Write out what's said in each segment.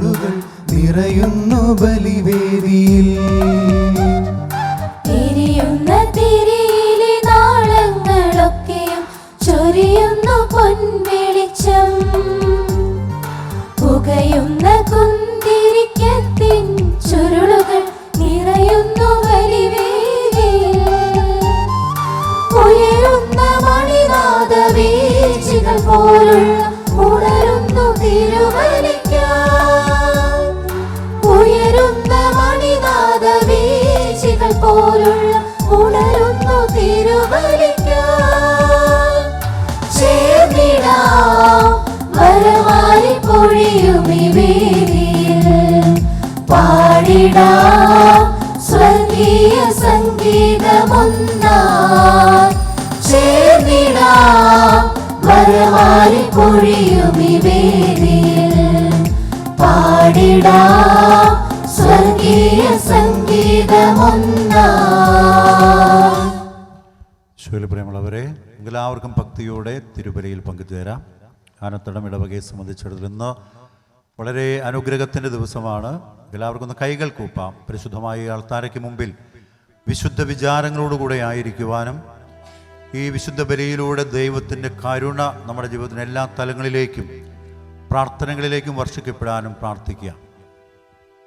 ചുരുളുകൾ നിറയുന്നു ബലിവേദിയിൽ. എരിയുന്ന തിരിയിലെ നാളങ്ങളൊക്കെയും ചൊരിയുന്നു പൊൻവെളിച്ചം. പുകയുന്ന കുന്തിരിക്കത്തിൻ ചുരുളുകൾ നിറയുന്നു ബലിവേദിയിൽ. ഉയരുന്ന മണിനാദ വീഴ്ചകൾ പോലുള്ള ഉണരുന്നു തിരുവലിക്കാൻ. ഉയരുന്ന മണിനാദ വീഴ്ചകൾ പോലുള്ള ഉണരുന്നു തിരുവലിക്കാൻ. ചേർന്നിടാം വരവാരി പൊഴിയുമി വേദിയിൽ. പാടിടാം സ്വർഗീയ സംഗീതമൊന്നായി. ചേർന്നിടാം വരവാരി പൊഴിയുമി വേദിയിൽ. പാടിടാം സ്വർഗീയ സംഗീതമൊന്നായി. പ്രിയമുള്ളവരെ, എല്ലാവർക്കും ഭക്തിയോടെ തിരുബലിയിൽ പങ്കുചേരാം. ആനത്തടം ഇടവകയെ സംബന്ധിച്ചിടത്തോളം ഇന്ന് വളരെ അനുഗ്രഹത്തിൻ്റെ ദിവസമാണ്. എല്ലാവർക്കും ഒന്ന് കൈകൾ കൂപ്പാം. പരിശുദ്ധമായ ആൾത്താരയ്ക്ക് മുമ്പിൽ വിശുദ്ധ വിചാരങ്ങളോടുകൂടെ ആയിരിക്കുവാനും ഈ വിശുദ്ധ ബലിയിലൂടെ ദൈവത്തിൻ്റെ കരുണ നമ്മുടെ ജീവിതത്തിൻ്റെ എല്ലാ തലങ്ങളിലേക്കും പ്രാർത്ഥനകളിലേക്കും വർഷിക്കപ്പെടാനും പ്രാർത്ഥിക്കുക.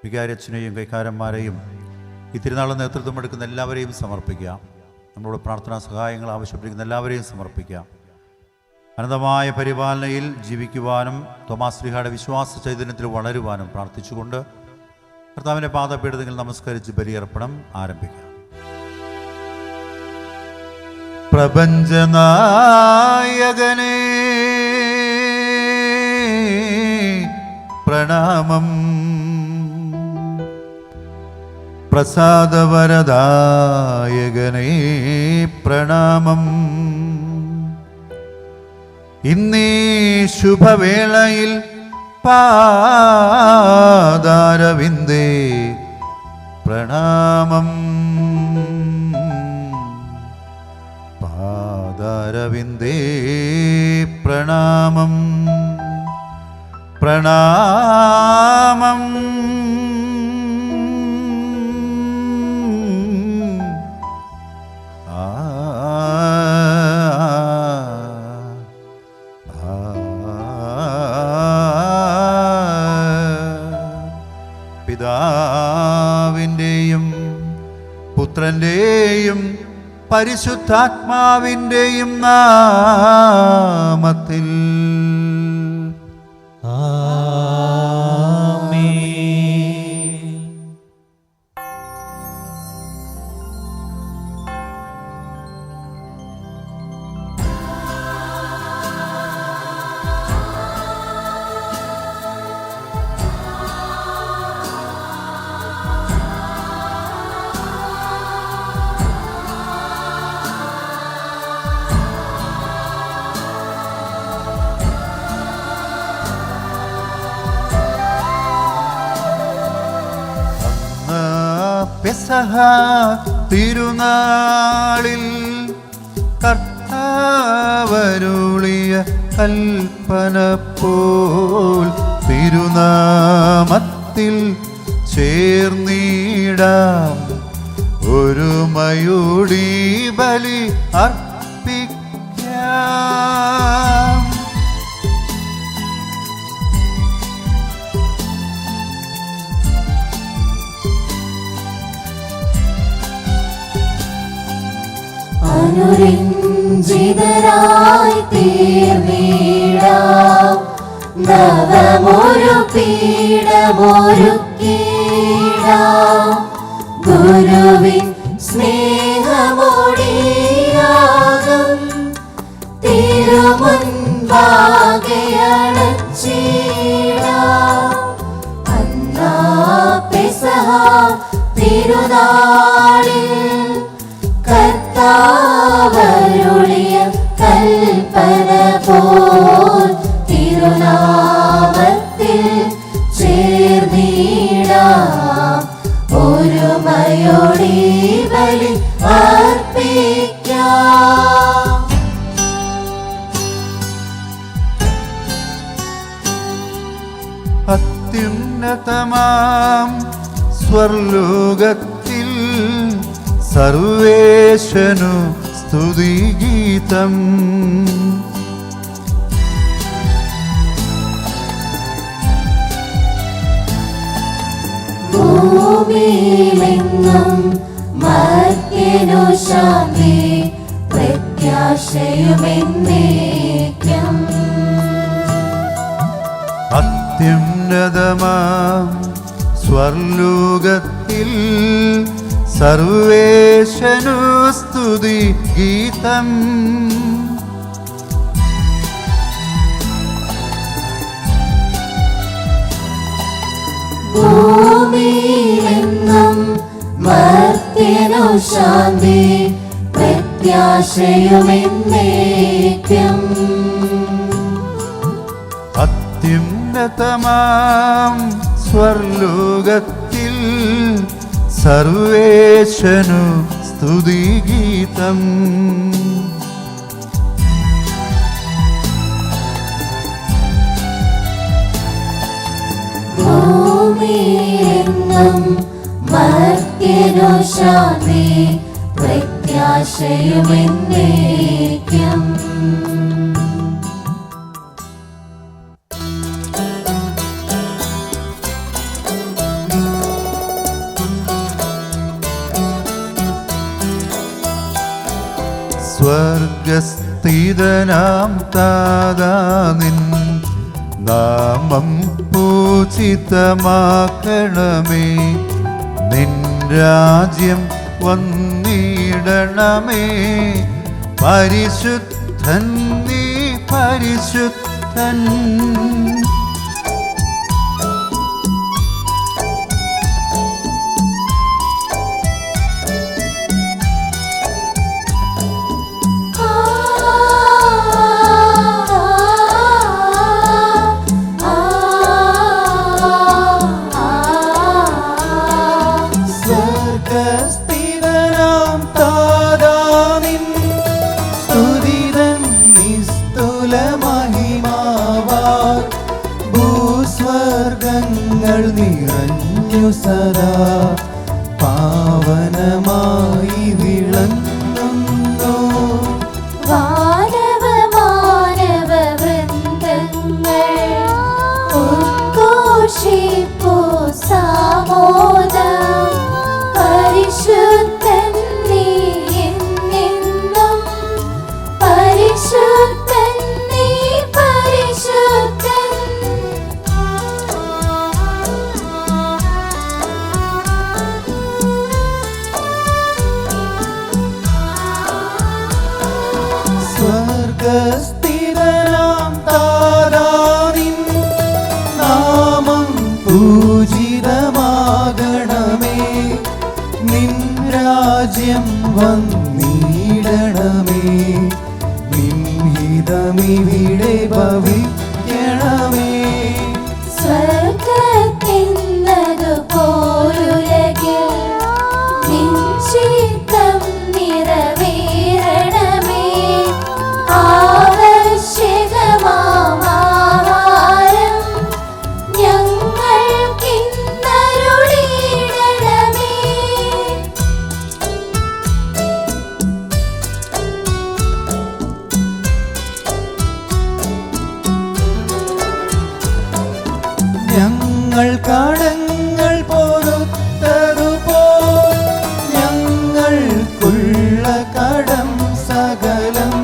വികാരച്ഛനെയും കൈക്കാരന്മാരെയും ഈ തിരുനാളിന് നേതൃത്വം എടുക്കുന്ന എല്ലാവരെയും സമർപ്പിക്കുക. നമ്മളോട് പ്രാർത്ഥനാ സഹായങ്ങൾ ആവശ്യപ്പെട്ടിരിക്കുന്ന എല്ലാവരെയും സമർപ്പിക്കുക. അനന്തമായ പരിപാലനയിൽ ജീവിക്കുവാനും തോമാസ് ശ്ലീഹായുടെ വിശ്വാസ ചൈതന്യത്തിൽ വളരുവാനും പ്രാർത്ഥിച്ചുകൊണ്ട് കർത്താവിൻ്റെ പാദപീഠത്തിൽ നമസ്കരിച്ച് ബലിയർപ്പണം ആരംഭിക്കാം. പ്രപഞ്ചനായകനേ പ്രണാമം. പ്രസാദവരദായകനേ പ്രണാമം. ഇന്നീ ശുഭവേളയിൽ പാദാരവിന്ദേ പ്രണാമം. പാദാരവിന്ദേ പ്രണാമം. പ്രണാമം. പിതാവിൻ്റെയും പുത്രൻ്റെയും പരിശുദ്ധാത്മാവിൻ്റെയും നാമത്തിൽ പെസഹ തിരുനാളിൽ കർത്താവരുളിയ കൽപ്പന പോൽ തിരുനാമത്തിൽ ചേർന്നിടാം ഒരുമയോടി ബലി അർപ്പിക്കാം. അനുരഞ്ജിതരായി തീർന്നിടാം നവമൊരു പീഠമൊരുക്കിടാം. ഗുരുവിൻ സ്നേഹമോടിയാകും തിരുമുൻപാകെ അണച്ചിടാം. അന്നാ പെസഹ തിരുനാളിൽ കർത്താവരുളിയ കൽപ്പന പോൽ തിരുനാമത്തിൽ ചേർന്നിടാം ഒരുമയോടി ബലി അർപ്പിക്കാം. അത്യുന്നതനാം അത്യുന്നതമാം സ്വർലോകത്തിൽ സർവേശനു സ്തുതിഗീതം. ഭൂമിയിലെങ്ങും മർത്യനു ശാന്തി പ്രത്യാശയുമെന്നേക്കും. അത്യുന്നതമാം സ്വർലോകത്തിൽ സർവേശനു സ്തുതിഗീതം. ഭൂമിയിലെങ്ങും മർത്യനു ശാന്തി പ്രത്യാശയുമെന്നേക്കും. അത്യുന്നതമാം സ്വർലോകത്തിൽ സർവേശനു സ്തുതിഗീതം. ഭൂമിയിലെങ്ങും മർത്യനു ശാന്തി പ്രത്യാശയുമെന്നേക്കും. സ്വർഗസ്ഥിതനാം താതാ നിൻ നാമം പൂജിതമാക്കണമേ. നിൻ രാജ്യം വന്നിടണമേ. പരിശുദ്ധൻ നീ പരിശുദ്ധൻ. സ്വർഗസ്ഥിതനാം താതാ നിൻ സ്തുതിതൻ നിസ്തുല മഹിമാവാൽ ഭൂസ്വർഗങ്ങൾ നിറഞ്ഞു സദാ പാവനമായി വിളങ്ങുന്നു. വാനവ മാനവ വൃന്ദങ്ങൾ ഉദ്ഘോഷിപ്പൂ സാമോദം. പരിശുദ്ധൻ നീ എന്നെന്നും, പരിശുദ്ധൻ നീ പരിശുദ്ധൻ. സ്വർഗസ്ഥിതനാം താതാ നിൻ നാമം പൂജിതമാകണമേ. നിൻ രാജ്യം വന്നിടണമേ. നിൻ ഹിതമിവിടെ ഭവിക്കണമേ. സ്വർഗത്തിന്നതുപോലുലകിൽ നിൻ ചിത്തം നിറവേറണമേ. ആവശ്യകമാം ആഹാരം ഞങ്ങൾക്കിന്നരുളിയിടണമേ. ഞങ്ങൾ കടങ്ങൾ പൊറുത്തതുപോൽ ഞങ്ങൾക്കുള്ള കടം സകലം.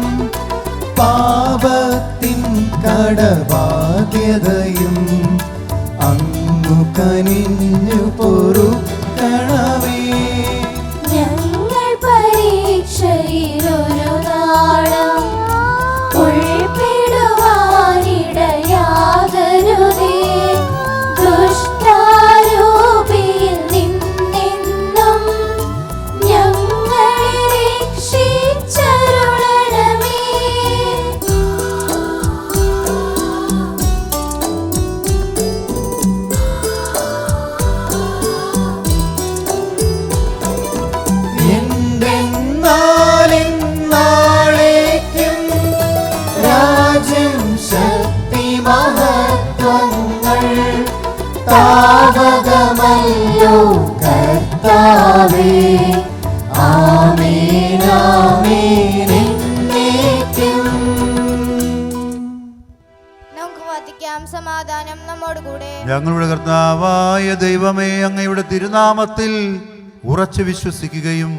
പാപത്തിൻ കടബാധ്യതയും അങ്ങു കനിഞ്ഞു പൊറുക്കണമേ. ഞങ്ങൾ പരീക്ഷയിലൊരു നാളും ഉൾപ്പെടുവാനിടയാകരുതേ. ദുഷ്ടാരൂപിയിൽ നിന്നെന്നും ഞങ്ങളെ രക്ഷിച്ചരുളണമേ. സ്ഥാപകമല്ലോ കർത്താവേ. ആമേൻ ആമേൻ എന്നേക്കും. നമുക്ക് വധിക്കാം. സമാധാനം നമ്മോട് കൂടെ. ഞങ്ങളുടെ കർത്താവായ ദൈവമേ, അങ്ങയുടെ തിരുനാമത്തിൽ ഉറച്ചു വിശ്വസിക്കുകയും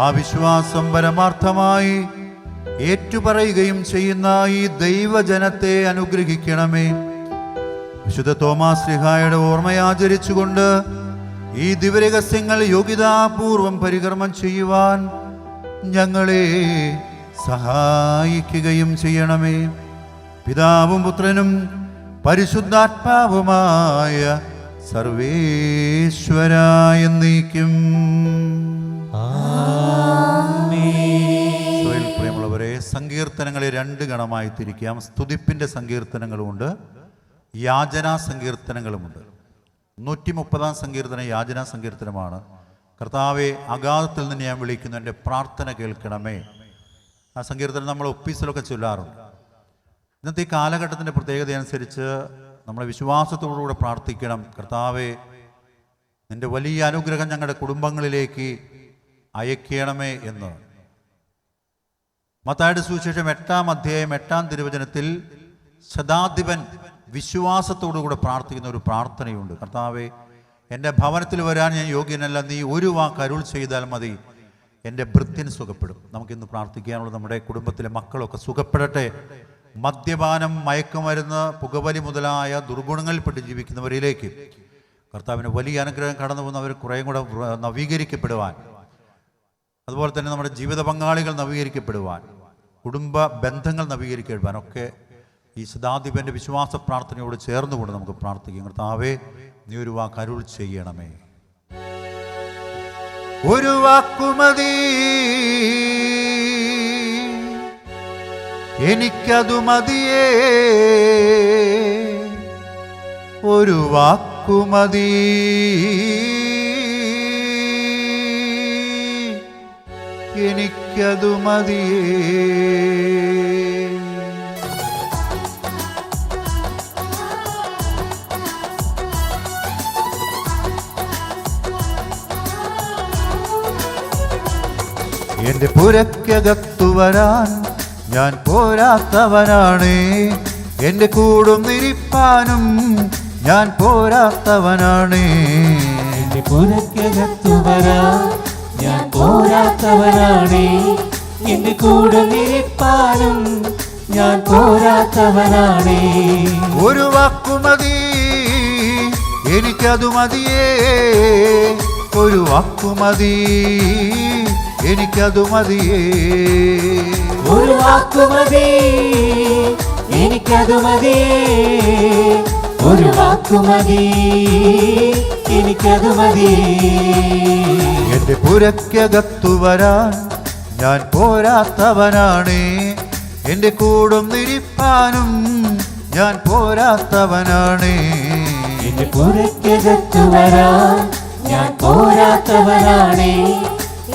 ആ വിശ്വാസം പരമാർത്ഥമായി ഏറ്റുപറയുകയും ചെയ്യുന്ന ഈ ദൈവജനത്തെ അനുഗ്രഹിക്കണമേ. വിശുദ്ധ തോമാസ് ശ്ലീഹായുടെ ഓർമ്മയാചരിച്ചുകൊണ്ട് ഈ ദിവ്യരഹസ്യങ്ങൾ യോഗ്യതാപൂർവം പരികർമ്മം ചെയ്യുവാൻ ഞങ്ങളെ സഹായിക്കുകയും ചെയ്യണമേ. പിതാവും പുത്രനും പരിശുദ്ധാത്മാവുമായ സർവേശ്വരായ എന്നേക്കും. പ്രിയമുള്ളവരെ, സങ്കീർത്തനങ്ങളെ രണ്ട് ഗണമായി തിരിക്കാം. സ്തുതിപ്പിൻ്റെ സങ്കീർത്തനങ്ങളുമുണ്ട്, യാചനാ സങ്കീർത്തനങ്ങളുമുണ്ട്. 130-ാം സങ്കീർത്തനം യാചനാ സങ്കീർത്തനമാണ്. കർത്താവെ, അഗാധത്തിൽ നിന്ന് ഞാൻ വിളിക്കുന്നു, എൻ്റെ പ്രാർത്ഥന കേൾക്കണമേ. ആ സങ്കീർത്തനം നമ്മൾ ഒപ്പീസിലൊക്കെ ചൊല്ലാറുണ്ട്. ഇന്നത്തെ ഈ കാലഘട്ടത്തിൻ്റെ പ്രത്യേകത അനുസരിച്ച് നമ്മളെ വിശ്വാസത്തോടുകൂടെ പ്രാർത്ഥിക്കണം. കർത്താവെ, നിൻ്റെ വലിയ അനുഗ്രഹം ഞങ്ങളുടെ കുടുംബങ്ങളിലേക്ക് അയക്കണമേ എന്ന്. മത്തായിയുടെ സുവിശേഷം 8-ാം അധ്യായം 8-ാം തിരുവചനത്തിൽ ശതാധിപൻ വിശ്വാസത്തോടുകൂടെ പ്രാർത്ഥിക്കുന്ന ഒരു പ്രാർത്ഥനയുണ്ട്. കർത്താവെ, എൻ്റെ ഭവനത്തിൽ വരാൻ ഞാൻ യോഗ്യനല്ല, നീ ഒരു വാക്ക് അരുൾ ചെയ്താൽ മതി, എൻ്റെ ഭൃത്യൻ സുഖപ്പെടും. നമുക്കിന്ന് പ്രാർത്ഥിക്കാനുള്ള നമ്മുടെ കുടുംബത്തിലെ മക്കളൊക്കെ സുഖപ്പെടട്ടെ. മദ്യപാനം, മയക്കുമരുന്ന്, പുകവലി മുതലായ ദുർഗുണങ്ങളിൽപ്പെട്ട് ജീവിക്കുന്നവരിലേക്ക് കർത്താവിന് വലിയ അനുഗ്രഹം കടന്നു പോകുന്നവർ കുറേയും കൂടെ നവീകരിക്കപ്പെടുവാൻ, അതുപോലെ തന്നെ നമ്മുടെ ജീവിത പങ്കാളികൾ നവീകരിക്കപ്പെടുവാൻ, കുടുംബ ബന്ധങ്ങൾ നവീകരിക്കപ്പെടുവാൻ ഒക്കെ ഈ ശതാധിപൻ്റെ വിശ്വാസ പ്രാർത്ഥനയോട് ചേർന്നുകൊണ്ട് നമുക്ക് പ്രാർത്ഥിക്കാം. കർത്താവേ, നീ ഒരു വാക്ക് അരുൾ ചെയ്യണമേ. ഒരു വാക്കുമതി, എനിക്കതു മതിയേ. ഒരു വാക്കുമതി, എനിക്കതു മതിയേ. എന്റെ പുരക്കകത്തു വരാൻ ഞാൻ പോരാത്തവനാണ്, എന്റെ കൂടുന്നിരിപ്പാനും ഞാൻ പോരാത്തവനാണ്. എന്റെ പുരക്കകത്തു വരാൻ ഞാൻ പോരാത്തവനാണ്, എന്റെ കൂടുന്നിരിപ്പാനും ഞാൻ പോരാത്തവനാണ്. ഒരു വാക്കുമതി, എനിക്കതു മതിയേ. ഒരു വാക്കുമതി, എനിക്കതു മതിയേ. ഒരു വാക്കുമതി, എനിക്കതു മതിയേ. ഒരു വാക്കുമതി, എനിക്കതു മതിയേ. എന്റെ പുരക്കകത്തു വരാൻ ഞാൻ പോരാത്തവനാണ്, എന്റെ കൂടുന്നിരിപ്പാനും ഞാൻ പോരാത്തവനാണ്. എന്റെ പുരക്കകത്തു വരാൻ ഞാൻ പോരാത്തവനാണ്,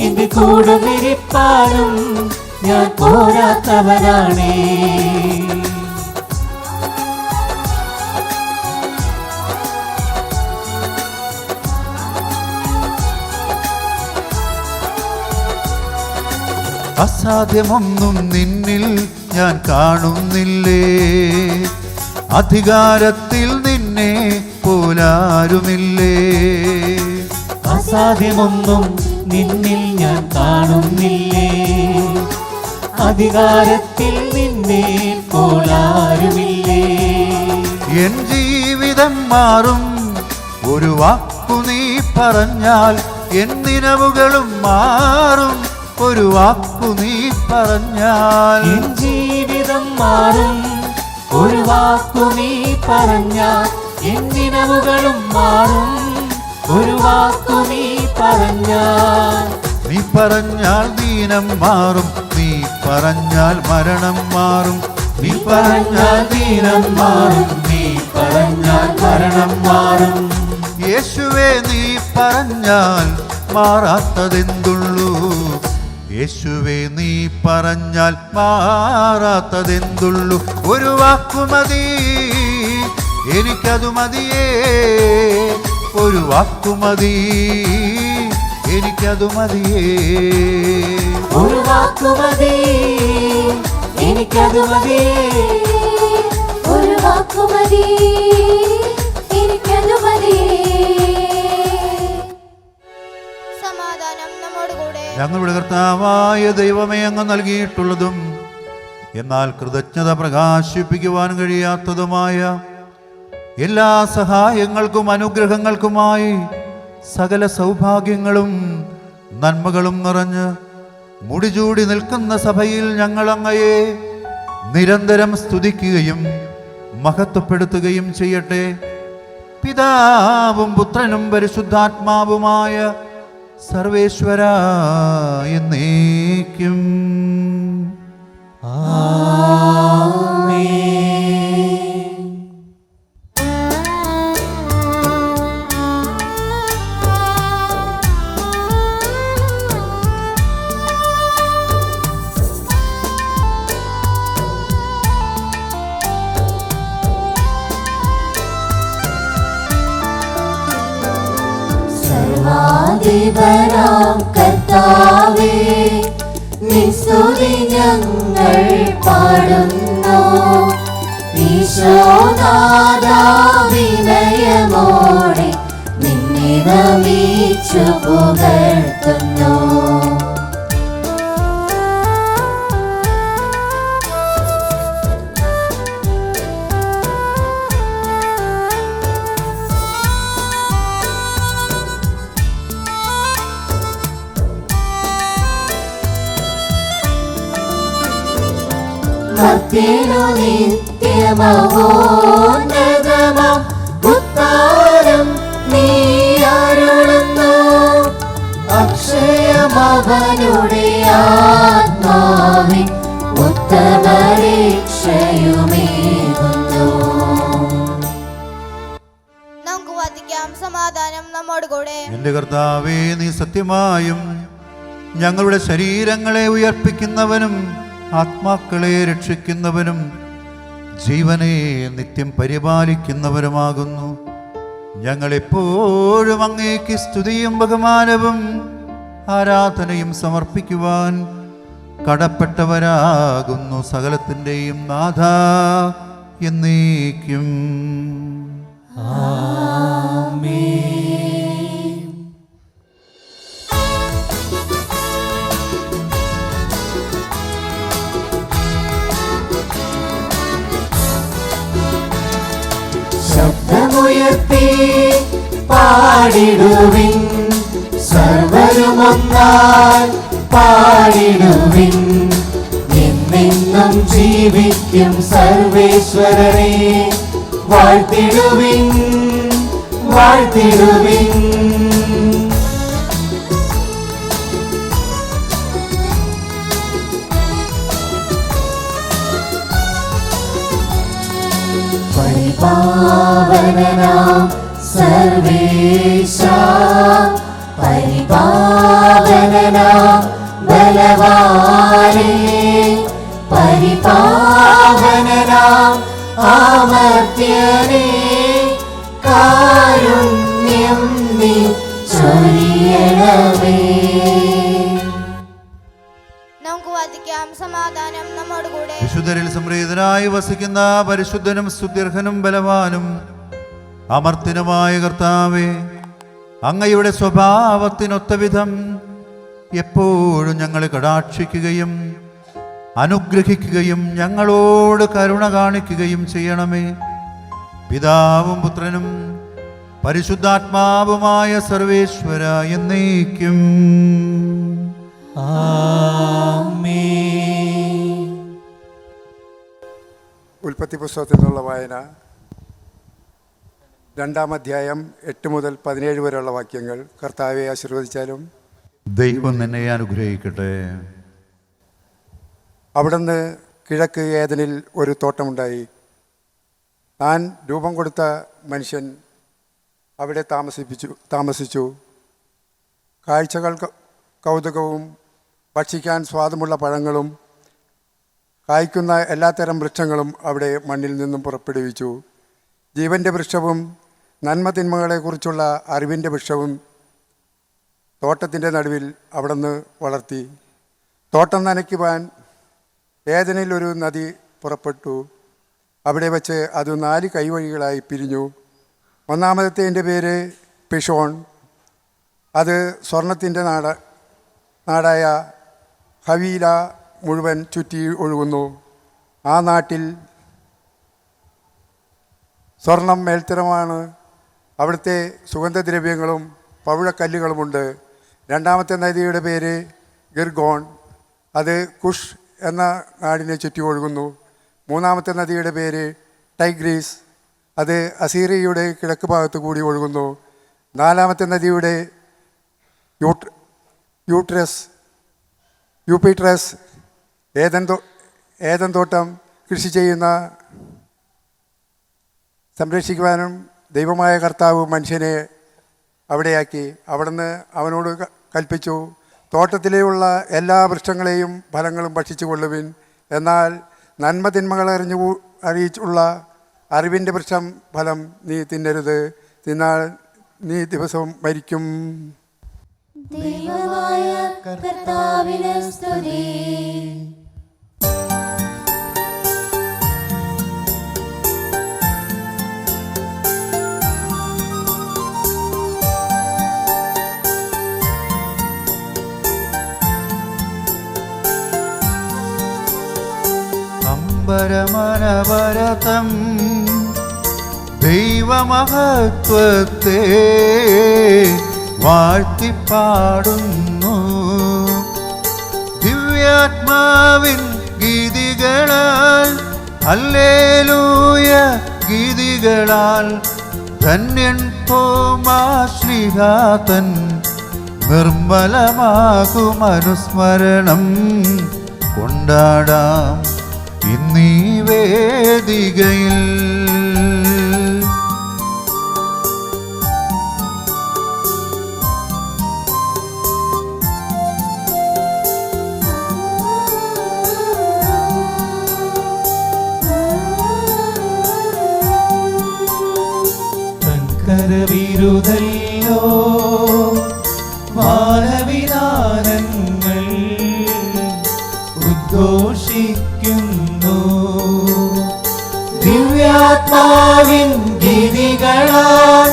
എന്റെ കൂടുന്നിരിപ്പാനും ഞാൻ പോരാത്തവനാണ്. അസാധ്യമൊന്നും നിന്നിൽ ഞാൻ കാണുന്നില്ലേ, അധികാരത്തിൽ നിന്നെ പോലാരുമില്ലേ. അസാധ്യമൊന്നും നിന്നിൽ ഞാൻ കാണുന്നില്ലേ, അധികാരത്തിൽ നിന്നെ പോലാരുമില്ലേ. എൻ ജീവിതം മാറും ഒരു വാക്കു നീ പറഞ്ഞാൽ, എൻ നിലവുകളും മാറും ഒരു വാക്കു നീ പറഞ്ഞാൽ. എൻ ജീവിതം മാറും ഒരു വാക്കു നീ പറഞ്ഞാൽ, എൻ നിലവുകളും മാറും ഒരു വാക്കു നീ പറഞ്ഞാൽ. നീ പറഞ്ഞാൽ ദീനം മാറും, നീ പറഞ്ഞാൽ മരണം മാറും. നീ പറഞ്ഞാൽ ദീനം മാറും, നീ പറഞ്ഞാൽ മരണം മാറും. യേശുവേ, നീ പറഞ്ഞാൽ മാറാത്തതെന്തുള്ളൂ. യേശുവേ, നീ പറഞ്ഞാൽ മാറാത്തതെന്തുള്ളൂ. ഒരു വാക്കുമതി, എനിക്കതു മതിയേ, ഒരു വാക്കുമതി, എനിക്കതു മതിയേ. ഒരു വാക്കുമതി, എനിക്കതു മതി, ഒരു വാക്കുമതി, എനിക്കതു മതി. സമാധാനം നമ്മോടുകൂടെ. ഞങ്ങളുടെ കർത്താവായ ദൈവമേ, അങ്ങ് നൽകിയിട്ടുള്ളതും എന്നാൽ കൃതജ്ഞത പ്രകാശിപ്പിക്കുവാൻ കഴിയാത്തതുമായ എല്ലാ സഹായങ്ങൾക്കും അനുഗ്രഹങ്ങൾക്കുമായി സകല സൗഭാഗ്യങ്ങളും നന്മകളും നിറഞ്ഞ് മുടിചൂടി നിൽക്കുന്ന സഭയിൽ ഞങ്ങൾ അങ്ങയെ നിരന്തരം സ്തുതിക്കുകയും മഹത്വപ്പെടുത്തുകയും ചെയ്യട്ടെ. പിതാവും പുത്രനും പരിശുദ്ധാത്മാവുമായ സർവേശ്വര എന്നേക്കും. സർവാധിപനാം കർത്താവേ, നിൻ സ്തുതി ഞങ്ങൾ പാടുന്നു. ഈശോനാഥാ, വിനയമോടെ നിന്നെ നമിച്ചു പുകഴ്ത്തുന്നു. മർത്യനു നിത്യമഹോന്നതമാം ഉത്താരം നീ അരുളുന്നു. അക്ഷയമവനുടെ ആത്മാവിൻ ഉത്തമരക്ഷയുമേകുന്നു. നമുക്ക് വധിക്കാം. സമാധാനം നമ്മോടുകൂടെ. എന്റെ കർത്താവേ, നീ സത്യമായും ഞങ്ങളുടെ ശരീരങ്ങളെ ഉയർപ്പിക്കുന്നവനും ആത്മാക്കളെ രക്ഷിക്കുന്നവനും ജീവനെ നിത്യം പരിപാലിക്കുന്നവരുമാകുന്നു. ഞങ്ങളെപ്പോഴും അങ്ങേക്ക് സ്തുതിയും ബഹുമാനവും ആരാധനയും സമർപ്പിക്കുവാൻ കടപ്പെട്ടവരാകുന്നു. സകലത്തിൻ്റെയും നാഥ എന്നേക്കും. ശബ്ദമുയർത്തി പാടിടുവിൻ, സർവരുമൊന്നായി പാടിടുവിൻ. എന്നെന്നും ജീവിക്കും സർവേശ്വരനെ വാഴ്ത്തിടുവിൻ, വാഴ്ത്തിടുവിൻ. പരിപാവനനാം സർവേശ, പരിപാവനനാം ബലവാനേ, പരിപാവനനാം അമർത്യനേ, കാരുണ്യം നീ ചൊരിയണമേ. നമുക്ക് വധിക്കാം. സമാധാനം നമ്മോടുകൂടെ. വിശുദ്ധരിൽ സംപ്രീതനായി വസിക്കുന്ന പരിശുദ്ധനും സ്തുത്യർഹനും ബലവാനും അമർത്യനുമായ കർത്താവേ, അങ്ങയുടെ സ്വഭാവത്തിനൊത്ത വിധം എപ്പോഴും ഞങ്ങളെ കടാക്ഷിക്കുകയും അനുഗ്രഹിക്കുകയും ഞങ്ങളോട് കരുണ കാണിക്കുകയും ചെയ്യണമേ. പിതാവും പുത്രനും പരിശുദ്ധാത്മാവുമായ സർവേശ്വര എന്നേക്കും. ഉൽപ്പത്തി പുസ്തകത്തിൽ നിന്നുള്ള വായന 2-ാം അധ്യായം 8 മുതൽ 17 വരെയുള്ള വാക്യങ്ങൾ. കർത്താവെ ആശീർവദിച്ചാലും. ദൈവം നിന്നെ അനുഗ്രഹിക്കട്ടെ. അവിടുന്ന് കിഴക്ക് ഏദനിൽ ഒരു തോട്ടമുണ്ടായി. താൻ രൂപം കൊടുത്ത മനുഷ്യൻ അവിടെ താമസിച്ചു. കാഴ്ചകൾ കൗതുകവും ഭക്ഷിക്കാൻ സ്വാദുമുള്ള പഴങ്ങളും കായ്ക്കുന്ന എല്ലാത്തരം വൃക്ഷങ്ങളും അവിടെ മണ്ണിൽ നിന്നും പുറപ്പെടുവിച്ചു. ജീവൻ്റെ വൃക്ഷവും നന്മ തിന്മകളെക്കുറിച്ചുള്ള അറിവിൻ്റെ വൃക്ഷവും തോട്ടത്തിൻ്റെ നടുവിൽ അവിടുന്ന് വളർത്തി. തോട്ടം നനയ്ക്കുവാൻ ഏദനിൽ ഒരു നദി പുറപ്പെട്ടു. അവിടെ വച്ച് അത് 4 കൈവഴികളായി പിരിഞ്ഞു. ഒന്നാമത്തേതിൻ്റെ പേര് പിഷോൺ. അത് സ്വർണത്തിൻ്റെ നാടായ ഹവീല മുഴുവൻ ചുറ്റി ഒഴുകുന്നു. ആ നാട്ടിൽ സ്വർണം മേൽത്തരമാണ്. അവിടുത്തെ സുഗന്ധദ്രവ്യങ്ങളും പവിഴക്കല്ലുകളുമുണ്ട്. രണ്ടാമത്തെ നദിയുടെ പേര് ഗിർഗോൺ. അത് കുഷ് എന്ന നാടിനെ ചുറ്റി ഒഴുകുന്നു. മൂന്നാമത്തെ നദിയുടെ പേര് ടൈഗ്രീസ്. അത് അസീറിയയുടെ കിഴക്ക് ഭാഗത്ത് കൂടി ഒഴുകുന്നു. നാലാമത്തെ നദിയുടെ യൂപ്പിട്രസ് ഏദൻ തോട്ടം കൃഷി ചെയ്യുന്ന സംരക്ഷിക്കുവാനും ദൈവമായ കർത്താവ് മനുഷ്യനെ അവിടെയാക്കി. അവിടുന്ന് അവനോട് കൽപ്പിച്ചു, തോട്ടത്തിലെയുള്ള എല്ലാ വൃക്ഷങ്ങളെയും ഫലങ്ങളും ഭക്ഷിച്ചു കൊള്ളുവിൻ. എന്നാൽ നന്മ തിന്മകൾ അറിയിച്ചുള്ള അറിവിൻ്റെ വൃക്ഷം ഫലം നീ തിന്നരുത്. തിന്നാൽ നീ ദിവസവും മരിക്കും. ദൈവമായ കർത്താവിന് സ്തുതി. അമ്പരമനവരതം ദൈവമഹത്വത്തെ വാഴ്ത്തിപ്പാടുന്നു. ദിവ്യാത്മാവിൻ ഗീതികളാൽ ഹല്ലേലൂയ ഗീതികളാൽ ധന്യൻ തോമാശ്ലീഹാതൻ നിർമ്മലമാകും അനുസ്മരണം കൊണ്ടാടാം ഇന്നീ വേദികയിൽ. കരവിരുതല്ലോ മാനവിധാനങ്ങൾ ഉദ്ഘോഷിക്കുന്നു. ദിവ്യാത്മാവിൻ ഗീതികളാൽ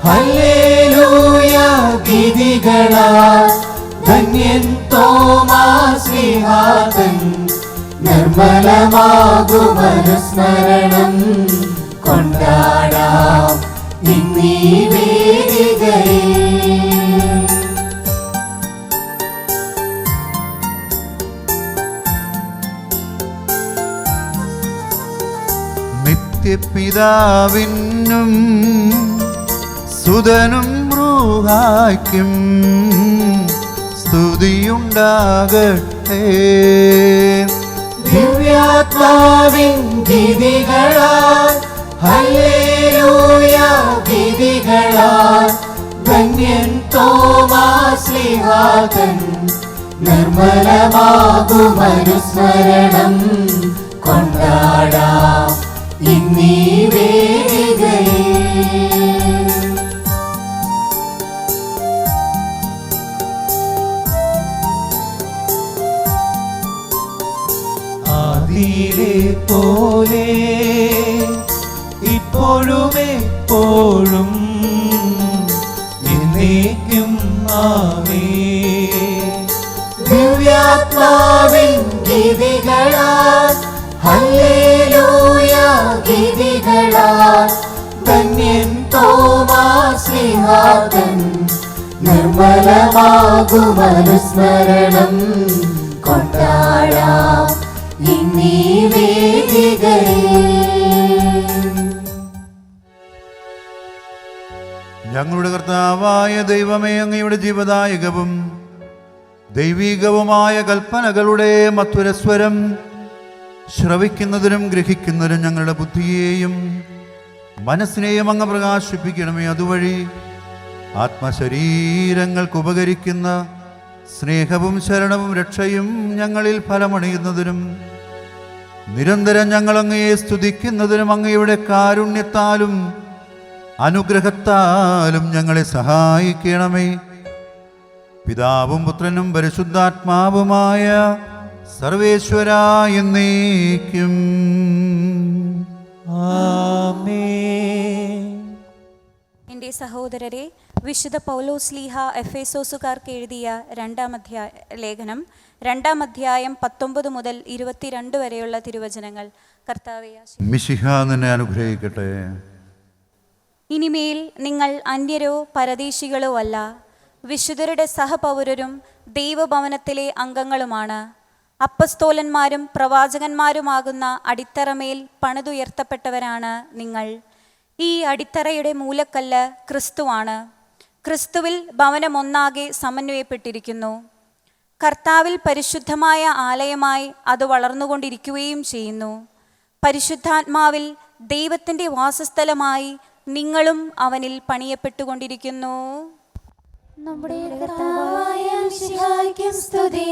ഹല്ലേലൂയ ഗീതികളാൽ ധന്യൻ തോമാശ്ലീഹാതൻ നിർമ്മലമാകും അനുസ്മരണം കൊണ്ടാടാം ഇന്നീ വേദികയിൽ. നിത്യപിതാവിനും സുതനും റൂഹായ്ക്കും സ്തുതിയുണ്ടാകട്ടെ. ദിവ്യാത്മാവിൻ ഗീതികളാൽ ഹല്ലേലൂയ ഗീതികളാൽ ധന്യൻ തോമാശ്ലീഹാതൻ നിർമ്മലമാകും അനുസ്മരണം കൊണ്ടാടാം ഇന്നീ വേദികയിൽ. ആദിയിലെ പോലെ ഇപ്പോഴും എപ്പോഴും എന്നേക്കും ആമേൻ. ദിവ്യാത്മാവിൻ ഗീതികളാൽ ഹല്ലേലൂയ ഗീതികളാൽ ധന്യൻ തോമാശ്ലീഹാതൻ നിർമ്മലമാകും അനുസ്മരണം കൊണ്ടാടാം ഇന്നീ വേദികയിൽ. ഞങ്ങളുടെ കർത്താവായ ദൈവമേ, അങ്ങയുടെ ജീവദായകവും ദൈവീകവുമായ കൽപ്പനകളുടെ മധുരസ്വരം ശ്രവിക്കുന്നതിനും ഗ്രഹിക്കുന്നതിനും ഞങ്ങളുടെ ബുദ്ധിയെയും മനസ്സിനെയും അങ്ങ് പ്രകാശിപ്പിക്കണമേ. അതുവഴി ആത്മശരീരങ്ങൾക്ക് ഉപകരിക്കുന്ന സ്നേഹവും ശരണവും രക്ഷയും ഞങ്ങളിൽ ഫലമണിയുന്നതിനും നിരന്തരം ഞങ്ങൾ അങ്ങയെ സ്തുതിക്കുന്നതിനും അങ്ങയുടെ കാരുണ്യത്താലും അനുഗ്രഹത്താലും ഞങ്ങളെ സഹായിക്കണമേ. പിതാവും പുത്രനും പരിശുദ്ധാത്മാവുമായ സർവേശ്വരാ എന്നേക്കും. എൻ്റെ സഹോദരരെ, വിശുദ്ധ പൗലോസ്ലീഹ എഫേസോസുകാർക്ക് എഴുതിയ ലേഖനം 2-ാം അധ്യായം 19 മുതൽ 22 വരെയുള്ള തിരുവചനങ്ങൾ. കർത്താവേ, മിശിഹ നിന്നെ അനുഗ്രഹിക്കട്ടെ. ഇനിമേൽ നിങ്ങൾ അന്യരോ പരദേശികളോ അല്ല, വിശുദ്ധരുടെ സഹപൗരരും ദൈവഭവനത്തിലെ അംഗങ്ങളുമാണ്. അപ്പസ്തോലന്മാരും പ്രവാചകന്മാരുമാകുന്ന അടിത്തറമേൽ പണിതുയർത്തപ്പെട്ടവരാണ് നിങ്ങൾ. ഈ അടിത്തറയുടെ മൂലക്കല്ല് ക്രിസ്തുവാണ്. ക്രിസ്തുവിൽ ഭവനം ഒന്നാകെ സമന്വയപ്പെട്ടിരിക്കുന്നു. കർത്താവിൽ പരിശുദ്ധമായ ആലയമായി അത് വളർന്നുകൊണ്ടിരിക്കുകയും ചെയ്യുന്നു. പരിശുദ്ധാത്മാവിൽ ദൈവത്തിൻ്റെ വാസസ്ഥലമായി നിങ്ങളും അവനിൽ പണിയപ്പെട്ടുകൊണ്ടിരിക്കുന്നു. നമ്മുടെ കർത്താവായ മിശിഹായ്ക്കും സ്തുതി.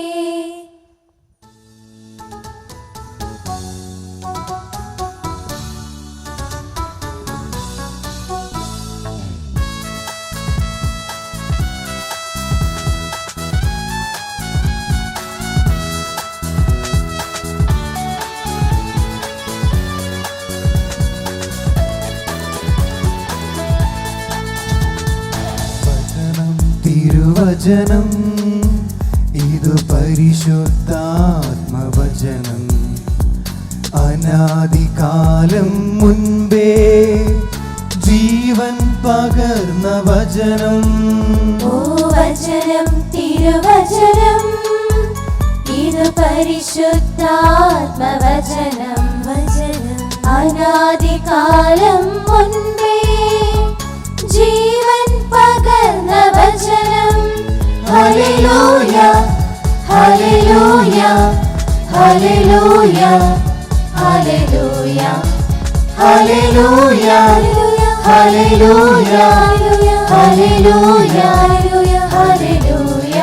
തിരുവചനം ഇതു പരിശുദ്ധാത്മവചനം, അനാദികാലം മുൻപേ ജീവൻ പകർന്ന വചനം. ഓ വചനം, തിരുവചനം ഇതു പരിശുദ്ധാത്മവചനം, അനാദികാലം മുൻപേ ജീവൻ പകർന്ന വചനം. Hallelujah, hallelujah, hallelujah, hallelujah, hallelujah, hallelujah, hallelujah, hallelujah.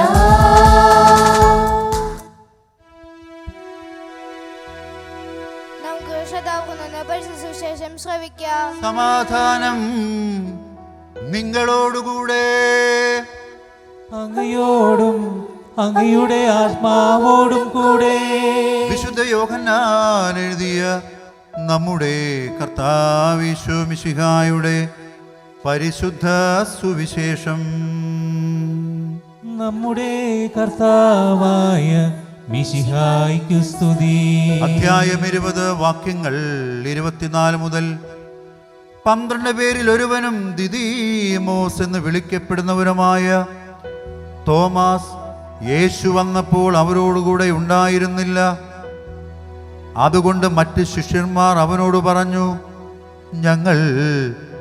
നമുക്ക് ശ്രദ്ധാപൂർവ്വം പരിശുദ്ധ സുവിശേഷം ശ്രവിക്കാം. സമാധാനം നിങ്ങളോടുകൂടെ. അങ്ങയോടും അങ്ങയുടെ ആത്മാവോടും കൂടെ. വിശുദ്ധ യോഹന്നാൻ എഴുതിയ നമ്മുടെ കർത്താവ് മിശിഹായുടെ പരിശുദ്ധ സുവിശേഷം. നമ്മുടെ കർത്താവായ മിശിഹായ്ക്കു സ്തുതി. അധ്യായം 20 വാക്യങ്ങൾ 24 മുതൽ. 12 പേരിൽ ഒരുവനും ദിദീമോസ് എന്ന് വിളിക്കപ്പെടുന്നവരുമായ തോമാസ് യേശു വന്നപ്പോൾ അവരോടുകൂടെ ഉണ്ടായിരുന്നില്ല. അതുകൊണ്ട് മറ്റ് ശിഷ്യന്മാർ അവനോട് പറഞ്ഞു, ഞങ്ങൾ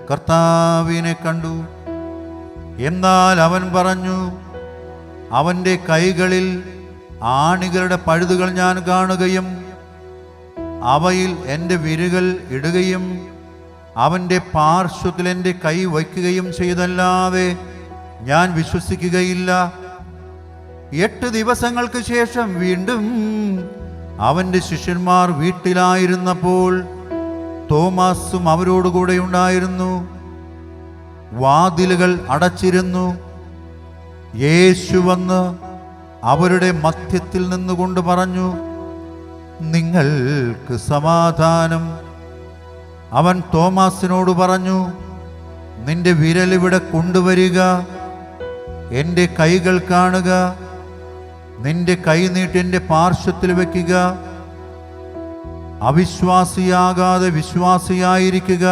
കർത്താവിനെ കണ്ടു. എന്നാൽ അവൻ പറഞ്ഞു, അവൻ്റെ കൈകളിൽ ആണികളുടെ പഴുതുകൾ ഞാൻ കാണുകയും അവയിൽ എൻ്റെ വിരലുകൾ ഇടുകയും അവൻ്റെ പാർശ്വത്തിൽ എൻ്റെ കൈ വയ്ക്കുകയും ചെയ്തല്ലാതെ ഞാൻ വിശ്വസിക്കുകയില്ല. 8 ദിവസങ്ങൾക്ക് ശേഷം വീണ്ടും അവൻ്റെ ശിഷ്യന്മാർ വീട്ടിലായിരുന്നപ്പോൾ തോമാസും അവരോടുകൂടെ ഉണ്ടായിരുന്നു. വാതിലുകൾ അടച്ചിരുന്നു. യേശു വന്ന് അവരുടെ മധ്യത്തിൽ നിന്നുകൊണ്ട് പറഞ്ഞു, നിങ്ങൾക്ക് സമാധാനം. അവൻ തോമാസിനോട് പറഞ്ഞു, നിന്റെ വിരലിവിടെ കൊണ്ടുവരിക, എൻ്റെ കൈകൾ കാണുക, നിന്റെ കൈ നീട്ടി എൻ്റെ പാർശ്വത്തിൽ വയ്ക്കുക. അവിശ്വാസിയാകാതെ വിശ്വാസിയായിരിക്കുക.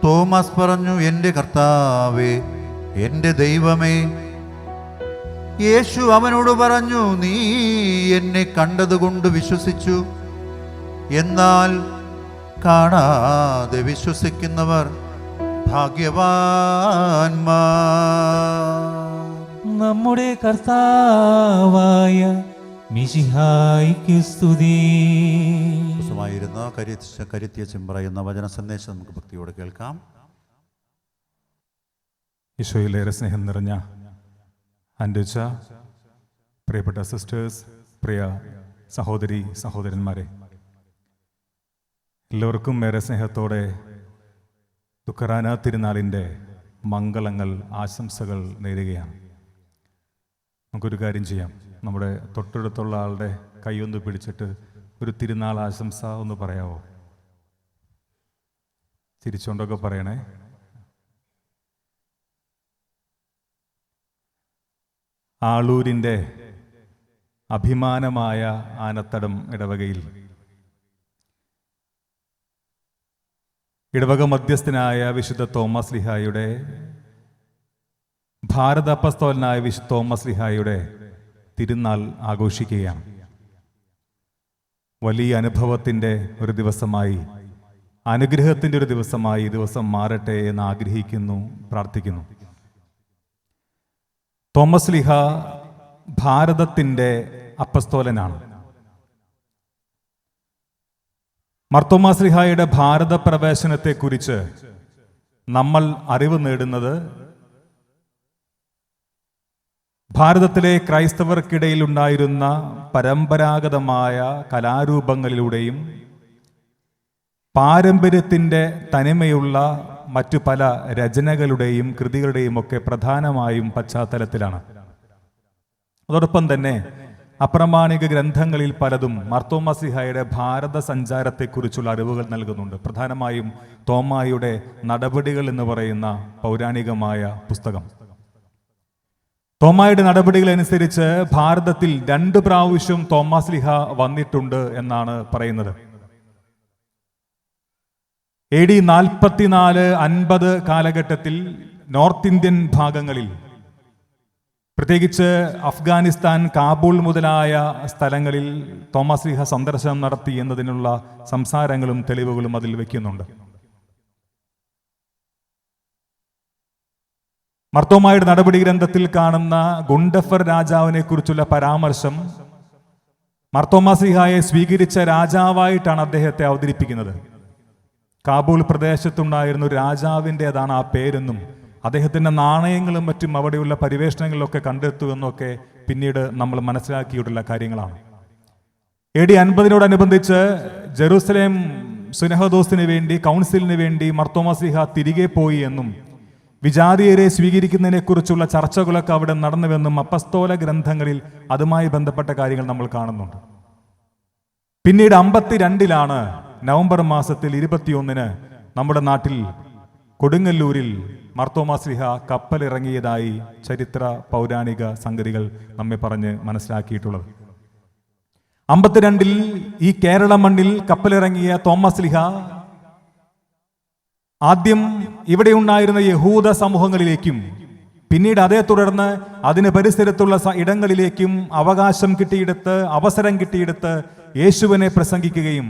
തോമസ് പറഞ്ഞു, എൻ്റെ കർത്താവേ, എൻ്റെ ദൈവമേ. യേശു അവനോട് പറഞ്ഞു, നീ എന്നെ കണ്ടതുകൊണ്ട് വിശ്വസിച്ചു. എന്നാൽ കാണാതെ വിശ്വസിക്കുന്നവർ ഭാഗ്യവാന്മാർ. നമ്മുടെ കർത്താവായ മിശിഹായ്ക്കു സ്തുതി. കരുത്തിയച്ചൻ പറയുന്ന വചന സന്ദേശം നമുക്ക് ഭക്തിയോടെ കേൾക്കാം. ഈശോയിലേറെ സ്നേഹം നിറഞ്ഞ ആൻഡുച്ച, പ്രിയപ്പെട്ട സിസ്റ്റേഴ്സ്, പ്രിയ സഹോദരി സഹോദരന്മാരെ, എല്ലാവർക്കും ഏറെ സ്നേഹത്തോടെ ദുഃഖറാന തിരുനാളിൻ്റെ മംഗളങ്ങൾ, ആശംസകൾ നേരുകയാണ്. നമുക്കൊരു കാര്യം ചെയ്യാം, നമ്മുടെ തൊട്ടടുത്തുള്ള ആളുടെ കൈയൊന്ന് പിടിച്ചിട്ട് ഒരു തിരുനാൾ ആശംസ ഒന്ന് പറയാമോ? ചിരിച്ചുകൊണ്ടൊക്കെ പറയണേ. ആളൂരിൻ്റെ അഭിമാനമായ ആനത്തടം ഇടവകയിൽ ഇടവക മധ്യസ്ഥനായ വിശുദ്ധ തോമസ് ലീഹായുടെ, ഭാരത അപ്പസ്തോലനായ വിശുദ്ധ തോമസ് ലീഹായുടെ തിരുനാൾ ആഘോഷിക്കുകയാണ്. വലിയ അനുഭവത്തിൻ്റെ ഒരു ദിവസമായി, അനുഗ്രഹത്തിൻ്റെ ഒരു ദിവസമായി ഈ ദിവസം മാറട്ടെ എന്ന് ആഗ്രഹിക്കുന്നു, പ്രാർത്ഥിക്കുന്നു. തോമസ് ലീഹ ഭാരതത്തിൻ്റെ അപ്പസ്തോലനാണ്. മർത്തോമാസ് ലീഹായുടെ ഭാരത പ്രവേശനത്തെക്കുറിച്ച് നമ്മൾ അറിവ് നേടുന്നത് ഭാരതത്തിലെ ക്രൈസ്തവർക്കിടയിൽ ഉണ്ടായിരുന്ന പരമ്പരാഗതമായ കലാരൂപങ്ങളിലൂടെയും പാരമ്പര്യത്തിൻ്റെ തനിമയുള്ള മറ്റു പല രചനകളുടെയും കൃതികളുടെയും ഒക്കെ പ്രധാനമായും പശ്ചാത്തലത്തിലാണ്. അതോടൊപ്പം തന്നെ അപ്രമാണിക ഗ്രന്ഥങ്ങളിൽ പലതും മാർത്തോമാസ് ലീഹായുടെ ഭാരത സഞ്ചാരത്തെക്കുറിച്ചുള്ള അറിവുകൾ നൽകുന്നുണ്ട്. പ്രധാനമായും തോമായുടെ നടപടികൾ എന്ന് പറയുന്ന പൗരാണികമായ പുസ്തകം. തോമായുടെ നടപടികൾ അനുസരിച്ച് ഭാരതത്തിൽ 2 പ്രാവശ്യം തോമസ് ലീഹ വന്നിട്ടുണ്ട് എന്നാണ് പറയുന്നത്. AD 44-50 കാലഘട്ടത്തിൽ നോർത്ത് ഇന്ത്യൻ ഭാഗങ്ങളിൽ, പ്രത്യേകിച്ച് അഫ്ഗാനിസ്ഥാൻ, കാബൂൾ മുതലായ സ്ഥലങ്ങളിൽ തോമസ് ലീഹ സന്ദർശനം നടത്തി എന്നതിനുള്ള സംസാരങ്ങളും തെളിവുകളും അതിൽ വയ്ക്കുന്നുണ്ട്. മർത്തോമായുടെ നടപടി ഗ്രന്ഥത്തിൽ കാണുന്ന ഗുണ്ടഫർ രാജാവിനെ കുറിച്ചുള്ള പരാമർശം മർത്തോമാസ് ലീഹായെ സ്വീകരിച്ച രാജാവായിട്ടാണ് അദ്ദേഹത്തെ അവതരിപ്പിക്കുന്നത്. കാബൂൾ പ്രദേശത്തുണ്ടായിരുന്ന ഒരു രാജാവിൻ്റെതാണ് ആ പേരെന്നും അദ്ദേഹത്തിൻ്റെ നാണയങ്ങളും മറ്റും അവിടെയുള്ള പരിവേഷണങ്ങളിലൊക്കെ കണ്ടെത്തുമെന്നൊക്കെ പിന്നീട് നമ്മൾ മനസ്സിലാക്കിയിട്ടുള്ള കാര്യങ്ങളാണ്. AD 50 ജെറൂസലേം സുനഹദോസിന് വേണ്ടി, കൗൺസിലിന് വേണ്ടി മർത്തോമാസ് ലീഹ തിരികെ പോയി എന്നും വിജാതീയരെ സ്വീകരിക്കുന്നതിനെക്കുറിച്ചുള്ള ചർച്ചകളൊക്കെ അവിടെ നടന്നുവെന്നും അപ്പസ്തോല ഗ്രന്ഥങ്ങളിൽ അതുമായി ബന്ധപ്പെട്ട കാര്യങ്ങൾ നമ്മൾ കാണുന്നുണ്ട്. പിന്നീട് 52 നവംബർ മാസത്തിൽ 21 നമ്മുടെ നാട്ടിൽ കൊടുങ്ങല്ലൂരിൽ മർത്തോമാസ് ലീഹ കപ്പലിറങ്ങിയതായി ചരിത്ര പൗരാണിക സംഗതികൾ നമ്മെ പറഞ്ഞ് മനസ്സിലാക്കിയിട്ടുള്ളത്. 52 ഈ കേരള മണ്ണിൽ കപ്പലിറങ്ങിയ തോമസ് ലീഹ ആദ്യം ഇവിടെ ഉണ്ടായിരുന്ന യഹൂദ സമൂഹങ്ങളിലേക്കും പിന്നീട് അതേ തുടർന്ന് അതിന് പരിസരത്തുള്ള ഇടങ്ങളിലേക്കും അവസരം കിട്ടിയെടുത്ത് യേശുവിനെ പ്രസംഗിക്കുകയും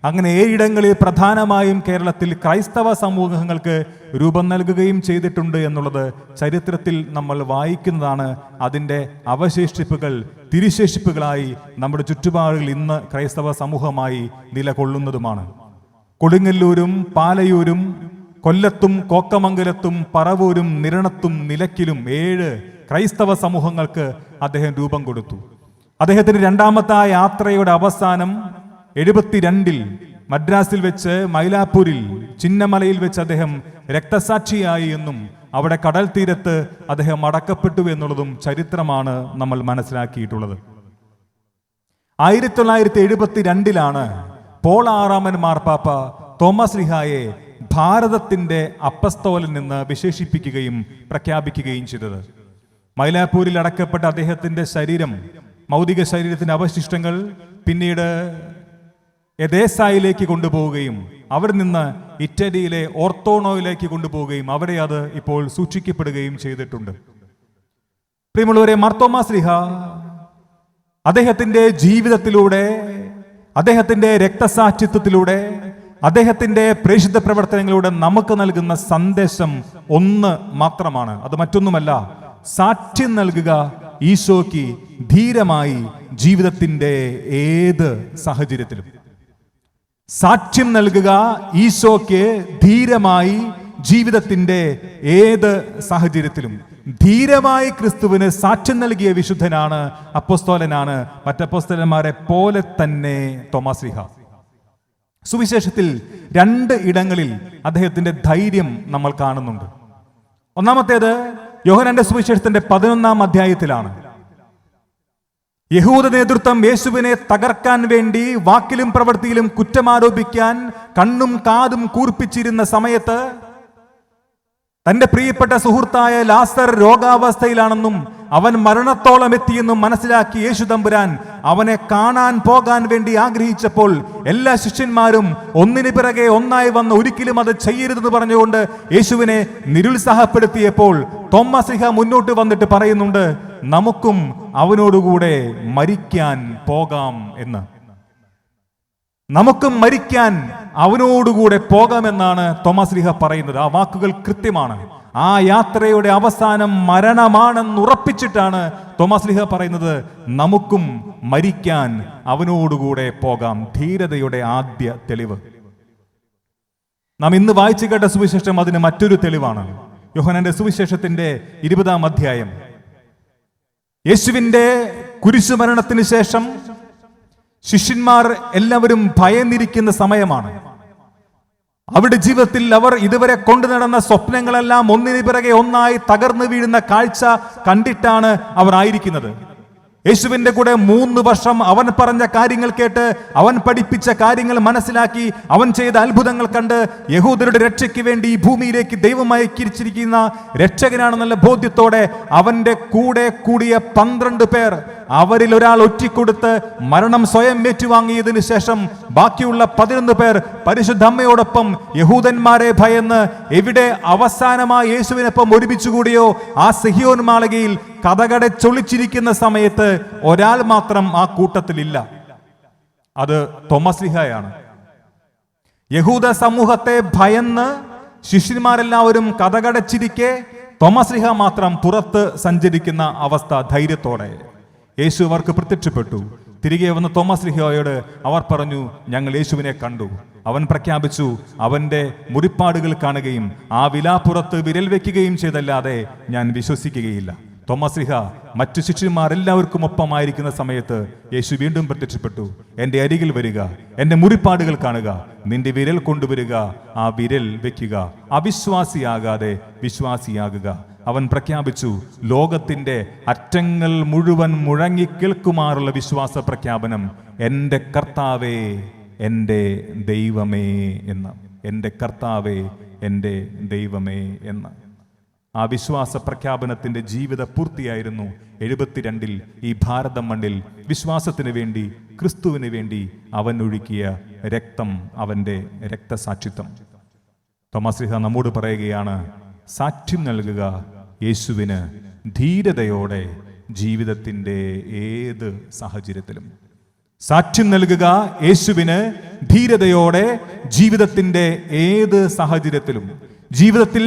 അങ്ങനെ 7 ഇടങ്ങളിൽ പ്രധാനമായും കേരളത്തിൽ ക്രൈസ്തവ സമൂഹങ്ങൾക്ക് രൂപം നൽകുകയും ചെയ്തിട്ടുണ്ട് എന്നുള്ളത് ചരിത്രത്തിൽ നമ്മൾ വായിക്കുന്നതാണ്. അതിൻ്റെ അവശേഷിപ്പുകൾ, തിരുശേഷിപ്പുകളായി നമ്മുടെ ചുറ്റുപാടുകളിൽ ഇന്ന് ക്രൈസ്തവ സമൂഹമായി നിലകൊള്ളുന്നതുമാണ്. കൊടുങ്ങല്ലൂരും പാലയൂരും കൊല്ലത്തും കോക്കമംഗലത്തും പറവൂരും നിരണത്തും നിലയ്ക്കലും 7 ക്രൈസ്തവ സമൂഹങ്ങൾക്ക് അദ്ദേഹം രൂപം കൊടുത്തു. അദ്ദേഹത്തിന്റെ 2ാമത്തെ യാത്രയുടെ അവസാനം 72 മദ്രാസിൽ വെച്ച്, മൈലാപ്പൂരിൽ, ചിന്നമലയിൽ വെച്ച് അദ്ദേഹം രക്തസാക്ഷിയായി എന്നും അവിടെ കടൽ തീരത്ത് അദ്ദേഹം അടക്കപ്പെട്ടു എന്നുള്ളതും ചരിത്രമാണ് നമ്മൾ മനസ്സിലാക്കിയിട്ടുള്ളത്. 1972 പോൾ 6 മാർപ്പാപ്പ തോമസ് ലീഹായെ ഭാരതത്തിന്റെ അപ്പസ്തോലൻ എന്ന് വിശേഷിപ്പിക്കുകയും പ്രഖ്യാപിക്കുകയും ചെയ്തത്. മൈലാപ്പൂരിൽ അടക്കപ്പെട്ട അദ്ദേഹത്തിന്റെ ശരീരം, ഭൗതിക ശരീരത്തിന്റെ അവശിഷ്ടങ്ങൾ പിന്നീട് എദേസായിലേക്ക് കൊണ്ടുപോവുകയും അവിടെ നിന്ന് ഇറ്റലിയിലെ ഓർത്തോണോയിലേക്ക് കൊണ്ടുപോവുകയും അവിടെ അത് ഇപ്പോൾ സൂക്ഷിക്കപ്പെടുകയും ചെയ്തിട്ടുണ്ട്. പ്രിയമുള്ളവരെ, മാർത്തോമാസ് ലീഹ അദ്ദേഹത്തിന്റെ ജീവിതത്തിലൂടെ, അദ്ദേഹത്തിന്റെ രക്തസാക്ഷിത്വത്തിലൂടെ, അദ്ദേഹത്തിന്റെ പ്രേഷിത പ്രവർത്തനങ്ങളിലൂടെ നമുക്ക് നൽകുന്ന സന്ദേശം ഒന്ന് മാത്രമാണ്. അത് മറ്റൊന്നുമല്ല, സാക്ഷ്യം നൽകുക ഈശോയ്ക്ക് ധീരമായി ജീവിതത്തിന്റെ ഏത് സാഹചര്യത്തിലും. സാക്ഷ്യം നൽകുക ഈശോയ്ക്ക് ധീരമായി ജീവിതത്തിൻ്റെ ഏത് സാഹചര്യത്തിലും ധീരമായി ക്രിസ്തുവിന് സാക്ഷ്യം നൽകിയ വിശുദ്ധനാണ്, അപ്പോസ്തലനാണ്, മറ്റപ്പോസ്തലന്മാരെ പോലെ തന്നെ തോമാശ്ലീഹ. സുവിശേഷത്തിൽ 2 ഇടങ്ങളിൽ അദ്ദേഹത്തിന്റെ ധൈര്യം നമ്മൾ കാണുന്നുണ്ട്. ഒന്നാമത്തേത് യോഹന്നാന്റെ സുവിശേഷത്തിന്റെ 11-ാം അധ്യായത്തിലാണ്. യഹൂദ നേതൃത്വം യേശുവിനെ തകർക്കാൻ വേണ്ടി വാക്കിലും പ്രവൃത്തിയിലും കുറ്റമാരോപിക്കാൻ കണ്ണും കാതും കൂർപ്പിച്ചിരുന്ന സമയത്ത് തന്റെ പ്രിയപ്പെട്ട സുഹൃത്തായ ലാസർ രോഗാവസ്ഥയിലാണെന്നും അവൻ മരണത്തോളം എത്തിയെന്നും മനസ്സിലാക്കി യേശു തമ്പുരാൻ അവനെ കാണാൻ പോകാൻ വേണ്ടി ആഗ്രഹിച്ചപ്പോൾ എല്ലാ ശിഷ്യന്മാരും ഒന്നിനു പിറകെ ഒന്നായി വന്ന് ഒരിക്കലും അത് ചെയ്യരുതെന്ന് പറഞ്ഞുകൊണ്ട് യേശുവിനെ നിരുത്സാഹപ്പെടുത്തിയപ്പോൾ തോമാശ്ലീഹ മുന്നോട്ട് വന്നിട്ട് പറയുന്നുണ്ട്, നമുക്കും അവനോടുകൂടെ മരിക്കാൻ പോകാം എന്ന്. നമുക്കും മരിക്കാൻ അവനോടുകൂടെ പോകാമെന്നാണ് തോമാശ്ലീഹ പറയുന്നത്. ആ വാക്കുകൾ കൃത്യമാണ്. ആ യാത്രയുടെ അവസാനം മരണമാണെന്ന് ഉറപ്പിച്ചിട്ടാണ് തോമാശ്ലീഹ പറയുന്നത്, നമുക്കും മരിക്കാൻ അവനോടുകൂടെ പോകാം. ധീരതയുടെ ആദ്യ തെളിവ്. നാം ഇന്ന് വായിച്ചു കേട്ട സുവിശേഷം അതിന് മറ്റൊരു തെളിവാണ്. യോഹന്നാന്റെ സുവിശേഷത്തിന്റെ 20-ാം അധ്യായം. യേശുവിന്റെ കുരിശുമരണത്തിന് ശേഷം ശിഷ്യന്മാർ എല്ലാവരും ഭയന്നിരിക്കുന്ന സമയമാണ്. അവരുടെ ജീവിതത്തിൽ അവർ ഇതുവരെ കൊണ്ടു നടന്ന സ്വപ്നങ്ങളെല്ലാം ഒന്നിനു പിറകെ ഒന്നായി തകർന്നു വീഴുന്ന കാഴ്ച കണ്ടിട്ടാണ് അവർ ആയിരിക്കുന്നത്. യേശുവിന്റെ കൂടെ 3 വർഷം അവൻ പറഞ്ഞ കാര്യങ്ങൾ കേട്ട്, അവൻ പഠിപ്പിച്ച കാര്യങ്ങൾ മനസ്സിലാക്കി, അവൻ ചെയ്ത അത്ഭുതങ്ങൾ കണ്ട് യഹൂദരുടെ രക്ഷയ്ക്ക് വേണ്ടി ഈ ഭൂമിയിലേക്ക് ദൈവമായി അയച്ചിരിക്കുന്ന രക്ഷകനാണെന്നുള്ള ബോധ്യത്തോടെ അവന്റെ കൂടെ കൂടിയ 12 പേർ, അവരിൽ ഒരാൾ ഒറ്റിക്കൊടുത്ത് മരണം സ്വയം ഏറ്റുവാങ്ങിയതിനു ശേഷം ബാക്കിയുള്ള 11 പേർ പരിശുദ്ധ അമ്മയോടൊപ്പം യഹൂദന്മാരെ ഭയന്ന് എവിടെ അവസാനമായി യേശുവിനൊപ്പം ഒരുമിച്ചുകൂടിയോ ആ സിഹിയോൻ മാളികയിൽ കതകടച്ചൊളിച്ചിരിക്കുന്ന സമയത്ത് ഒരാൾ മാത്രം ആ കൂട്ടത്തിലില്ല. അത് തോമാശ്ലീഹയാണ്. യഹൂദ സമൂഹത്തെ ഭയന്ന് ശിഷ്യന്മാരെല്ലാവരും കതകടച്ചിരിക്കെ തോമാശ്ലീഹ മാത്രം പുറത്ത് സഞ്ചരിക്കുന്ന അവസ്ഥ. ധൈര്യത്തോടെ യേശു അവർക്ക് പ്രത്യക്ഷപ്പെട്ടു. തിരികെ വന്ന തോമാശ്ലീഹയോട് അവർ പറഞ്ഞു, ഞങ്ങൾ യേശുവിനെ കണ്ടു. അവൻ പ്രഖ്യാപിച്ചു, അവന്റെ മുറിപ്പാടുകൾ കാണുകയും ആ വിലാപ്പുറത്ത് വിരൽ വെക്കുകയും ചെയ്തല്ലാതെ ഞാൻ വിശ്വസിക്കുകയില്ല. തോമാശ്ലീഹ മറ്റു ശിഷ്യന്മാരെല്ലാവർക്കും ഒപ്പമായിരിക്കുന്ന സമയത്ത് യേശു വീണ്ടും പ്രത്യക്ഷപ്പെട്ടു. എൻ്റെ അരികിൽ വരിക, എൻ്റെ മുറിപ്പാടുകൾ കാണുക, നിന്റെ വിരൽ കൊണ്ടുവരിക, ആ വിരൽ വെക്കുക, അവിശ്വാസിയാകാതെ വിശ്വാസിയാകുക. അവൻ പ്രഖ്യാപിച്ചു, ലോകത്തിന്റെ അറ്റങ്ങൾ മുഴുവൻ മുഴങ്ങി കേൾക്കുമാറുള്ള വിശ്വാസ പ്രഖ്യാപനം, എൻ്റെ കർത്താവേ എൻ്റെ ദൈവമേ എന്ന്. എൻ്റെ കർത്താവേ എൻ്റെ ദൈവമേ എന്ന്. ആ വിശ്വാസ പ്രഖ്യാപനത്തിന്റെ ജീവിത പൂർത്തിയായിരുന്നു 72-ൽ ഈ ഭാരത മണ്ണിൽ വിശ്വാസത്തിന് വേണ്ടി, ക്രിസ്തുവിന് വേണ്ടി അവൻ ഒഴുക്കിയ രക്തം, അവന്റെ രക്തസാക്ഷിത്വം. തോമാശ്ലീഹ നമ്മോട് പറയുകയാണ്, സാക്ഷ്യം നൽകുക യേശുവിന് ധീരതയോടെ ജീവിതത്തിന്റെ ഏത് സാഹചര്യത്തിലും. സാക്ഷ്യം നൽകുക യേശുവിന് ധീരതയോടെ ജീവിതത്തിന്റെ ഏത് സാഹചര്യത്തിലും. ജീവിതത്തിൽ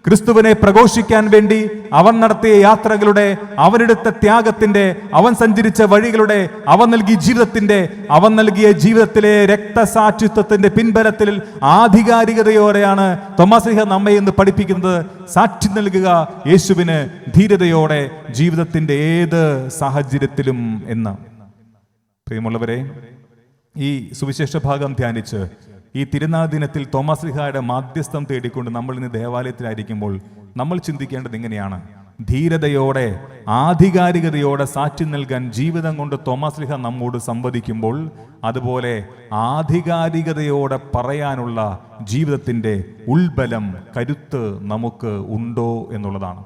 ക്രിസ്തുവിനെ പ്രഘോഷിക്കാൻ വേണ്ടി അവൻ നടത്തിയ യാത്രകളുടെ, അവനെടുത്ത ത്യാഗത്തിന്റെ, അവൻ സഞ്ചരിച്ച വഴികളുടെ, അവൻ നൽകിയ ജീവിതത്തിന്റെ, അവൻ നൽകിയ ജീവിതത്തിലെ രക്തസാക്ഷിത്വത്തിന്റെ പിൻബലത്തിൽ ആധികാരികതയോടെയാണ് തോമാശ്ലീഹ നമ്മെ ഇന്ന് പഠിപ്പിക്കുന്നത്. സാക്ഷ്യം നൽകുക യേശുവിന് ധീരതയോടെ ജീവിതത്തിന്റെ ഏത് സാഹചര്യത്തിലും എന്ന്. പ്രിയമുള്ളവരെ, ഈ സുവിശേഷ ഭാഗം ധ്യാനിച്ച് ഈ തിരുനാൾ ദിനത്തിൽ തോമാശ്ലീഹയുടെ മാധ്യസ്ഥം തേടിക്കൊണ്ട് നമ്മൾ ഇന്ന് ദേവാലയത്തിലായിരിക്കുമ്പോൾ നമ്മൾ ചിന്തിക്കേണ്ടത് ഇങ്ങനെയാണ്: ധീരതയോടെ, ആധികാരികതയോടെ സാക്ഷ്യം നൽകാൻ ജീവിതം കൊണ്ട് തോമാശ്ലീഹ നമ്മോട് സംവദിക്കുമ്പോൾ, അതുപോലെ ആധികാരികതയോടെ പറയാനുള്ള ജീവിതത്തിന്റെ ഉൾബലം, കരുത്ത് നമുക്ക് ഉണ്ടോ എന്നുള്ളതാണ്.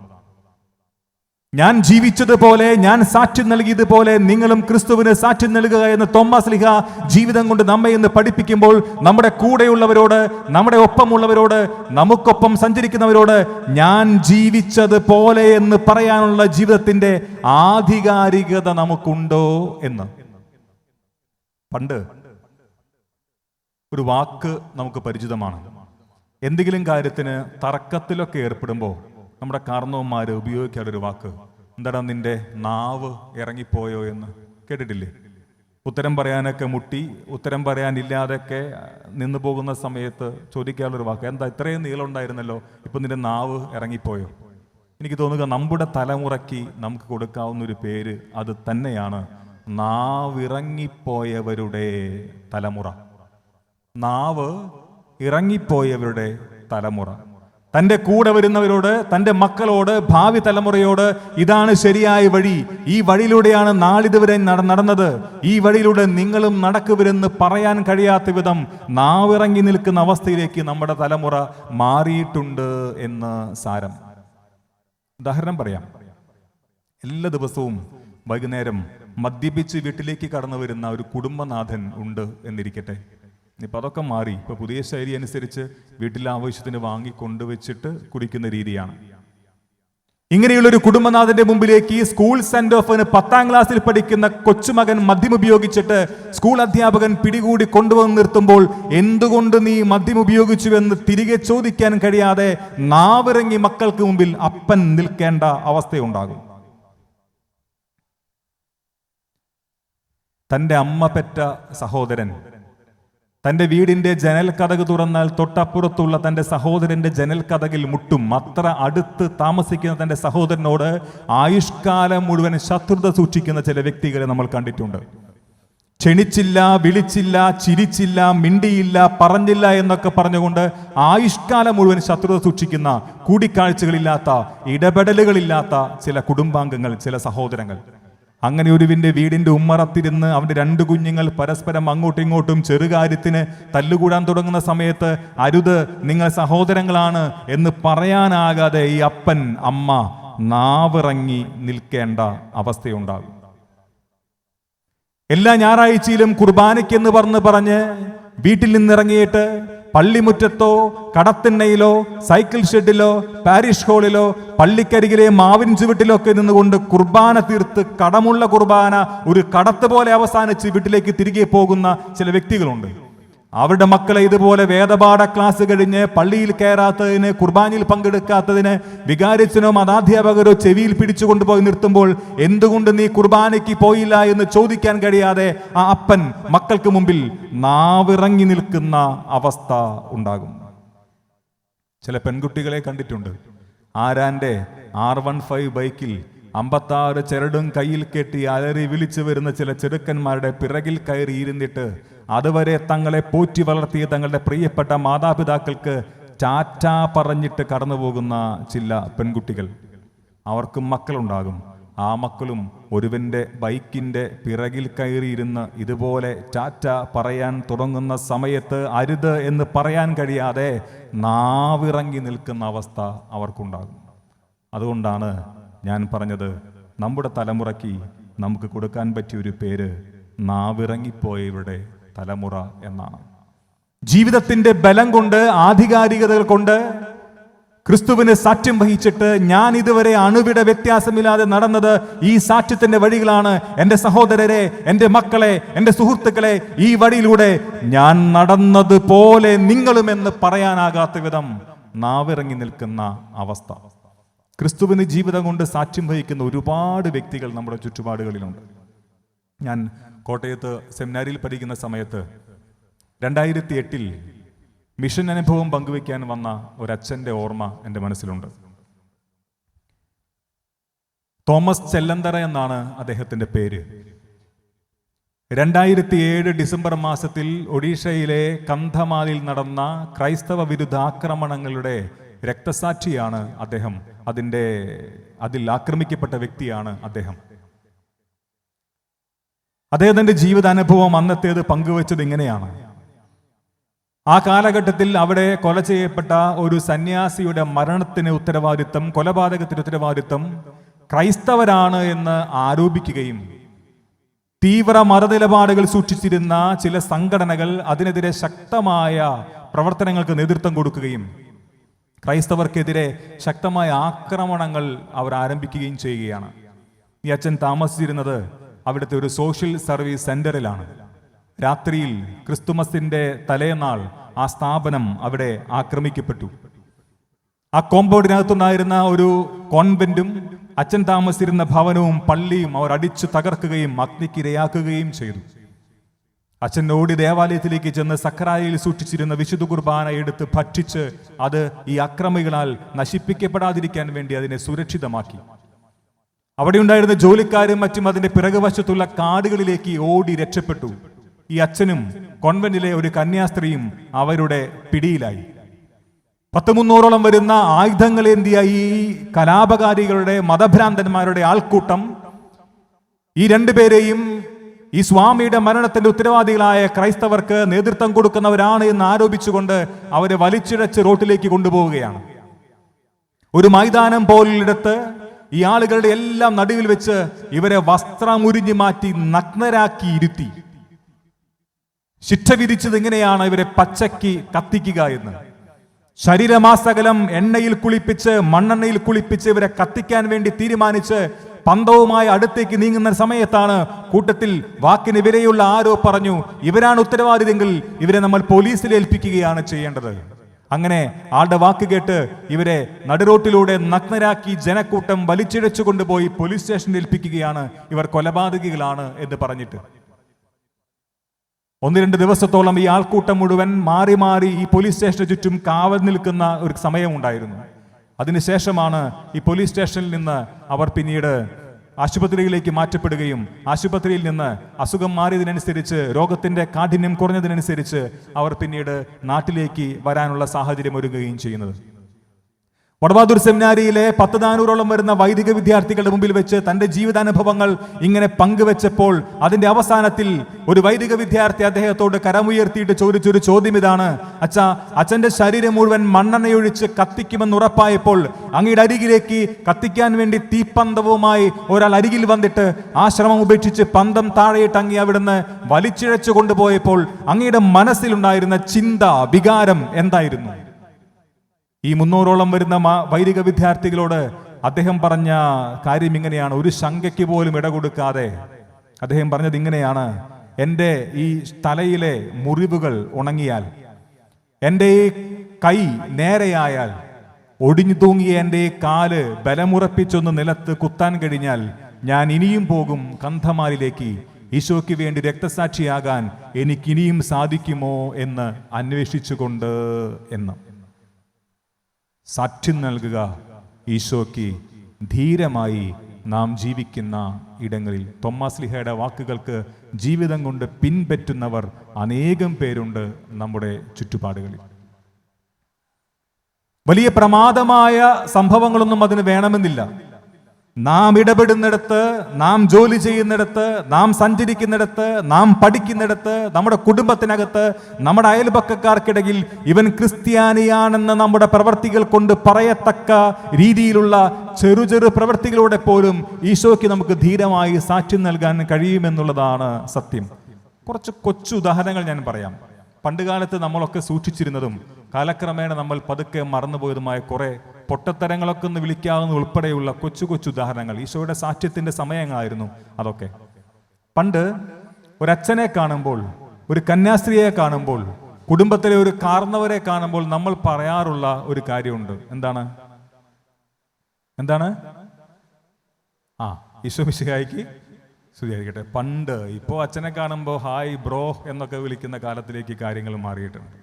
ഞാൻ ജീവിച്ചതുപോലെ, ഞാൻ സാക്ഷ്യം നൽകിയതുപോലെ നിങ്ങളും ക്രിസ്തുവിന് സാക്ഷ്യം നൽകുക എന്ന് തോമാശ്ലീഹ ജീവിതം കൊണ്ട് നമ്മെ ഇന്ന് പഠിപ്പിക്കുമ്പോൾ, നമ്മുടെ കൂടെയുള്ളവരോട്, നമ്മുടെ ഒപ്പമുള്ളവരോട്, നമുക്കൊപ്പം സഞ്ചരിക്കുന്നവരോട് ഞാൻ ജീവിച്ചതുപോലെ എന്ന് പറയാനുള്ള ജീവിതത്തിന്റെ ആധികാരികത നമുക്കുണ്ടോ എന്ന്. പണ്ട് ഒരു വാക്ക് നമുക്ക് പരിചിതമാണ്. എന്തെങ്കിലും കാര്യത്തിന് തർക്കത്തിലൊക്കെ ഏർപ്പെടുമ്പോൾ നമ്മുടെ കാരണവന്മാർ ഉപയോഗിക്കാറൊരു വാക്ക്, എന്താടാ നിന്റെ നാവ് ഇറങ്ങിപ്പോയോ എന്ന്. കേട്ടിട്ടില്ലേ? ഉത്തരം പറയാനൊക്കെ മുട്ടി, ഉത്തരം പറയാനില്ലാതൊക്കെ നിന്ന് പോകുന്ന സമയത്ത് ചോദിക്കാനുള്ളൊരു വാക്ക്, എന്താ ഇത്രയും നീളം ഉണ്ടായിരുന്നല്ലോ, ഇപ്പം നിന്റെ നാവ് ഇറങ്ങിപ്പോയോ? എനിക്ക് തോന്നുക നമ്മുടെ തലമുറയ്ക്ക് നമുക്ക് കൊടുക്കാവുന്ന ഒരു പേര് അത് തന്നെയാണ്, നാവിറങ്ങിപ്പോയവരുടെ തലമുറ. നാവ് ഇറങ്ങിപ്പോയവരുടെ തലമുറ. തൻ്റെ കൂടെ വരുന്നവരോട്, തൻ്റെ മക്കളോട്, ഭാവി തലമുറയോട് ഇതാണ് ശരിയായ വഴി, ഈ വഴിയിലൂടെയാണ് നാളിതുവരെ നടന്നത്, ഈ വഴിയിലൂടെ നിങ്ങളും നടക്കുവരെന്ന് പറയാൻ കഴിയാത്ത വിധം നാവിറങ്ങി നിൽക്കുന്ന അവസ്ഥയിലേക്ക് നമ്മുടെ തലമുറ മാറിയിട്ടുണ്ട് എന്ന് സാരം. ഉദാഹരണം പറയാം. എല്ലാ ദിവസവും വൈകുന്നേരം മദ്യപിച്ച് വീട്ടിലേക്ക് കടന്നു വരുന്ന ഒരു കുടുംബനാഥൻ ഉണ്ട് എന്നിരിക്കട്ടെ. ഇപ്പം അതൊക്കെ മാറി. ഇപ്പം പുതിയ ശൈലി അനുസരിച്ച് വീട്ടിലെ ആവശ്യത്തിന് വാങ്ങി കൊണ്ടുവച്ചിട്ട് കുടിക്കുന്ന രീതിയാണ്. ഇങ്ങനെയുള്ളൊരു കുടുംബനാഥന്റെ മുമ്പിലേക്ക് സ്കൂൾ സെന്റ് ഓഫിന് 10ാം ക്ലാസ്സിൽ പഠിക്കുന്ന കൊച്ചുമകൻ മദ്യം ഉപയോഗിച്ചിട്ട് സ്കൂൾ അധ്യാപകൻ പിടികൂടി കൊണ്ടുവന്ന് നിർത്തുമ്പോൾ എന്തുകൊണ്ട് നീ മദ്യം ഉപയോഗിച്ചുവെന്ന് തിരികെ ചോദിക്കാൻ കഴിയാതെ നാവിറങ്ങി മക്കൾക്ക് മുമ്പിൽ അപ്പൻ നിൽക്കേണ്ട അവസ്ഥയുണ്ടാകും. തൻ്റെ അമ്മ പെറ്റ സഹോദരൻ തൻ്റെ വീടിൻ്റെ ജനൽ കതക് തുറന്നാൽ തൊട്ടപ്പുറത്തുള്ള തൻ്റെ സഹോദരൻ്റെ ജനൽ കതകിൽ മുട്ടും. അത്ര അടുത്ത് താമസിക്കുന്ന തൻ്റെ സഹോദരനോട് ആയുഷ്കാലം മുഴുവൻ ശത്രുത സൂക്ഷിക്കുന്ന ചില വ്യക്തികളെ നമ്മൾ കണ്ടിട്ടുണ്ട്. ക്ഷണിച്ചില്ല, വിളിച്ചില്ല, ചിരിച്ചില്ല, മിണ്ടിയില്ല, പറഞ്ഞില്ല എന്നൊക്കെ പറഞ്ഞുകൊണ്ട് ആയുഷ്കാലം മുഴുവൻ ശത്രുത സൂക്ഷിക്കുന്ന, കൂടിക്കാഴ്ചകളില്ലാത്ത, ഇടപെടലുകളില്ലാത്ത ചില കുടുംബാംഗങ്ങൾ, ചില സഹോദരങ്ങൾ. അങ്ങനെ ഒരുവിൻ്റെ വീടിൻ്റെ ഉമ്മറത്തിരുന്ന് അവൻ്റെ 2 കുഞ്ഞുങ്ങൾ പരസ്പരം അങ്ങോട്ടും ഇങ്ങോട്ടും ചെറുകാര്യത്തിന് തല്ലുകൂടാൻ തുടങ്ങുന്ന സമയത്ത് അരുത്, നിങ്ങൾ സഹോദരങ്ങളാണ് എന്ന് പറയാനാകാതെ ഈ അപ്പൻ അമ്മ നാവിറങ്ങി നിൽക്കേണ്ട അവസ്ഥയുണ്ടാകും. എല്ലാ ഞായറാഴ്ചയിലും കുർബാനയ്ക്കെന്ന് പറഞ്ഞ് വീട്ടിൽ നിന്നിറങ്ങിയിട്ട് പള്ളിമുറ്റത്തോ കടത്തിണ്ണയിലോ സൈക്കിൾ ഷെഡിലോ പാരിഷ് ഹാളിലോ പള്ളിക്കരികിലെ മാവിൻ ചുവട്ടിലോ ഒക്കെ നിന്നുകൊണ്ട് കുർബാന തീർത്ത് കടമുള്ള കുർബാന ഒരു കടത്ത് പോലെ അവസാനിച്ച് വീട്ടിലേക്ക് തിരികെ പോകുന്ന ചില വ്യക്തികളുണ്ട്. അവരുടെ മക്കളെ ഇതുപോലെ വേദപാഠ ക്ലാസ് കഴിഞ്ഞ് പള്ളിയിൽ കയറാത്തതിന്, കുർബാനയിൽ പങ്കെടുക്കാത്തതിന് വികാരിച്ചനോ മതാധ്യാപകരോ ചെവിയിൽ പിടിച്ചു കൊണ്ടുപോയി നിർത്തുമ്പോൾ എന്തുകൊണ്ട് നീ കുർബാനയ്ക്ക് പോയില്ല എന്ന് ചോദിക്കാൻ കഴിയാതെ ആ അപ്പൻ മക്കൾക്ക് മുമ്പിൽ നാവിറങ്ങി നിൽക്കുന്ന അവസ്ഥ ഉണ്ടാകും. ചില പെൺകുട്ടികളെ കണ്ടിട്ടുണ്ട്. ആരാന്റെ R15 ബൈക്കിൽ 56 ചരടും കയ്യിൽ കെട്ടി അലറി വിളിച്ചു വരുന്ന ചില ചെറുക്കന്മാരുടെ പിറകിൽ കയറി ഇരുന്നിട്ട് അതുവരെ തങ്ങളെ പോറ്റി വളർത്തിയ തങ്ങളുടെ പ്രിയപ്പെട്ട മാതാപിതാക്കൾക്ക് ടാറ്റ പറഞ്ഞിട്ട് കടന്നു പോകുന്ന ചില പെൺകുട്ടികൾ. അവർക്കും മക്കളുണ്ടാകും. ആ മക്കളും ഒരുവന്റെ ബൈക്കിന്റെ പിറകിൽ കയറിയിരുന്ന് ഇതുപോലെ ടാറ്റ പറയാൻ തുടങ്ങുന്ന സമയത്ത് അരുത് എന്ന് പറയാൻ കഴിയാതെ നാവിറങ്ങി നിൽക്കുന്ന അവസ്ഥ അവർക്കുണ്ടാകും. അതുകൊണ്ടാണ് ഞാൻ പറഞ്ഞത്, നമ്മുടെ തലമുറയ്ക്ക് നമുക്ക് കൊടുക്കാൻ പറ്റിയ ഒരു പേര് നാവിറങ്ങിപ്പോയവരുടെ തലമുറ എന്നാണ്. ജീവിതത്തിന്റെ ബലം കൊണ്ട്, ആധികാരികതകൾ കൊണ്ട് ക്രിസ്തുവിന് സാക്ഷ്യം വഹിച്ചിട്ട് ഞാൻ ഇതുവരെ അണുവിട വ്യത്യാസമില്ലാതെ നടന്നത് ഈ സാക്ഷ്യത്തിന്റെ വഴികളാണ്. എൻ്റെ സഹോദരരെ, എൻ്റെ മക്കളെ, എൻ്റെ സുഹൃത്തുക്കളെ, ഈ വഴിയിലൂടെ ഞാൻ നടന്നതുപോലെ നിങ്ങളുമെന്ന് പറയാനാകാത്ത വിധം നാവിറങ്ങി നിൽക്കുന്ന അവസ്ഥ. ക്രിസ്തുവിന് ജീവിതം കൊണ്ട് സാക്ഷ്യം വഹിക്കുന്ന ഒരുപാട് വ്യക്തികൾ നമ്മുടെ ചുറ്റുപാടുകളിലുണ്ട്. ഞാൻ കോട്ടയത്ത് സെമിനാരിയിൽ പഠിക്കുന്ന സമയത്ത് 2008 മിഷൻ അനുഭവം പങ്കുവയ്ക്കാൻ വന്ന ഒരച്ഛൻ്റെ ഓർമ്മ എൻ്റെ മനസ്സിലുണ്ട്. തോമസ് ചെല്ലന്തറ എന്നാണ് അദ്ദേഹത്തിൻ്റെ പേര്. 2007 ഡിസംബർ മാസത്തിൽ ഒഡീഷയിലെ കന്ധമാലിൽ നടന്ന ക്രൈസ്തവ വിരുദ്ധ ആക്രമണങ്ങളുടെ രക്തസാക്ഷിയാണ് അദ്ദേഹം. അതിൽ ആക്രമിക്കപ്പെട്ട വ്യക്തിയാണ് അദ്ദേഹം. അദ്ദേഹത്തിൻ്റെ ജീവിതാനുഭവം അന്നത്തേത് പങ്കുവച്ചത് ഇങ്ങനെയാണ്. ആ കാലഘട്ടത്തിൽ അവിടെ കൊല ചെയ്യപ്പെട്ട ഒരു സന്യാസിയുടെ മരണത്തിന് ഉത്തരവാദിത്തം, കൊലപാതകത്തിന് ഉത്തരവാദിത്തം ക്രൈസ്തവരാണ് എന്ന് ആരോപിക്കുകയും തീവ്ര മതനിലപാടുകൾ സൂക്ഷിച്ചിരുന്ന ചില സംഘടനകൾ അതിനെതിരെ ശക്തമായ പ്രവർത്തനങ്ങൾക്ക് നേതൃത്വം കൊടുക്കുകയും ക്രൈസ്തവർക്കെതിരെ ശക്തമായ ആക്രമണങ്ങൾ അവർ ആരംഭിക്കുകയും ചെയ്യുകയാണ്. ഈ അച്ഛൻ താമസിച്ചിരുന്നത് അവിടുത്തെ ഒരു സോഷ്യൽ സർവീസ് സെന്ററിലാണ്. രാത്രിയിൽ ക്രിസ്തുമസിന്റെ തലേനാൾ ആ സ്ഥാപനം അവിടെ ആക്രമിക്കപ്പെട്ടു. ആ കോമ്പൗണ്ടിനകത്തുണ്ടായിരുന്ന ഒരു കോൺവെന്റും അച്ഛൻ താമസിച്ചിരുന്ന ഭവനവും പള്ളിയും അവർ അടിച്ചു തകർക്കുകയും അഗ്നിക്കിരയാക്കുകയും ചെയ്തു. അച്ഛൻ ഓടി ദേവാലയത്തിലേക്ക് ചെന്ന് സക്രാരിയിൽ സൂക്ഷിച്ചിരുന്ന വിശുദ്ധ കുർബാന എടുത്ത് ഭക്ഷിച്ച് അത് ഈ അക്രമികളാൽ നശിപ്പിക്കപ്പെടാതിരിക്കാൻ വേണ്ടി അതിനെ സുരക്ഷിതമാക്കി. അവിടെ ഉണ്ടായിരുന്ന ജോലിക്കാരും മറ്റും അതിന്റെ പിറകുവശത്തുള്ള കാടുകളിലേക്ക് ഓടി രക്ഷപ്പെട്ടു. ഈ അച്ഛനും കോൺവെന്റിലെ ഒരു കന്യാസ്ത്രീയും അവരുടെ പിടിയിലായി. 300ഓളം വരുന്ന ആയുധങ്ങളേന്തിയ ഈ കലാപകാരികളുടെ മതഭ്രാന്തന്മാരുടെ ആൾക്കൂട്ടം ഈ രണ്ടുപേരെയും ഈ സ്വാമിയുടെ മരണത്തിന്റെ ഉത്തരവാദികളായ ക്രൈസ്തവർക്ക് നേതൃത്വം കൊടുക്കുന്നവരാണ് എന്ന് ആരോപിച്ചുകൊണ്ട് അവരെ വലിച്ചിഴച്ച് റോട്ടിലേക്ക് കൊണ്ടുപോവുകയാണ്. ഒരു മൈതാനം പോലിടത്ത് ഈ ആളുകളുടെ എല്ലാം നടുവിൽ വെച്ച് ഇവരെ വസ്ത്രമുരിഞ്ഞു മാറ്റി നഗ്നരാക്കി ഇരുത്തി. ശിക്ഷ വിധിച്ചത് എങ്ങനെയാണ്? ഇവരെ പച്ചയ്ക്ക് കത്തിക്കുക എന്ന്. ശരീരമാസകലം എണ്ണയിൽ കുളിപ്പിച്ച് മണ്ണെണ്ണയിൽ കുളിപ്പിച്ച് ഇവരെ കത്തിക്കാൻ വേണ്ടി തീരുമാനിച്ച് പന്തവുമായി അടുത്തേക്ക് നീങ്ങുന്ന സമയത്താണ് കൂട്ടത്തിൽ വാക്കിന് വിലയുള്ള ആരോ പറഞ്ഞു, ഇവരാണ് ഉത്തരവാദിതെങ്കിൽ ഇവരെ നമ്മൾ പോലീസിൽ ഏൽപ്പിക്കുകയാണ് ചെയ്യേണ്ടത്. അങ്ങനെ ആളുടെ വാക്ക് കേട്ട് ഇവരെ നടുറോട്ടിലൂടെ നഗ്നരാക്കി ജനക്കൂട്ടം വലിച്ചിഴച്ചു കൊണ്ടുപോയി പോലീസ് സ്റ്റേഷനിൽ ഏൽപ്പിക്കുകയാണ്. ഇവർ കൊലപാതകികളാണ് എന്ന് പറഞ്ഞിട്ട് 1-2 ദിവസത്തോളം ഈ ആൾക്കൂട്ടം മുഴുവൻ മാറി മാറി ഈ പോലീസ് സ്റ്റേഷന് ചുറ്റും കാവൽ നിൽക്കുന്ന ഒരു സമയമുണ്ടായിരുന്നു. അതിനുശേഷമാണ് ഈ പോലീസ് സ്റ്റേഷനിൽ നിന്ന് അവർ പിന്നീട് ആശുപത്രിയിലേക്ക് മാറ്റപ്പെടുകയും ആശുപത്രിയിൽ നിന്ന് അസുഖം മാറിയതിനനുസരിച്ച് രോഗത്തിന്റെ കാഠിന്യം കുറഞ്ഞതിനനുസരിച്ച് അവർ പിന്നീട് നാട്ടിലേക്ക് വരാനുള്ള സാഹചര്യം ഒരുങ്ങുകയും ചെയ്യുന്നത്. വടവാതൂർ സെമിനാരിയിലെ 400ഓളം വരുന്ന വൈദിക വിദ്യാർത്ഥികളുടെ മുമ്പിൽ വെച്ച് തന്റെ ജീവിതാനുഭവങ്ങൾ ഇങ്ങനെ പങ്കുവെച്ചപ്പോൾ അതിന്റെ അവസാനത്തിൽ ഒരു വൈദിക വിദ്യാർത്ഥി അദ്ദേഹത്തോട് കരമുയർത്തിയിട്ട് ചോദിച്ചൊരു ചോദ്യം ഇതാണ്: അച്ഛന്റെ ശരീരം മുഴുവൻ മണ്ണെണ്ണയൊഴിച്ച് കത്തിക്കുമെന്ന് ഉറപ്പായപ്പോൾ അങ്ങയുടെ അരികിലേക്ക് കത്തിക്കാൻ വേണ്ടി തീപ്പന്തവുമായി ഒരാൾ അരികിൽ വന്നിട്ട് ആ ശ്രമം ഉപേക്ഷിച്ച് പന്തം താഴെയിട്ട് അങ്ങി അവിടുന്ന് വലിച്ചിഴച്ചു കൊണ്ടുപോയപ്പോൾ അങ്ങയുടെ മനസ്സിലുണ്ടായിരുന്ന ചിന്ത, വികാരം എന്തായിരുന്നു? ഈ 300ഓളം വരുന്ന വൈദിക വിദ്യാർത്ഥികളോട് അദ്ദേഹം പറഞ്ഞ കാര്യം ഇങ്ങനെയാണ്. ഒരു ശങ്കയ്ക്ക് പോലും ഇട കൊടുക്കാതെ അദ്ദേഹം പറഞ്ഞത് ഇങ്ങനെയാണ്: എൻ്റെ ഈ തലയിലെ മുറിവുകൾ ഉണങ്ങിയാൽ, എൻ്റെ ഈ കൈ നേരെയായാൽ, ഒടിഞ്ഞു തൂങ്ങിയ എൻ്റെ ഈ കാല് ബലമുറപ്പിച്ചൊന്ന് നിലത്ത് കുത്താൻ കഴിഞ്ഞാൽ ഞാൻ ഇനിയും പോകും കന്ധമാലിലേക്ക്. ഈശോയ്ക്ക് വേണ്ടി രക്തസാക്ഷിയാകാൻ എനിക്കിനിയും സാധിക്കുമോ എന്ന് അന്വേഷിച്ചുകൊണ്ട് എന്ന്. സാക്ഷ്യം നൽകുക ഈശോയ്ക്ക് ധീരമായി നാം ജീവിക്കുന്ന ഇടങ്ങളിൽ. തോമാസ് ലീഹയുടെ വാക്കുകൾക്ക് ജീവിതം കൊണ്ട് പിൻപറ്റുന്നവർ അനേകം പേരുണ്ട് നമ്മുടെ ചുറ്റുപാടുകളിൽ. വലിയ പ്രമാദമായ സംഭവങ്ങളൊന്നും അതിന് വേണമെന്നില്ല. നാം ഇടപെടുന്നിടത്ത്, നാം ജോലി ചെയ്യുന്നിടത്ത്, നാം സഞ്ചരിക്കുന്നിടത്ത്, നാം പഠിക്കുന്നിടത്ത്, നമ്മുടെ കുടുംബത്തിനകത്ത്, നമ്മുടെ അയൽപക്കക്കാർക്കിടയിൽ ഇവൻ ക്രിസ്ത്യാനിയാണെന്ന് നമ്മുടെ പ്രവർത്തികൾ കൊണ്ട് പറയത്തക്ക രീതിയിലുള്ള ചെറു പ്രവർത്തികളോടെ പോലും ഈശോയ്ക്ക് നമുക്ക് ധീരമായി സാക്ഷ്യം നൽകാൻ കഴിയുമെന്നുള്ളതാണ് സത്യം. കുറച്ച് കൊച്ചു ഉദാഹരണങ്ങൾ ഞാൻ പറയാം. പണ്ടുകാലത്ത് നമ്മളൊക്കെ സൂക്ഷിച്ചിരുന്നതും കാലക്രമേണ നമ്മൾ പതുക്കെ മറന്നുപോയതുമായ കുറെ പൊട്ടത്തരങ്ങളൊക്കെ ഒന്ന് വിളിക്കാവുന്ന ഉൾപ്പെടെയുള്ള കൊച്ചു കൊച്ചു ഉദാഹരണങ്ങൾ ഈശോയുടെ സാക്ഷ്യത്തിന്റെ സമയങ്ങളായിരുന്നു അതൊക്കെ. പണ്ട് ഒരച്ഛനെ കാണുമ്പോൾ, ഒരു കന്യാസ്ത്രീയെ കാണുമ്പോൾ, കുടുംബത്തിലെ ഒരു കാർന്നവരെ കാണുമ്പോൾ നമ്മൾ പറയാറുള്ള ഒരു കാര്യമുണ്ട്. എന്താണ്? ഈശോ മിശിഹായിക്ക് സ്തുതിയായിരിക്കട്ടെ. പണ്ട്, ഇപ്പോൾ അച്ഛനെ കാണുമ്പോൾ ഹായ് ബ്രോ എന്നൊക്കെ വിളിക്കുന്ന കാലത്തിലേക്ക് കാര്യങ്ങൾ മാറിയിട്ടുണ്ട്.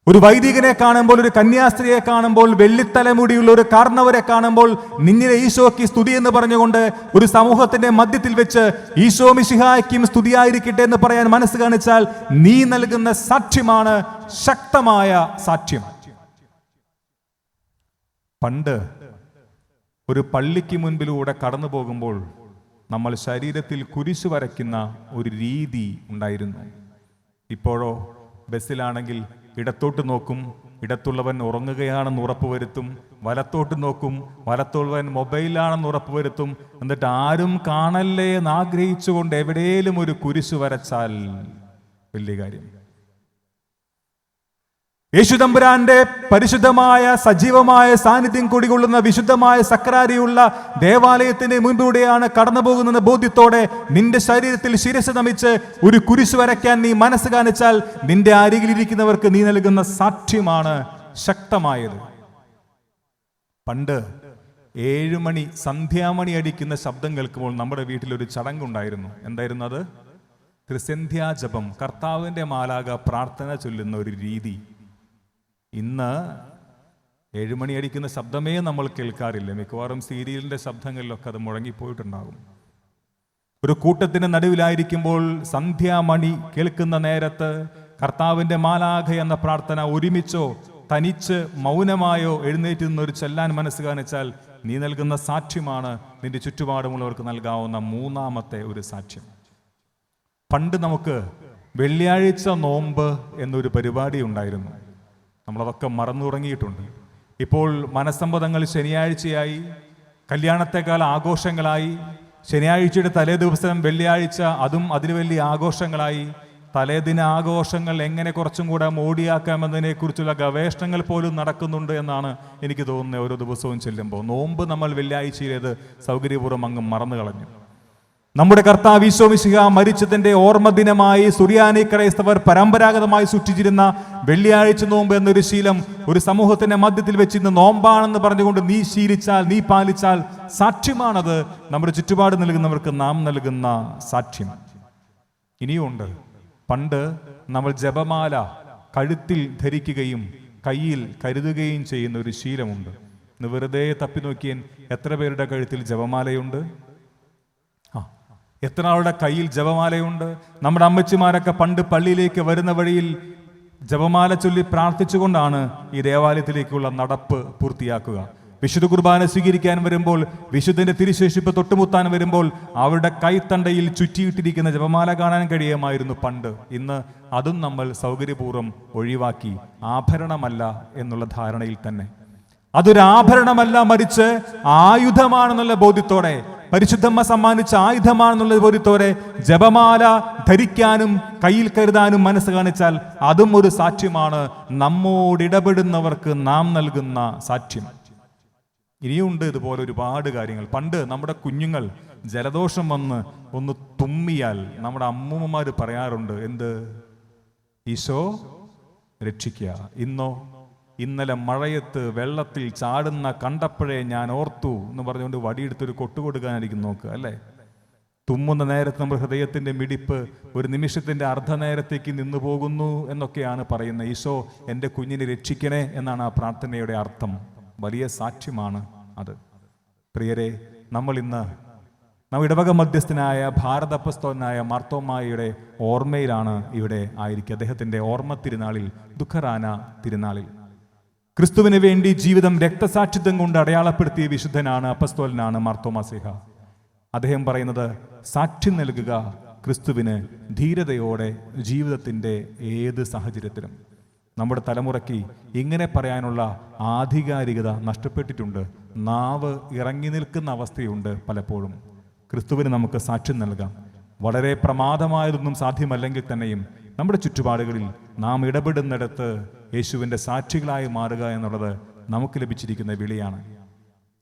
ഒരു വൈദികനെ കാണുമ്പോൾ, ഒരു കന്യാസ്ത്രീയെ കാണുമ്പോൾ, വെള്ളിത്തലമുടിയുള്ള ഒരു കാർന്നവരെ കാണുമ്പോൾ നിന്നിലെ ഈശോയ്ക്ക് സ്തുതി എന്ന് പറഞ്ഞുകൊണ്ട് ഒരു സമൂഹത്തിന്റെ മധ്യത്തിൽ വെച്ച് ഈശോ മിശിഹായ്ക്കും സ്തുതിയായിരിക്കട്ടെ എന്ന് പറയാൻ മനസ്സ് കാണിച്ചാൽ നീ നൽകുന്ന സാക്ഷ്യമാണ് ശക്തമായ സാക്ഷ്യം. പണ്ട് ഒരു പള്ളിക്ക് മുൻപിലൂടെ കടന്നു പോകുമ്പോൾ നമ്മൾ ശരീരത്തിൽ കുരിശ് വരയ്ക്കുന്ന ഒരു രീതി ഉണ്ടായിരുന്നു. ഇപ്പോഴോ ബസ്സിലാണെങ്കിൽ ഇടത്തോട്ട് നോക്കും, ഇടത്തുള്ളവൻ ഉറങ്ങുകയാണെന്ന് ഉറപ്പുവരുത്തും, വലത്തോട്ട് നോക്കും, വലത്തുള്ളവൻ മൊബൈലാണെന്ന് ഉറപ്പുവരുത്തും. എന്നിട്ട് ആരും കാണല്ലേ എന്ന് ആഗ്രഹിച്ചുകൊണ്ട് എവിടെയും ഒരു കുരിശ് വരച്ചാൽ വലിയ കാര്യം. യേശുദമ്പുരാന്റെ പരിശുദ്ധമായ സജീവമായ സാന്നിധ്യം കുടികൊള്ളുന്ന വിശുദ്ധമായ സക്രാരിയുള്ള ദേവാലയത്തിന്റെ മുൻപിലൂടെയാണ് കടന്നു പോകുന്ന ബോധ്യത്തോടെ നിന്റെ ശരീരത്തിൽ ശിരസ് നമിച്ച് ഒരു കുരിശ് വരയ്ക്കാൻ നീ മനസ്സ് കാണിച്ചാൽ നിന്റെ അരികിലിരിക്കുന്നവർക്ക് നീ നൽകുന്ന സാക്ഷ്യമാണ് ശക്തമായത്. പണ്ട് 7 മണി സന്ധ്യാമണി അടിക്കുന്ന ശബ്ദം കേൾക്കുമ്പോൾ നമ്മുടെ വീട്ടിലൊരു ചടങ്ങുണ്ടായിരുന്നു. എന്തായിരുന്നു അത്? ത്രിസന്ധ്യാജപം, കർത്താവിൻ്റെ മാലാക പ്രാർത്ഥന ചൊല്ലുന്ന ഒരു രീതി ഇന്ന് 7 മണി അടിക്കുന്ന ശബ്ദമേ നമ്മൾ കേൾക്കാറില്ല. മിക്കവാറും സീരിയലിൻ്റെ ശബ്ദങ്ങളിലൊക്കെ അത് മുഴങ്ങിപ്പോയിട്ടുണ്ടാകും. ഒരു കൂട്ടത്തിന് നടുവിലായിരിക്കുമ്പോൾ സന്ധ്യാമണി കേൾക്കുന്ന നേരത്ത് കർത്താവിൻ്റെ മാലാഖ എന്ന പ്രാർത്ഥന ഒരുമിച്ചോ തനിച്ച് മൗനമായോ എഴുന്നേറ്റ് നിന്നൊരു ചെല്ലാൻ മനസ്സ് കാണിച്ചാൽ നീ നൽകുന്ന സാക്ഷ്യമാണ് നിന്റെ ചുറ്റുപാടുമുള്ളവർക്ക് നൽകാവുന്ന 3ാമത്തെ ഒരു സാക്ഷ്യം. പണ്ട് നമുക്ക് വെള്ളിയാഴ്ച നോമ്പ് എന്നൊരു പരിപാടി ഉണ്ടായിരുന്നു. നമ്മളതൊക്കെ മറന്നു തുടങ്ങിയിട്ടുണ്ട്. ഇപ്പോൾ മനസ്സമ്മതങ്ങൾ ശനിയാഴ്ചയായി, കല്യാണത്തെക്കാൾ ആഘോഷങ്ങളായി, ശനിയാഴ്ചയുടെ തലേ ദിവസം വെള്ളിയാഴ്ച അതും അതിന് വലിയ ആഘോഷങ്ങളായി. തലേദിന ആഘോഷങ്ങൾ എങ്ങനെ കുറച്ചും കൂടെ മോടിയാക്കാമെന്നതിനെക്കുറിച്ചുള്ള ഗവേഷണങ്ങൾ പോലും നടക്കുന്നുണ്ട് എന്നാണ് എനിക്ക് തോന്നുന്നത്. ഓരോ ദിവസവും ചെല്ലുമ്പോൾ നോമ്പ് നമ്മൾ വെള്ളിയാഴ്ചയിലേത് സൗകര്യപൂർവ്വം അങ്ങ് മറന്നു കളഞ്ഞു. നമ്മുടെ കർത്താവ് ഈശോ മിശിഹ മരിച്ചതിൻ്റെ ഓർമ്മ ദിനമായി സുറിയാനി ക്രൈസ്തവർ പരമ്പരാഗതമായി സൂക്ഷിച്ചിരുന്ന വെള്ളിയാഴ്ച നോമ്പ് എന്നൊരു ശീലം ഒരു സമൂഹത്തിന്റെ മധ്യത്തിൽ വെച്ച് ഇന്ന് നോമ്പാണെന്ന് പറഞ്ഞുകൊണ്ട് നീ ശീലിച്ചാൽ, നീ പാലിച്ചാൽ സാക്ഷ്യമാണത്. നമ്മുടെ ചുറ്റുപാട് നൽകുന്നവർക്ക് നാം നൽകുന്ന സാക്ഷ്യം. ഇനിയുമുണ്ട്. പണ്ട് നമ്മൾ ജപമാല കഴുത്തിൽ ധരിക്കുകയും കയ്യിൽ കരുതുകയും ചെയ്യുന്ന ഒരു ശീലമുണ്ട്. ഇന്ന് വെറുതെ തപ്പി നോക്കിയാൽ എത്ര പേരുടെ കഴുത്തിൽ ജപമാലയുണ്ട്? എത്ര ആളുടെ കയ്യിൽ ജപമാലയുണ്ട്? നമ്മുടെ അമ്മച്ചിമാരൊക്കെ പണ്ട് പള്ളിയിലേക്ക് വരുന്ന വഴിയിൽ ജപമാല ചൊല്ലി പ്രാർത്ഥിച്ചുകൊണ്ടാണ് ഈ ദേവാലയത്തിലേക്കുള്ള നടപ്പ് പൂർത്തിയാക്കുക. വിശുദ്ധ കുർബാന സ്വീകരിക്കാൻ വരുമ്പോൾ, വിശുദ്ധന്റെ തിരുശേഷിപ്പ് തൊട്ടുമുത്താൻ വരുമ്പോൾ അവരുടെ കൈത്തണ്ടയിൽ ചുറ്റിയിട്ടിരിക്കുന്ന ജപമാല കാണാൻ കഴിയുമായിരുന്നു പണ്ട്. ഇന്ന് അതും നമ്മൾ സൗകര്യപൂർവ്വം ഒഴിവാക്കി. ആഭരണമല്ല എന്നുള്ള ധാരണയിൽ തന്നെ. അതൊരു ആഭരണമല്ല, മറിച്ച് ആയുധമാണെന്നുള്ള ബോധ്യത്തോടെ, പരിശുദ്ധമ്മ സമ്മാനിച്ച ആയുധമാണെന്നുള്ള ബോധ്യത്തോടെ ജപമാല ധരിക്കാനും കയ്യിൽ കരുതാനും മനസ്സ് കാണിച്ചാൽ അതും ഒരു സാക്ഷ്യമാണ്. നമ്മോടിടപെടുന്നവർക്ക് നാം നൽകുന്ന സാക്ഷ്യം. ഇനിയുണ്ട് ഇതുപോലെ ഒരുപാട് കാര്യങ്ങൾ. പണ്ട് നമ്മുടെ കുഞ്ഞുങ്ങൾ ജലദോഷം വന്ന് ഒന്ന് തുമ്മിയാൽ നമ്മുടെ അമ്മൂമ്മമാർ പറയാറുണ്ട്, എന്ത്? ഈശോ രക്ഷിക്കുക. ഇന്നോ? ഇന്നലെ മഴയത്ത് വെള്ളത്തിൽ ചാടുന്ന കണ്ടപ്പോഴേ ഞാൻ ഓർത്തു എന്ന് പറഞ്ഞുകൊണ്ട് വടിയെടുത്തൊരു കൊട്ടു കൊടുക്കാനായിരിക്കും നോക്കുക, അല്ലേ? തുമ്മുന്ന നേരത്ത് നമ്മുടെ ഹൃദയത്തിൻ്റെ മിടിപ്പ് ഒരു നിമിഷത്തിൻ്റെ അർദ്ധനേരത്തേക്ക് നിന്നു പോകുന്നു എന്നൊക്കെയാണ് പറയുന്നത്. ഈശോ എൻ്റെ കുഞ്ഞിനെ രക്ഷിക്കണേ എന്നാണ് ആ പ്രാർത്ഥനയുടെ അർത്ഥം. വലിയ സാക്ഷ്യമാണ് അത്. പ്രിയരെ, നമ്മൾ ഇടവക മധ്യസ്ഥനായ ഭാരത അപ്പസ്തോലനായ മാർത്തോമായുടെ ഓർമ്മയിലാണ് ഇവിടെ ആയിരിക്കുക. അദ്ദേഹത്തിൻ്റെ ഓർമ്മ തിരുനാളിൽ, ദുഃഖറാന തിരുനാളിൽ ക്രിസ്തുവിന് വേണ്ടി ജീവിതം രക്തസാക്ഷിത്വം കൊണ്ട് അടയാളപ്പെടുത്തിയ വിശുദ്ധനാണ്, അപ്പസ്തോലനാണ് മാർത്തോമാ ശ്ലീഹ. അദ്ദേഹം പറയുന്നത്, സാക്ഷ്യം നൽകുക ക്രിസ്തുവിന് ധീരതയോടെ ജീവിതത്തിൻ്റെ ഏത് സാഹചര്യത്തിലും. നമ്മുടെ തലമുറയ്ക്ക് ഇങ്ങനെ പറയാനുള്ള ആധികാരികത നഷ്ടപ്പെട്ടിട്ടുണ്ട്. നാവ് ഇറങ്ങി നിൽക്കുന്ന അവസ്ഥയുണ്ട് പലപ്പോഴും. ക്രിസ്തുവിന് നമുക്ക് സാക്ഷ്യം നൽകാം. വളരെ പ്രമാദമായതൊന്നും സാധ്യമല്ലെങ്കിൽ തന്നെയും നമ്മുടെ ചുറ്റുപാടുകളിൽ നാം ഇടപെടുന്നിടത്ത് യേശുവിൻ്റെ സാക്ഷികളായി മാറുക എന്നുള്ളത് നമുക്ക് ലഭിച്ചിരിക്കുന്ന വിളിയാണ്.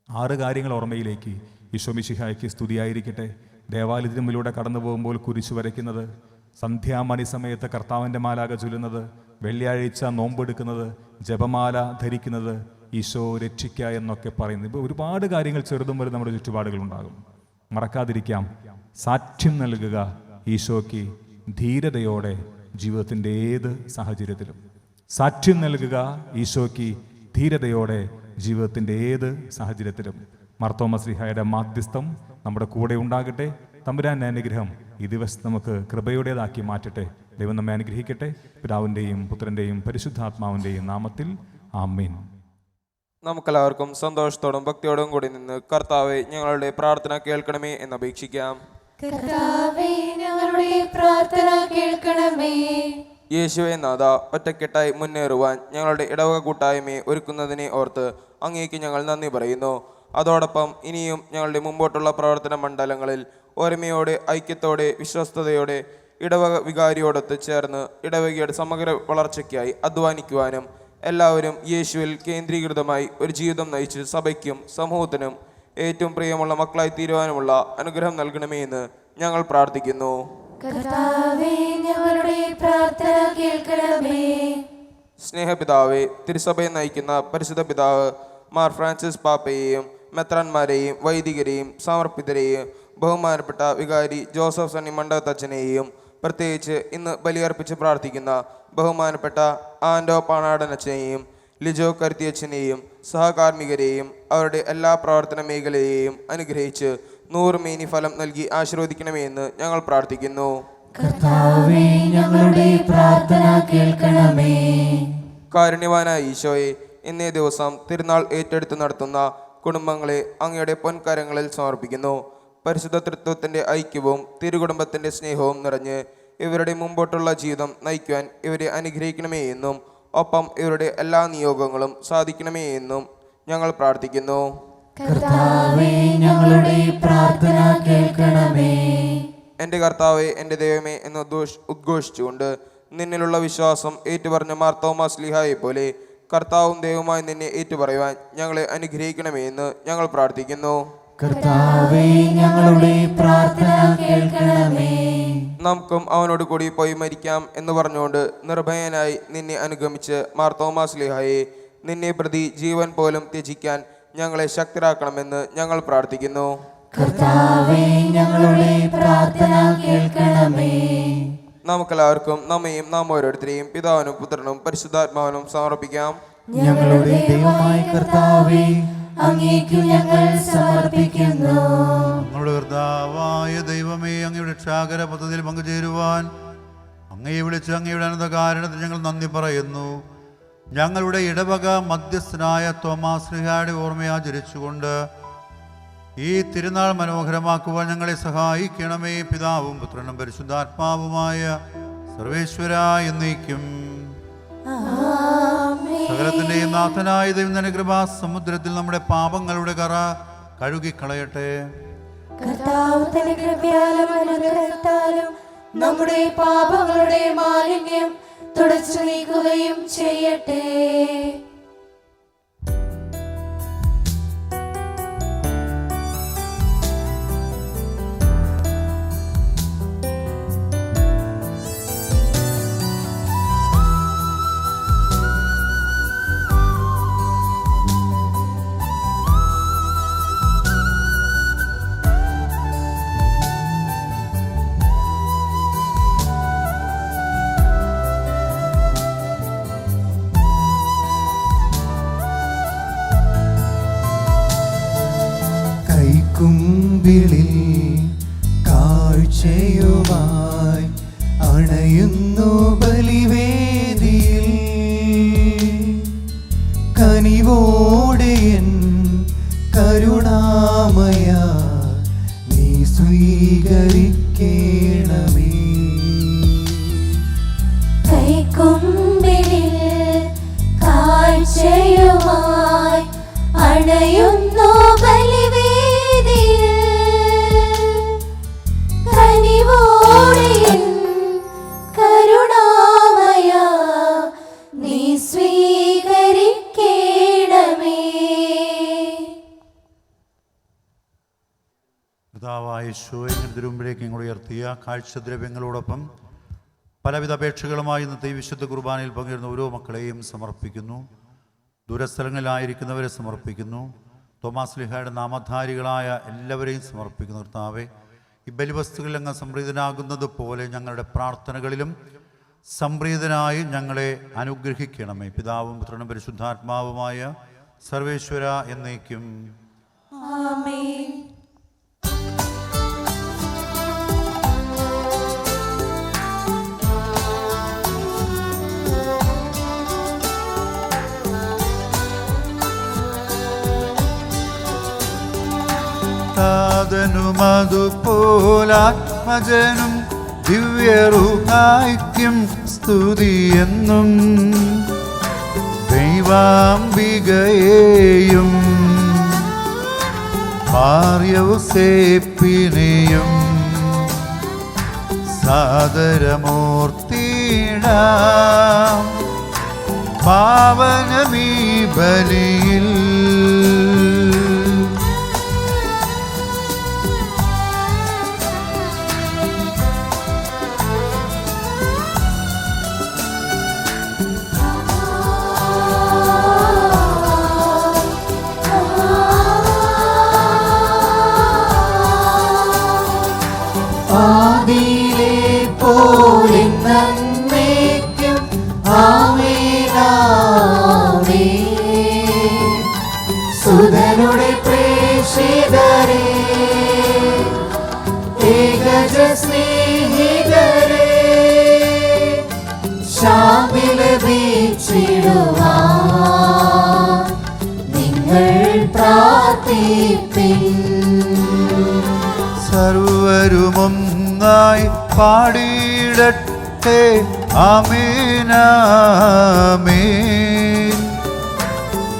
6 കാര്യങ്ങൾ ഓർമ്മയിലേക്ക്. ഈശോ മിശിഹായ്ക്ക് സ്തുതിയായിരിക്കട്ടെ. ദേവാലയത്തിന് മുന്നിലൂടെ കടന്നു പോകുമ്പോൾ കുരിശു വരയ്ക്കുന്നത്, സന്ധ്യാമണി സമയത്ത് കർത്താവിൻ്റെ മാലാക ചൊല്ലുന്നത്, വെള്ളിയാഴ്ച നോമ്പെടുക്കുന്നത്, ജപമാല ധരിക്കുന്നത്, ഈശോ രക്ഷിക്കുക എന്നൊക്കെ പറയുന്നത്. ഇപ്പോൾ ഒരുപാട് കാര്യങ്ങൾ ചെറുതും വരും നമ്മുടെ ചുറ്റുപാടുകളുണ്ടാകും. മറക്കാതിരിക്കാം, സാക്ഷ്യം നൽകുക ഈശോയ്ക്ക് ധീരതയോടെ ജീവിതത്തിൻ്റെ ഏത് സാഹചര്യത്തിലും. സാക്ഷ്യം നൽകുക ഈശോയ്ക്ക് ധീരതയോടെ ജീവിതത്തിൻ്റെ ഏത് സാഹചര്യത്തിലും. മാർത്തോമാ ശ്ലീഹായുടെ മാധ്യസ്ഥം നമ്മുടെ കൂടെ ഉണ്ടാകട്ടെ. തമ്പുരാൻ്റെ അനുഗ്രഹം ഈ ദിവസം നമുക്ക് കൃപയുടേതാക്കി മാറ്റട്ടെ. ദൈവം നമ്മെ അനുഗ്രഹിക്കട്ടെ. പിതാവിൻ്റെയും പുത്രൻ്റെയും പരിശുദ്ധാത്മാവിൻ്റെയും നാമത്തിൽ ആമേൻ. നമുക്കെല്ലാവർക്കും സന്തോഷത്തോടും ഭക്തിയോടും കൂടി നിന്ന് കർത്താവെ ഞങ്ങളുടെ പ്രാർത്ഥന കേൾക്കണമേ എന്ന് അപേക്ഷിക്കാം. കർത്താവേ, ഞങ്ങളുടെ പ്രാർത്ഥന കേൾക്കണമേ. യേശുവേ നാഥ, ഒറ്റക്കെട്ടായി മുന്നേറുവാൻ ഞങ്ങളുടെ ഇടവക കൂട്ടായ്മയെ ഒരുക്കുന്നതിനെ ഓർത്ത് അങ്ങേക്ക് ഞങ്ങൾ നന്ദി പറയുന്നു. അതോടൊപ്പം ഇനിയും ഞങ്ങളുടെ മുമ്പോട്ടുള്ള പ്രവർത്തന മണ്ഡലങ്ങളിൽ ഒരുമയോടെ, ഐക്യത്തോടെ, വിശ്വസ്തയോടെ ഇടവക വികാരിയോടൊത്ത് ചേർന്ന് ഇടവകയുടെ സമഗ്ര വളർച്ചയ്ക്കായി അധ്വാനിക്കുവാനും എല്ലാവരും യേശുവിൽ കേന്ദ്രീകൃതമായി ഒരു ജീവിതം നയിച്ച് സഭയ്ക്കും സമൂഹത്തിനും ഏറ്റവും പ്രിയമുള്ള മക്കളായി തീരുവാനുമുള്ള അനുഗ്രഹം നൽകണമേ എന്ന് ഞങ്ങൾ പ്രാർത്ഥിക്കുന്നു. കർത്താവേ, ഞങ്ങളുടെ പ്രാർത്ഥന കേൾക്കണമേ. സ്നേഹപിതാവേ, തിരുസഭയെ നയിക്കുന്ന പരിശുദ്ധ പിതാവ് മാർ ഫ്രാൻസിസ് പാപ്പയെയും മെത്രാന്മാരെയും വൈദികരെയും സമർപ്പിതരെയും ബഹുമാനപ്പെട്ട വികാരി ജോസഫ് സണ്ണി മണ്ഡപത്തച്ഛനെയും പ്രത്യേകിച്ച് ഇന്ന് ബലിയർപ്പിച്ച് പ്രാർത്ഥിക്കുന്ന ബഹുമാനപ്പെട്ട ആൻഡോ പാണാടനച്ചനെയും ലിജോ കരുത്തിയച്ചനെയും സഹകാർമ്മികരെയും അവരുടെ എല്ലാ പ്രവർത്തന മേഖലയെയും അനുഗ്രഹിച്ച് 100 മേനി ഫലം നൽകി ആശീർവദിക്കണമേ എന്ന് ഞങ്ങൾ പ്രാർത്ഥിക്കുന്നു. കർത്താവേ, ഞങ്ങളുടെ പ്രാർത്ഥന കേൾക്കണമേ. കാരുണ്യവാനായ ഈശോയെ, ഇന്നേ ദിവസം തിരുനാൾ ഏറ്റെടുത്ത് നടത്തുന്ന കുടുംബങ്ങളെ അങ്ങയുടെ പൊൻകരങ്ങളിൽ സമർപ്പിക്കുന്നു. പരിശുദ്ധ തൃത്വത്തിൻ്റെ ഐക്യവും തിരുകുടുംബത്തിൻ്റെ സ്നേഹവും നിറഞ്ഞ് ഇവരുടെ മുമ്പോട്ടുള്ള ജീവിതം നയിക്കുവാൻ ഇവരെ അനുഗ്രഹിക്കണമേ എന്നും ഒപ്പം ഇവരുടെ എല്ലാ നിയോഗങ്ങളും സാധിക്കണമേ എന്നും ഞങ്ങൾ പ്രാർത്ഥിക്കുന്നു. കർത്താവേ, ഞങ്ങളുടെ പ്രാർത്ഥന കേൾക്കണമേ. എൻ്റെ കർത്താവെ, എൻ്റെ ദൈവമേ എന്ന് ഉദ്ഘോഷിച്ചുകൊണ്ട് നിന്നിലുള്ള വിശ്വാസം ഏറ്റുപറഞ്ഞ മാർത്തോമാ ശ്ലീഹായെ പോലെ കർത്താവും ദൈവമായി നിന്നെ ഏറ്റുപറയുവാൻ ഞങ്ങളെ അനുഗ്രഹിക്കണമേ എന്ന് ഞങ്ങൾ പ്രാർത്ഥിക്കുന്നു. കർത്താവേ, ഞങ്ങളുടെ പ്രാർത്ഥന കേൾക്കണമേ. നമുക്കും അവനോട് കൂടി പോയി മരിക്കാം എന്ന് പറഞ്ഞുകൊണ്ട് നിർഭയനായി നിന്നെ അനുഗമിച്ച് മാർത്തോമാ ശ്ലീഹായെ നിന്നെ പ്രതി ജീവൻ പോലും ത്യജിക്കാൻ ഞങ്ങളെ ശക്തരാക്കണമെന്ന് ഞങ്ങൾ പ്രാർത്ഥിക്കുന്നു. കർത്താവേ, ഞങ്ങളുടെ പ്രാർത്ഥന കേൾക്കണമേ. നമുക്കെല്ലാവർക്കും നമ്മയും നാം ഓരോരുത്തരെയും പിതാവിനും പുത്രനും പരിശുദ്ധാത്മാവിനും സമർപ്പിക്കാം. ഞങ്ങളുടെ ദൈവമായ കർത്താവേ, അങ്ങേക്കു ഞങ്ങൾ സമർപ്പിക്കുന്നു. ഞങ്ങളുടെ കർത്താവായ ദൈവമേ, അങ്ങയുടെ രക്ഷാകര പദ്ധതിയിൽ പങ്കുചേരുവാൻ അങ്ങയെ വിളിച്ച് അങ്ങയുടെ അനന്ത കാരണത്തിൽ ഞങ്ങൾ നന്ദി പറയുന്നു. ഞങ്ങളുടെ ഇടവക മധ്യസ്ഥനായ തോമാസ് ശ്ലീഹായുടെ ഓർമ്മയാചരിച്ചുകൊണ്ട് ഈ തിരുനാൾ മനോഹരമാക്കുവാൻ ഞങ്ങളെ സഹായിക്കണമേ. പിതാവും പുത്രനും പരിശുദ്ധാത്മാവുമായ സർവേശ്വര എന്നേക്കും. സകലത്തിന്റെയും നാഥനായ ദൈവം തന്റെ കൃപാ സമുദ്രത്തിൽ നമ്മുടെ പാപങ്ങളുടെ കറ കഴുകിക്കളയട്ടെ. കർത്താവ് തന്റെ കൃപയാലും അനുഗ്രഹത്താലും നമ്മുടെ പാപങ്ങളുടെ മാലിന്യം തുടച്ചു നീക്കുകയും ചെയ്യട്ടെ. കുമ്പിളിൽ കാഴ്ചയുമായി അണയുന്നു ബലിവേദിയിൽ. കനിവോടെയൻ കരുണാമയ നീ സ്വീകരിക്കണമേ. കൈക്കുമ്പിളിൽ കാഴ്ചയുമായി അണയുന്നു ബലിവേദിയിൽ. കനിവോടെയൻ കരുണാമയ നീ സ്വീകരിക്കണമേ. പിതാവായ യേശുവേ, തിരുമുമ്പിലേക്ക് ഞങ്ങൾ ഉയർത്തിയ കാഴ്ചദ്രവ്യങ്ങളോടൊപ്പം പലവിധ അപേക്ഷകളുമായി ഇന്നത്തെ ഈ വിശുദ്ധ കുർബാനയിൽ പങ്കെടുന്ന ഓരോ മക്കളെയും സമർപ്പിക്കുന്നു. ദൂരസ്ഥലങ്ങളിലായിരിക്കുന്നവരെ സമർപ്പിക്കുന്നു. തോമാസ് ശ്ലീഹായുടെ നാമധാരികളായ എല്ലാവരെയും സമർപ്പിക്കുന്നു. കർത്താവേ, ഈ ബലിവസ്തുക്കളിൽ അങ്ങ് സംപ്രീതനാകുന്നത് പോലെ ഞങ്ങളുടെ പ്രാർത്ഥനകളിലും സംപ്രീതനായി ഞങ്ങളെ അനുഗ്രഹിക്കണമേ. പിതാവും പുത്രനും പരിശുദ്ധാത്മാവുമായ സർവേശ്വര എന്നേക്കും. ആമേൻ. താതനും അതുപോലാത്മജനും ദിവ്യറുഹായ്ക്കും സ്തുതിയെന്നും ദൈവാംബികയെയും മാർയൗസേപ്പിനെയും സാദരമൂർത്തിയിടാം. പാവനമീ ബലിയിൽ ആദിയിലെ പോ സർവരുമൊന്നായി പാടിയിടട്ടെ ആമേനാമേൻ.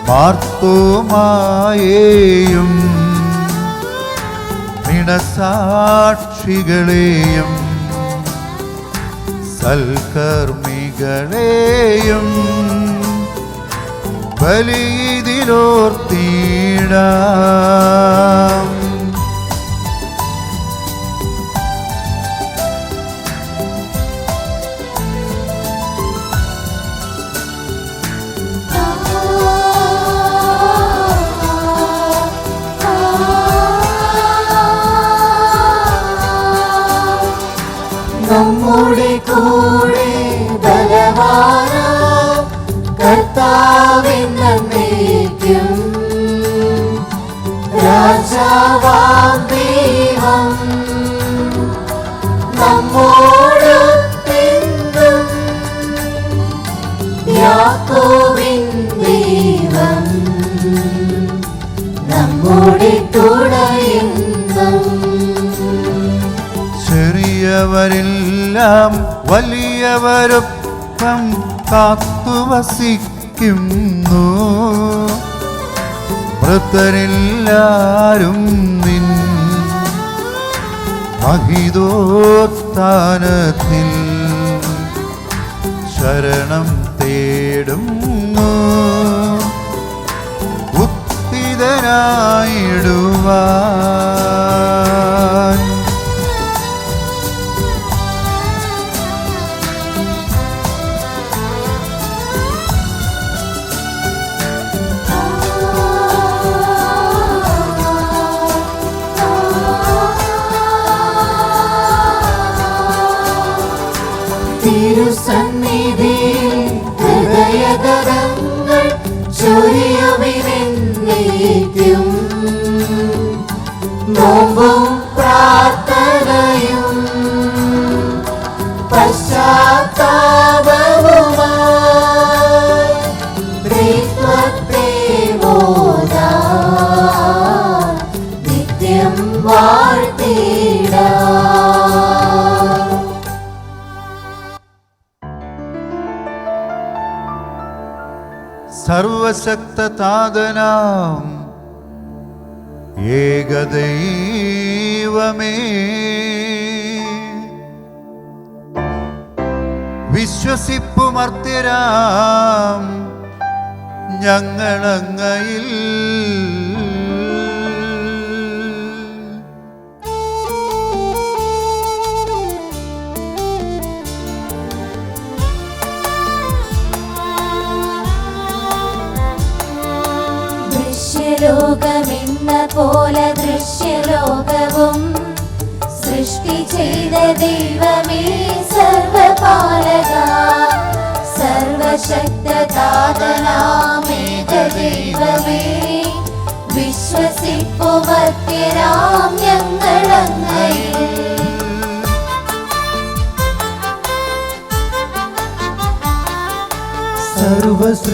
മാർത്തോമായേയും സാക്ഷികളെയും സൽക്കർമ്മികളെയും ബലിയിലോർത്തിടാം. നമ്മുടെ കൂടെ ബലവാനാം കർത്താവെന്നേക്കും രാജാവാം ദൈവം നമ്മോടൊത്തെന്നും യാക്കോബിൻ ദൈവം നമ്മുടെ തുടയെന്നും. ചെറിയവരെല്ലാം വലിയവരൊപ്പം കാത്തുവസിക്കുന്നു. മൃതരെല്ലാരും നിൻ മഹിതോത്ഥാനത്തിൽ ശരണം തേടുന്നു. ഉത്തിതനായിടുവാൻ തിരുസന്നിധിയിൽ ഹൃദയഗതങ്ങൾ ചൊരിയുവിനെന്നേക്കും നോമ്പും പ്രാർത്ഥനയും പശ്ചാത്താപവുമായി ത്രിത്വത്തെ മോദാൻ നിത്യം വാഴ്ത്തിടാം. സർവശക്തതാതനാം ഏകദൈവമേ, വിശ്വസിപ്പുമർത്യരാം ഞങ്ങളങ്ങയിൽ ദൃശ്യലോകമെന്ന പോലെ ദൃശ്യലോകവും സൃഷ്ടി ചെയ്ത ദൈവമേ സർവപാലക സർവശക്തതാതനാമേക ദൈവമേ വിശ്വസിപ്പുമർത്യരാം ഞങ്ങളങ്ങയിൽ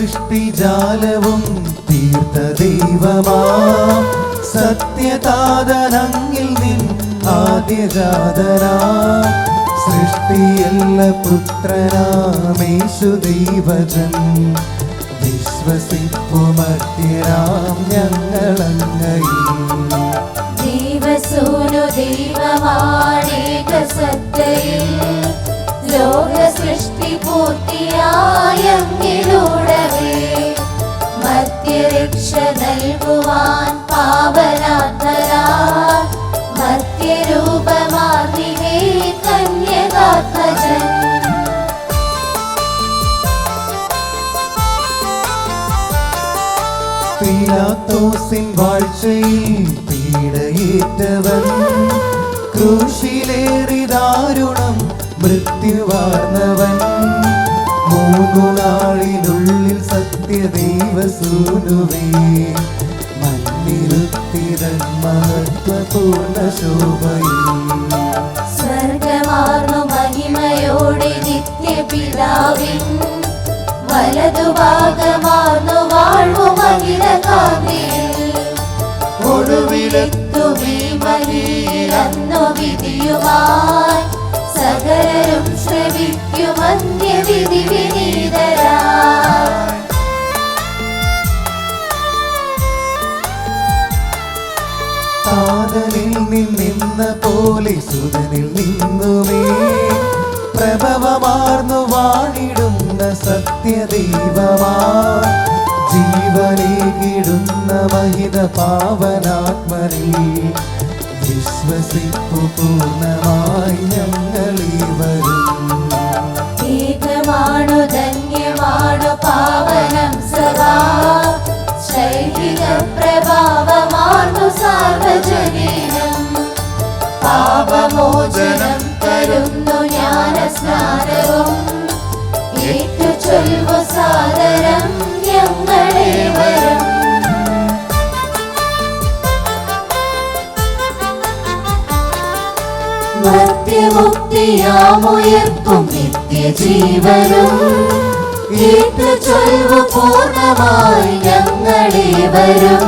സർവസൃഷ്ടിജാലവും തീർത്ത ദൈവമാം സത്യതാതനങ്ങിൽ നിൻ ആദ്യജാതനാം സൃഷ്ടിയല്ല പുത്രനാമേശു ദൈവജൻ വിശ്വസിപ്പുമർത്യരാം ഞങ്ങളങ്ങയിൽ ദൈവസൂനു ദൈവമാണേക സത്തയിൽ ലോക സൃഷ്ടി പൂർത്തിയായെങ്കിലൂടവേ മധ്യരക്ഷ നൽകുവാൻ പാവനാത്മരാ മധ്യരൂപമാർന്നിവേ കന്യകാത്മജൻ പീലാത്തോസിൻ വാഴ്ചയിൽ പീഡയേറ്റവൻ ക്രൂശിലേറി ദാരുണം മൃത്യുവാർന്നവൻ 3 നാളിനുള്ളിൽ സത്യദൈവസൂനുവേ മണ്ണിരുത്തിരൻ മഹത്വപൂർണ്ണ ശോഭയിൽ സ്വർഗമാർന്നു മഹിമയോടെ നിത്യപിതാവിൻ വലതുഭാഗമാർന്നു വാഴ്വു മഹിള കാന്തിയിൽ ഒടുവിലെത്തുമീ മഹിയിലന്നു വിധിയുമായി സകലരും ശ്രവിക്കും അന്ത്യവിധി വിനീതരായി. താതനിൽ നിന്ന പോലെ സുതനിൽ നിന്നുമേ പ്രഭവമാർന്നു വാണിടുന്ന സത്യദൈവമാ ജീവനേകിടുന്ന മഹിത പാവനാത്മനിൽ വിശ്വസിപ്പു പൂർണ്ണമായി ഞങ്ങളീവരും. ഏകമാണു ധന്യമാണു പാവനം സദാ ശൈലിക പ്രഭാവമാർന്നു സാർവജനീനം. പാപമോചനം തരുന്നു ജ്ഞാനസ്നാനവും ഏറ്റു ചൊൽവു സാദരം ഞങ്ങളേവരും. മർത്യമുക്തിയാമുയർക്കും നിത്യജീവനും ഏറ്റു ചൊൽവു പൂർണ്ണമായി ഞങ്ങളേവരും.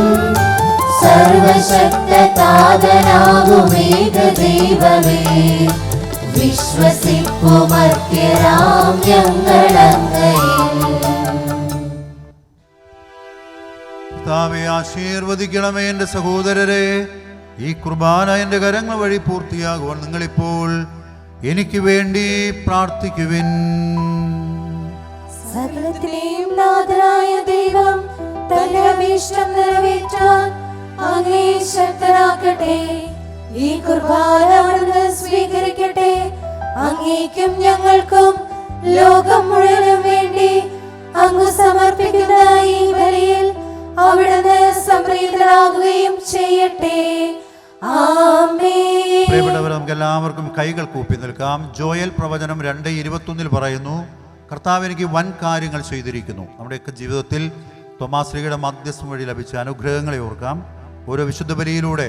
സർവശക്തനാകുമേക ദൈവമേ വിശ്വസിപ്പുമർത്യരാം ഞങ്ങളങ്ങയിൽ. കർത്താവേ, ആശീർവദിക്കണമേ എൻ്റെ സഹോദരരെ. ഈ കുർബാന എൻ്റെ കരങ്ങൾ വഴി പൂർത്തിയാകുവാൻ നിങ്ങളിപ്പോൾ എനിക്ക് വേണ്ടി പ്രാർത്ഥിക്കുവിൻ. സകലത്തിലെയും നാഥനായ ദൈവം തന്റെ അഭീഷ്ടം നിറവേറ്റാൻ അങ്ങേ ശക്തനാക്കട്ടെ. ഈ കുർബാന അവിടുന്ന് സ്വീകരിക്കട്ടെ. അങ്ങേക്കും ഞങ്ങൾക്കും ലോകം മുഴുവനും വേണ്ടി അങ്ങ് സമർപ്പിക്കുന്ന ഈ ബലിയിൽ അവിടുന്ന് സംപ്രീതനാകുകയും ചെയ്യട്ടെ. ആമേൻ. പ്രിയപ്പെട്ടവർ, നമുക്ക് എല്ലാവർക്കും കൈകൾ കൂപ്പി നിൽക്കാം. ജോയൽ പ്രവചനം 2:21 പറയുന്നു, കർത്താവ് എനിക്ക് വൻ കാര്യങ്ങൾ ചെയ്തിരിക്കുന്നു. നമ്മുടെയൊക്കെ ജീവിതത്തിൽ തോമാശ്ലീഹയുടെ മധ്യസ്ഥം വഴി ലഭിച്ച അനുഗ്രഹങ്ങളെ ഓർക്കാം. ഓരോ വിശുദ്ധ ബലിയിലൂടെ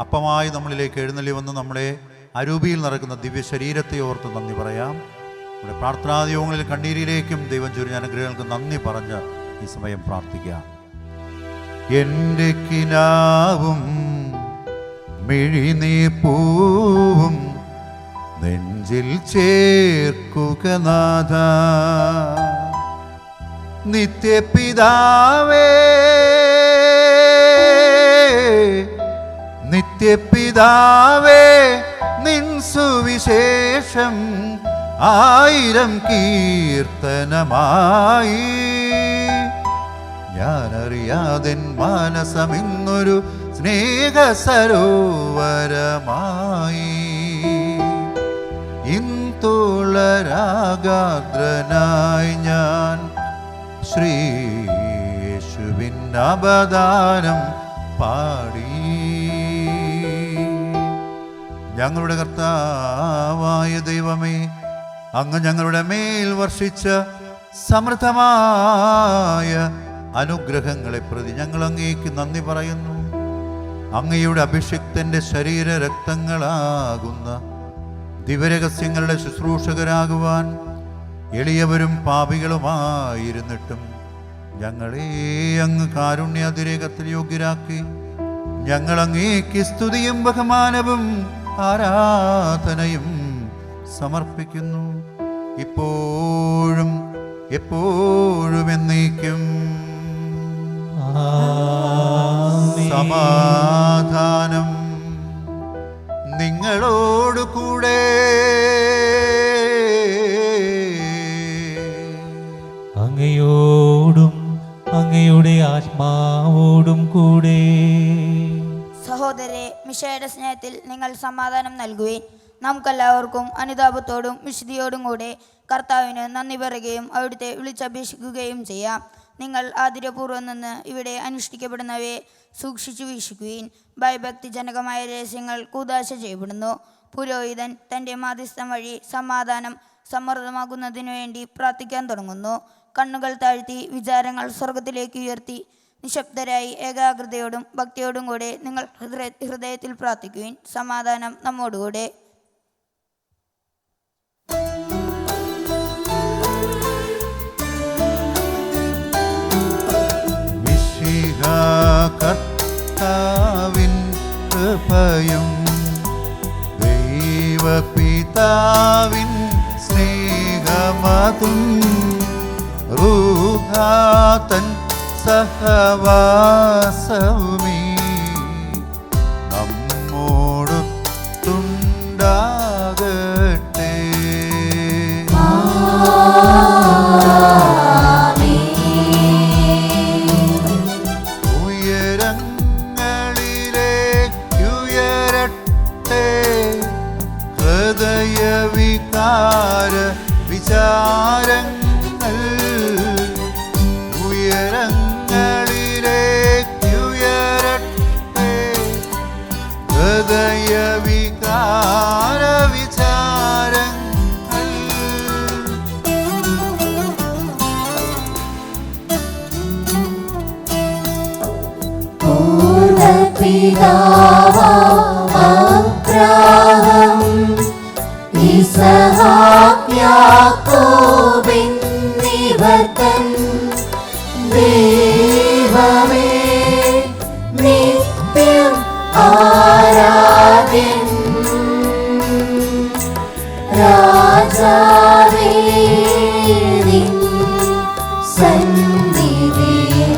അപ്പമായി നമ്മളിലേക്ക് എഴുന്നള്ളി വന്ന് നമ്മളെ അരൂപിയിൽ നടക്കുന്ന ദിവ്യ ശരീരത്തെ ഓർത്ത് നന്ദി പറയാം. നമ്മുടെ പ്രാർത്ഥനാദിയോഗങ്ങളിൽ കണ്ണീരിലേക്കും ദൈവം ചൊരിഞ്ഞ അനുഗ്രഹങ്ങൾക്ക് നന്ദി പറഞ്ഞ് ഈ സമയം പ്രാർത്ഥിക്കാം. എൻ്റെ കിനാവും മിഴിനീർപ്പൂവും നെഞ്ചിൽ ചേർക്കുക നാഥ. നിത്യപിതാവേ നിത്യപിതാവേ നിൻ സുവിശേഷം 1000 കീർത്തനമായി ഞാനറിയാതെൻ മാനസമിന്നൊരു സ്നേഹ സരോവരമായി. ഇൻതുളരാഗാദ്രനായി ഞാൻ ശ്രീയേശുവിൻ അപദാനം പാടി. ഞങ്ങളുടെ കർത്താവായ ദൈവമേ, അങ്ങ് ഞങ്ങളുടെ മേൽ വർഷിച്ച സമൃദ്ധമായ അനുഗ്രഹങ്ങളെ പ്രതി ഞങ്ങൾ അങ്ങേക്ക് നന്ദി പറയുന്നു. അങ്ങയുടെ അഭിഷിക്തന്റെ ശരീര രക്തങ്ങളാകുന്ന ദിവ്യരഹസ്യങ്ങളുടെ ശുശ്രൂഷകരാകുവാൻ എളിയവരും പാപികളുമായിരുന്നിട്ടും ഞങ്ങളെ അങ്ങ് കാരുണ്യാതിരേകത്തിൽ യോഗ്യരാക്കി. ഞങ്ങൾ അങ്ങേക്ക് സ്തുതിയും ബഹുമാനവും ആരാധനയും സമർപ്പിക്കുന്നു, ഇപ്പോഴും എപ്പോഴും എന്നേക്കും. സമാധാനം നിങ്ങളോടു കൂടെ. അങ്ങയോടും അങ്ങയുടെ ആത്മാവോടും കൂടെ. സഹോദരരെ, മിശിഹായുടെ സ്നേഹത്തിൽ നിങ്ങൾ സമാധാനം നൽകുകയും നമുക്കെല്ലാവർക്കും അനുതാപത്തോടും വിശുദ്ധിയോടും കൂടെ കർത്താവിന് നന്ദി പറയുകയും അവിടുത്തെ വിളിച്ചപേക്ഷിക്കുകയും ചെയ്യാം. നിങ്ങൾ ആതിരപൂർവ്വം നിന്ന് ഇവിടെ അനുഷ്ഠിക്കപ്പെടുന്നവയെ സൂക്ഷിച്ചു വീക്ഷിക്കുകയും ഭയഭക്തിജനകമായ രഹസ്യങ്ങൾ കൂദാശ ചെയ്യപ്പെടുന്നു. പുരോഹിതൻ തൻ്റെ മാധ്യസ്ഥം വഴി സമാധാനം സമ്മർദ്ദമാകുന്നതിനു വേണ്ടി പ്രാർത്ഥിക്കാൻ തുടങ്ങുന്നു. കണ്ണുകൾ താഴ്ത്തി വിചാരങ്ങൾ സ്വർഗത്തിലേക്ക് ഉയർത്തി നിശബ്ദരായി ഏകാഗ്രതയോടും ഭക്തിയോടും കൂടെ നിങ്ങൾ ഹൃദയത്തിൽ പ്രാർത്ഥിക്കുകയും സമാധാനം നമ്മോടുകൂടെ. കർത്താവേ കൃപയും ദൈവപിതാവിൻ സ്നേഹമതും റൂഹാതൻ സഹവാസവുമേ നമ്മോടൊത്തുണ്ടാകട്ടെ. ഉയരങ്ങളിലേക്കുയരട്ടെ ഹൃദയവികാര വിചാരങ്ങൾ. ഉയരങ്ങളിലേക്കുയരട്ടെ ഹൃദയവികാര വിചാരങ്ങൾ. അബ്രാഹം ഇസഹാക്ക് യാക്കോബ് എന്നിവർ തൻ ദൈവമേ നിത്യം ആരാധ്യൻ രാജാവേ നിൻ സന്നിധിയിൽ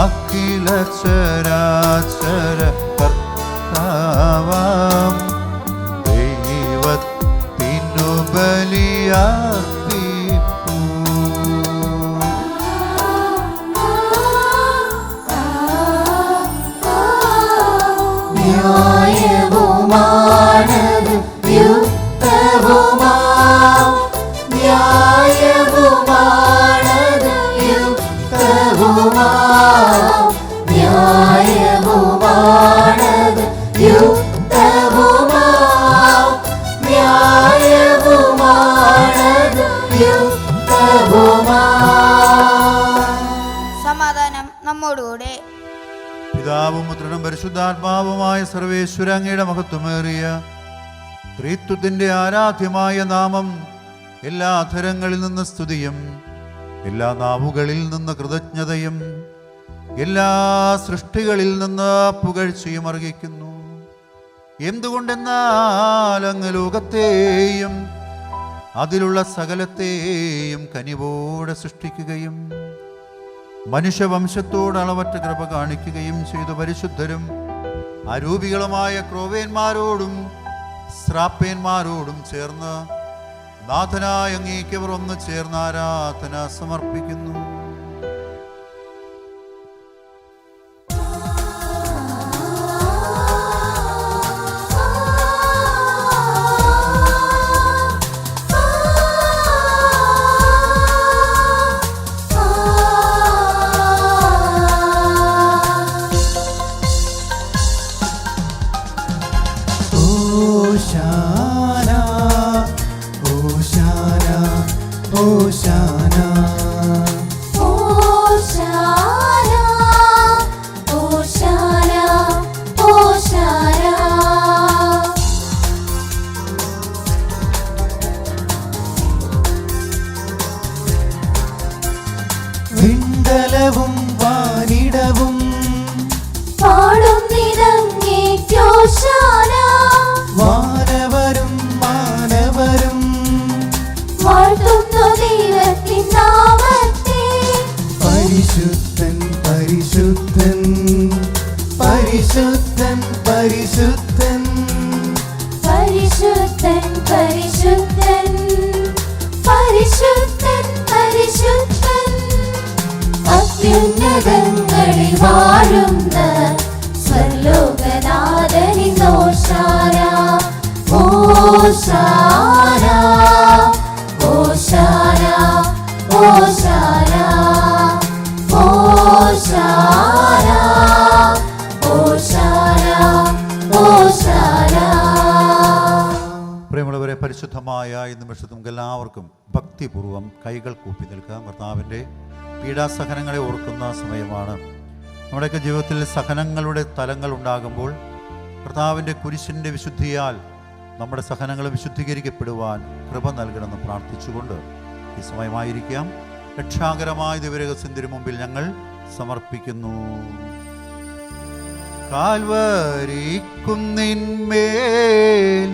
അഖില ചരാചര കർത്താവാം ദൈവത്തിനു ബലിയർപ്പിപ്പൂ. ന്യായവുമാണത് യുക്തവുമാം ന്യായവുമാണത് യുക്തവുമാം ന്യായവുമാണത് യുക്തവുമാം ന്യായവുമാണത് യുക്തവുമാം. സമാധാനം നമ്മോടുകൂടെ. പിതാവും പുത്രനും പരിശുദ്ധാത്മാവുമായ സർവേശ്വര അങ്ങയുടെ മഹത്വമേറിയ ത്രിത്വത്തിന്റെ ആരാധ്യമായ നാമം എല്ലാ അധരങ്ങളിൽ നിന്ന് സ്തുതിയും എല്ലാ നാവുകളിൽ നിന്ന് കൃതജ്ഞതയും എല്ലാ സൃഷ്ടികളിൽ നിന്ന് പുകഴ്ചയും അർഹിക്കുന്നു. എന്തുകൊണ്ടെന്നാൽ അങ്ങ് ലോകത്തെയും അതിലുള്ള സകലത്തെയും കനിവോടെ സൃഷ്ടിക്കുകയും മനുഷ്യവംശത്തോട് അളവറ്റ കൃപ കാണിക്കുകയും ചെയ്തു. പരിശുദ്ധരും അരൂപികളുമായ ക്രോവേന്മാരോടും ശ്രാപ്പേന്മാരോടും ചേർന്ന് നാഥനായ അങ്ങേക്കവർ ഒന്ന് ചേർന്ന് ആരാധന സമർപ്പിക്കുന്നു. Hosanna, Hosanna, Hosanna. Hosanna, Hosanna, Hosanna. വിണ്ടലവും വാനിടവും പാടുന്നിതങ്ങേക്ക് ഹോശാന. വാനവരും മാനവരും വാഴ്ത്തുന്നു ദൈവത്തിൻ നാമത്തെ. പരിശുദ്ധൻ പരിശുദ്ധൻ പരിശുദ്ധൻ പരിശുദ്ധൻ പരിശുദ്ധൻ പരിശുദ്ധൻ പരിശുദ്ധൻ പരിശുദ്ധൻ. അത്യുന്നതങ്ങളിൽ വാഴുന്ന സ്വർലോകനാഥനിൻ ഹോശാന. ഹോശാന, ഹോശാന, ഹോശാന, ഹോശാന, ഹോശാന, ഹോശാന. പ്രിയമുള്ളവരെ, പരിശുദ്ധമായ ഈ നിമിഷത്തിൽ നമുക്ക് എല്ലാവർക്കും ഭക്തിപൂർവ്വം കൈകൾ കൂപ്പി നിൽക്കാം. കർത്താവിൻ്റെ പീഡാസഹനങ്ങളെ ഓർക്കുന്ന സമയമാണ്. നമ്മുടെയൊക്കെ ജീവിതത്തിൽ സഹനങ്ങളുടെ തലങ്ങൾ ഉണ്ടാകുമ്പോൾ കർത്താവിൻ്റെ കുരിശിൻ്റെ വിശുദ്ധിയാൽ നമ്മുടെ സഹനങ്ങൾ വിശുദ്ധീകരിക്കപ്പെടുവാൻ കൃപ നൽകണമെന്ന് പ്രാർത്ഥിച്ചുകൊണ്ട് ഈ സമയമായിരിക്കാം. രക്ഷാകരമായ ദിവ്യരഹസ്യത്തിനു മുമ്പിൽ ഞങ്ങൾ സമർപ്പിക്കുന്നു. കാൽവരി കുന്നിന്മേൽ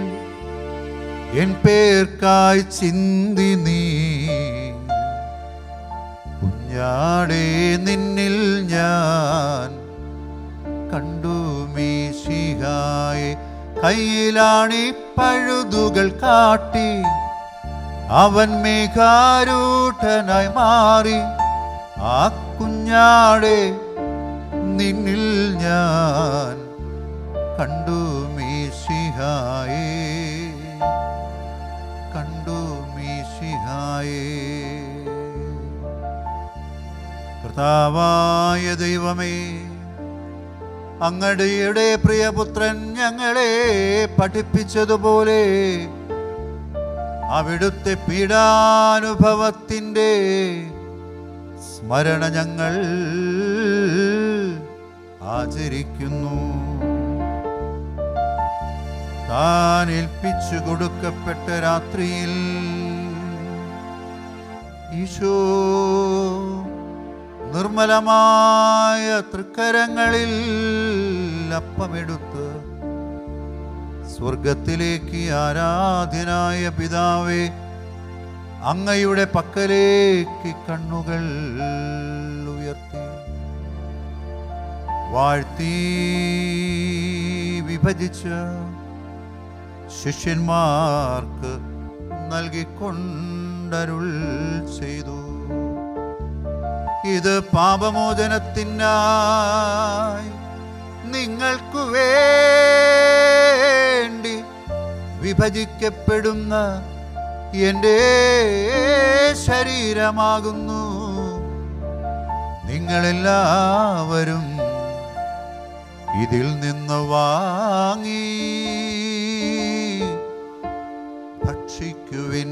എൻ പേർക്കായി ചിന്തി നീ കുഞ്ഞാടേ നിന്നിൽ ഞാൻ കണ്ടു മീശിഹായെ കയ്യിലാണി പഴുതുകൾ കാട്ടി അവൻ മേഘാരൂഢനായി മാറി ആ കുഞ്ഞാടേ നിന്നിൽ ഞാൻ കണ്ടു മീശിഹായെ കണ്ടു മീശിഹായെ. കർത്താവായ ദൈവമേ, അങ്ങയുടെ പ്രിയപുത്രൻ ഞങ്ങളെ പഠിപ്പിച്ചതുപോലെ അവിടുത്തെ പീഡാനുഭവത്തിൻ്റെ സ്മരണ ഞങ്ങൾ ആചരിക്കുന്നു. താൻ ഏൽപ്പിച്ചു കൊടുക്കപ്പെട്ട രാത്രിയിൽ ഈശോ നിർമ്മലമായ തൃക്കരങ്ങളിൽ അപ്പമെടുത്ത് സ്വർഗത്തിലേക്ക് ആരാധ്യനായ പിതാവേ, അങ്ങയുടെ പക്കലേക്ക് കണ്ണുകൾ ഉയർത്തി വാഴ്ത്തി വിഭജിച്ച് ശിഷ്യന്മാർക്ക് നൽകിക്കൊണ്ടരുൾ ചെയ്തു. ഇത് പാപമോചനത്തിനായി നിങ്ങൾക്കു വേണ്ടി വിഭജിക്കപ്പെടുന്ന എൻ്റെ ശരീരമാകുന്നു. നിങ്ങളെല്ലാവരും ഇതിൽ നിന്ന് വാങ്ങി ഭക്ഷിക്കുവിൻ.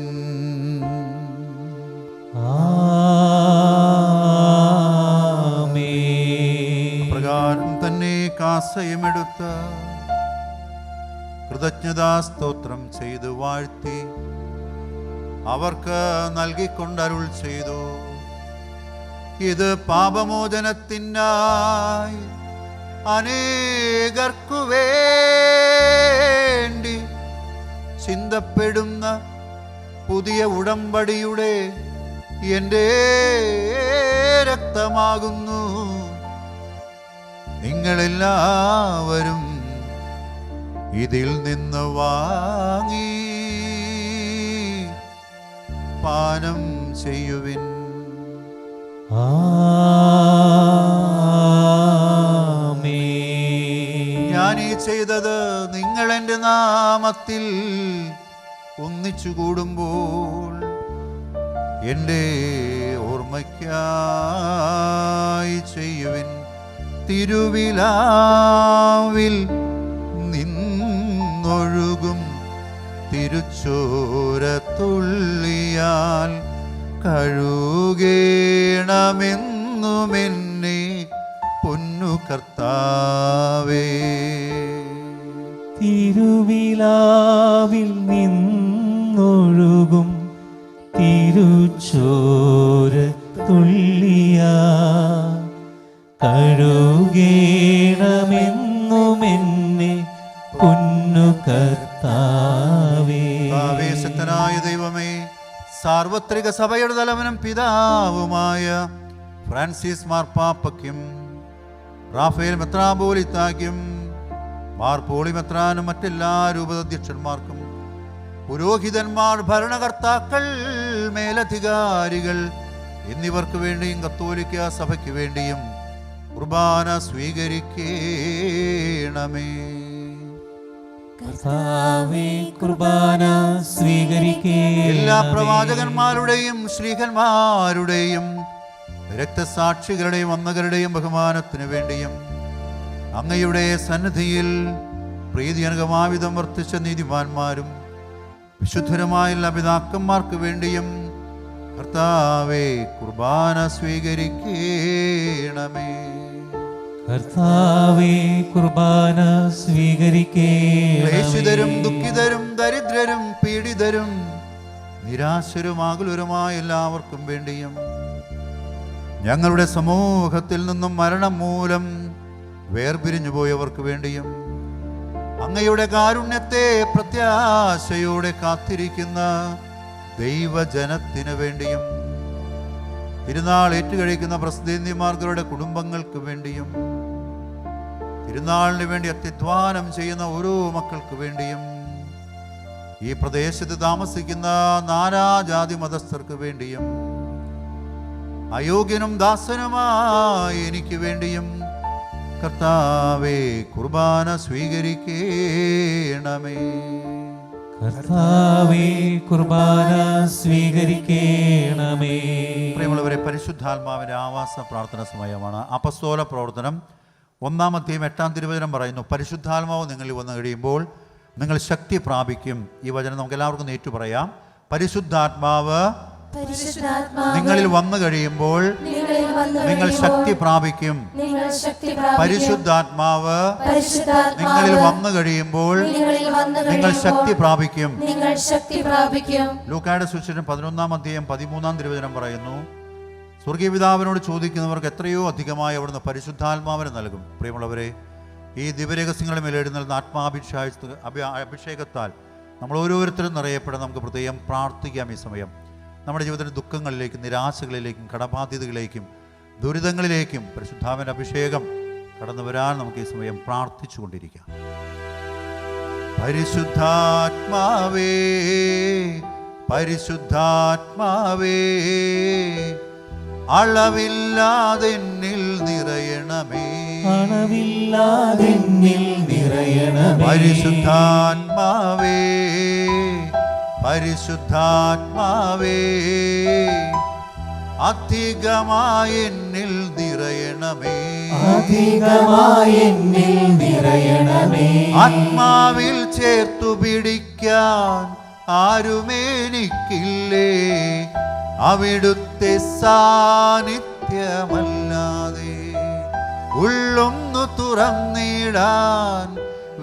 പ്രകാരം തന്നെ കാസയുമെടുത്ത് കൃതജ്ഞതാസ്തോത്രം ചെയ്ത് വാഴ്ത്തി അവർക്ക് നൽകിക്കൊണ്ടരുൾ ചെയ്തു. ഇത് പാപമോചനത്തിനായി അനേകർക്കു വേണ്ടി ചിന്തപ്പെടുന്ന പുതിയ ഉടമ്പടിയുടെ എൻ്റെ രക്തമാകുന്നു. നിങ്ങളെല്ലാവരും ഇതിൽ നിന്ന് വാങ്ങി പാനം ചെയ്യുവിൻ. ഞാനീ ചെയ്തത് നിങ്ങൾ എൻ്റെ നാമത്തിൽ ഒന്നിച്ചു കൂടുമ്പോൾ എൻ്റെ ഓർമ്മയ്ക്കായി ചെയ്യുവിൻ. തിരുവിലാവിൽ നിന്നൊഴുകും തിരുച്ചോര തുള്ളിയാൽ കഴുകേണമെന്നുമെന്നെ പൊന്നു കർത്താവേ. തിരുവിലാവിൽ നിന്നൊഴുകും തിരുച്ചോര തുള്ളിയാ കഴുകേണമെന്നുമെന്നെ പൊന്നു കർത്താവേ. ശക്തനായ ദൈവമേ, സാർവത്രിക സഭയുടെ തലവനും പിതാവുമായ ഫ്രാൻസിസ് മാർപ്പാപ്പയ്ക്കും റാഫേൽ മെത്രാപോലിത്തായ്ക്കും മാർ പോളി മെത്രാനും മറ്റെല്ലാ രൂപതാധ്യക്ഷന്മാർക്കും പുരോഹിതന്മാർ, ഭരണകർത്താക്കൾ, മേലധികാരികൾ എന്നിവർക്ക് വേണ്ടിയും കത്തോലിക്ക സഭയ്ക്ക് വേണ്ടിയും കുർബാന സ്വീകരിക്കണമേ. കർത്താവേ, കുർബാന സ്വീകരിക്കണമേ. എല്ലാ പ്രവാചകന്മാരുടെയും ശ്ലീഹന്മാരുടെയും രക്തസാക്ഷികളുടെയും അന്നകളുടെയും ബഹുമാനത്തിനു വേണ്ടിയും അങ്ങയുടെ സന്നിധിയിൽ പ്രീതിജനകമാവിധം വർത്തിച്ച നീതിമാന്മാരും വിശുദ്ധരുമായ എല്ലാ പിതാക്കന്മാർക്ക് വേണ്ടിയും കർത്താവേ, കുർബാന സ്വീകരിക്കണമേ. കർത്താവേ, കുർബാന സ്വീകരിക്കണമേ. ക്ലേശിതരും ദുഃഖിതരും ദരിദ്രരും പീഡിതരും നിരാശരും ആകുലരുമായ എല്ലാവർക്കും വേണ്ടിയും ഞങ്ങളുടെ സമൂഹത്തിൽ നിന്നും മരണം മൂലം വേർപിരിഞ്ഞു പോയവർക്ക് വേണ്ടിയും അങ്ങയുടെ കാരുണ്യത്തെ പ്രത്യാശയോടെ കാത്തിരിക്കുന്ന ദൈവജനത്തിനു വേണ്ടിയും തിരുനാൾ ഏറ്റുകഴിക്കുന്ന പ്രസിദ്ധേന്യമാർഗരുടെ കുടുംബങ്ങൾക്ക് വേണ്ടിയും തിരുനാളിന് വേണ്ടി അത്യധ്വാനം ചെയ്യുന്ന ഓരോ മക്കൾക്ക് വേണ്ടിയും ഈ പ്രദേശത്ത് താമസിക്കുന്ന നാനാജാതി മതസ്ഥർക്ക് വേണ്ടിയും അയോഗ്യനും ദാസനുമായ എനിക്ക് വേണ്ടിയും കർത്താവേ കുർബാന സ്വീകരിക്കണമേ. കർത്താവേ കുർബാന സ്വീകരിക്കണമേ. പ്രിയമുള്ളവരെ, പരിശുദ്ധാത്മാവിന്റെ ആവാസ പ്രാർത്ഥന സമയമാണ്. അപ്പസ്തോല പ്രവർത്തനം 1-ാം അധ്യായം 8-ാം തിരുവചനം പറയുന്നു, പരിശുദ്ധാത്മാവ് നിങ്ങളിൽ വന്നു കഴിയുമ്പോൾ നിങ്ങൾ ശക്തി പ്രാപിക്കും. ഈ വചനം നമുക്ക് എല്ലാവർക്കും ഏറ്റു പറയാം. പരിശുദ്ധാത്മാവ് നിങ്ങളിൽ വന്നു കഴിയുമ്പോൾ നിങ്ങൾ ശക്തി പ്രാപിക്കും. പരിശുദ്ധാത്മാവ് നിങ്ങളിൽ വന്നു കഴിയുമ്പോൾ നിങ്ങൾ ശക്തി പ്രാപിക്കും. ലൂക്കായുടെ സുവിശേഷം 11-ാം അധ്യായം 13-ാം തിരുവചനം പറയുന്നു, സ്വർഗീയ പിതാവിനോട് ചോദിക്കുന്നവർക്ക് എത്രയോ അധികമായി അവിടുന്ന് പരിശുദ്ധാത്മാവിനെ നൽകും. പ്രിയമുള്ളവരെ, ഈ ദിവ്യരഹസ്യങ്ങളുടെ മേൽ എഴുന്നേൽക്കുന്ന അഭിഷേകത്താൽ നമ്മൾ ഓരോരുത്തരും നിറയപ്പെടാൻ നമുക്ക് പ്രത്യേകം പ്രാർത്ഥിക്കാം. ഈ സമയം നമ്മുടെ ജീവിതത്തിൻ്റെ ദുഃഖങ്ങളിലേക്കും നിരാശകളിലേക്കും കടബാധ്യതകളിലേക്കും ദുരിതങ്ങളിലേക്കും പരിശുദ്ധാത്മാവിന്റെ അഭിഷേകം കടന്നു വരാൻ നമുക്ക് ഈ സമയം പ്രാർത്ഥിച്ചുകൊണ്ടിരിക്കാം. പരിശുദ്ധാത്മാവേ, പരിശുദ്ധാത്മാവേ, അളവില്ലാതെന്നിൽ നിറയണമേ, അളവില്ലാതെന്നിൽ നിറയണമേ. പരിശുദ്ധാത്മാവേ, പരിശുദ്ധാത്മാവേ, അധികമായി എന്നിൽ നിറയണമേ, അധികമായി എന്നിൽ നിറയണമേ. ആത്മാവിൽ ചേർത്തു പിടിക്കാൻ ആരുമേനിക്കില്ലേ, അവിടുത്തെ സാന്നിധ്യമല്ലാതെ ഉള്ളൊന്നു തുറന്നിടാൻ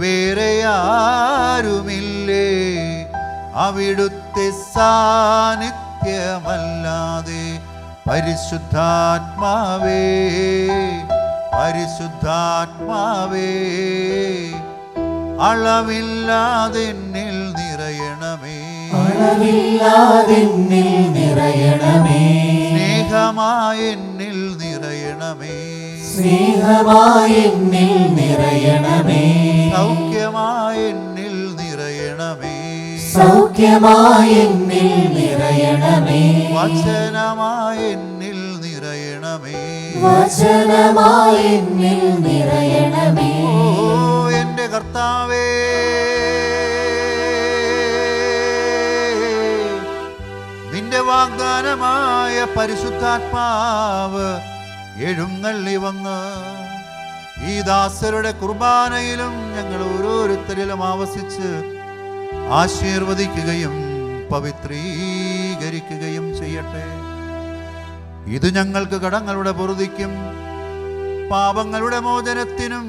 വേറെ ആരുമില്ലേ, അവിടുത്തെ സാന്നിധ്യമല്ലാതെ. പരിശുദ്ധാത്മാവേ, പരിശുദ്ധാത്മാവേ, അളവില്ലാതെന്നിൽ നിറയണമേ, അളവില്ലാതെന്നിൽ നിറയണമേ. സ്നേഹമായെന്നിൽ നിറയണമേ, സ്നേഹമായെന്നിൽ നിറയണമേ. സൗഖ്യമായെന്നിൽ നിറയണമേ, സൗഖ്യമായെന്നിൽ നിറയണമേ. വചനമായെന്നിൽ നിറയണമേ, വചനമായെന്നിൽ നിറയണമേ. ഓ എൻ്റെ കർത്താവേ, നിന്റെ വാഗ്ദാനമായ പരിശുദ്ധാത്മാവ് എഴുന്നള്ളി വന്ന് ഈ ദാസരുടെ കുർബാനയിലും ഞങ്ങൾ ഓരോരുത്തരിലും ആവസിച്ച് ആശീർവദിക്കുകയും പവിത്രീകരിക്കുകയും ചെയ്യട്ടെ. ഇത് ഞങ്ങൾക്ക് കടങ്ങളുടെ പൊറുതിക്കും പാപങ്ങളുടെ മോചനത്തിനും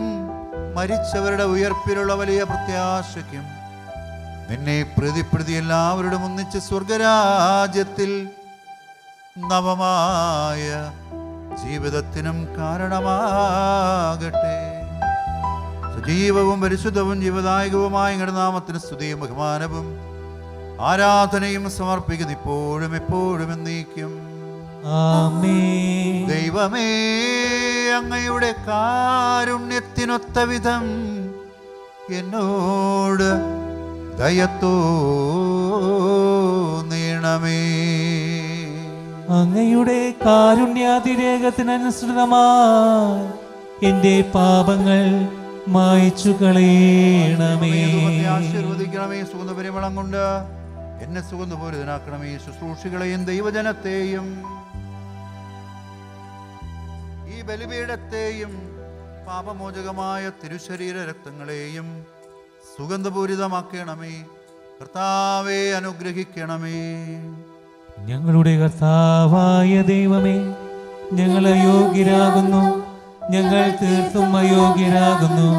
മരിച്ചവരുടെ ഉയർപ്പിലുള്ള വലിയ പ്രത്യാശയ്ക്കും നിന്നെ പ്രതിപ്രതി എല്ലാവരുടെ ഒന്നിച്ച് സ്വർഗരാജ്യത്തിൽ നവമായ ജീവിതത്തിനും കാരണമാകട്ടെ. സജീവവും പരിശുദ്ധവും ജീവദായകവുമായ അങ്ങയുടെ നാമത്തിന് സ്തുതിയും ബഹുമാനവും ആരാധനയും സമർപ്പിക്കുന്നു ഇപ്പോഴും എപ്പോഴും എന്നേക്കും. ആമേൻ. ദൈവമേ, അങ്ങയുടെ കാരുണ്യത്തിനൊത്ത വിധം എന്നോട് ദയത്തോന്നണമേ. അങ്ങയുടെ കാരുണ്യാതിരേകത്തിനനുസൃതമായി എന്റെ പാപങ്ങൾ മായ്ച്ചു കളയണമേ. ആശീർവദിക്കണമേ. സുഗന്ധ പരിമളം കൊണ്ട് എന്നെ സുഗന്ധപൂരിതനാക്കണമേ. ശുശ്രൂഷികളെയും ദൈവജനത്തെയും ഈ ബലിപീഠത്തെയും പാപമോചകമായ തിരുശരീര രക്തങ്ങളെയും സുഗന്ധപൂരിതമാക്കണമേ. കർത്താവെ അനുഗ്രഹിക്കണമേ. ഞങ്ങളുടെ കർത്താവായ ദൈവമേ, ഞങ്ങൾ അയോഗ്യരാകുന്നു, ഞങ്ങൾ തീർത്തും അയോഗ്യരാകുന്നു.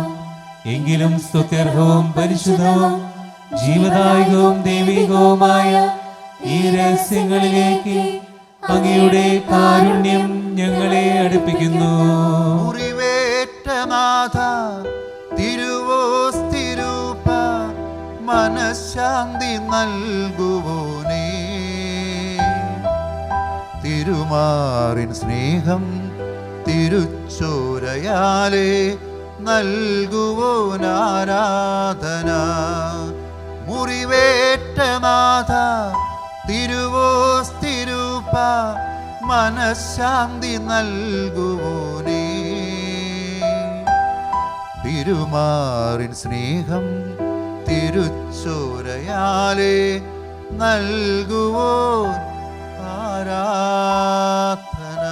എങ്കിലും സ്തുത്യർഹവും പരിശുദ്ധവും ജീവദായകവും ദൈവികവുമായ ഈ രഹസ്യങ്ങളിലേക്ക് അങ്ങയുടെ കാരുണ്യം ഞങ്ങളെ അടുപ്പിക്കുന്നു. മുറിവേറ്റ നാഥ തിരുവോസ്തിരൂപ മനഃശാന്തി നൽകുവോനേ തിരുമാറിൻ സ്നേഹം തിരുച്ചോരയാലേ നൽകുവോനാരാധന മുറിവേറ്റ നാഥ തിരുവോസ്തിരൂപ മനഃശാന്തി നൽകുവോനേ തിരുമാറിൻ സ്നേഹം തിരുച്ചോരയാലേ നൽകുവോൻ ആരാധന.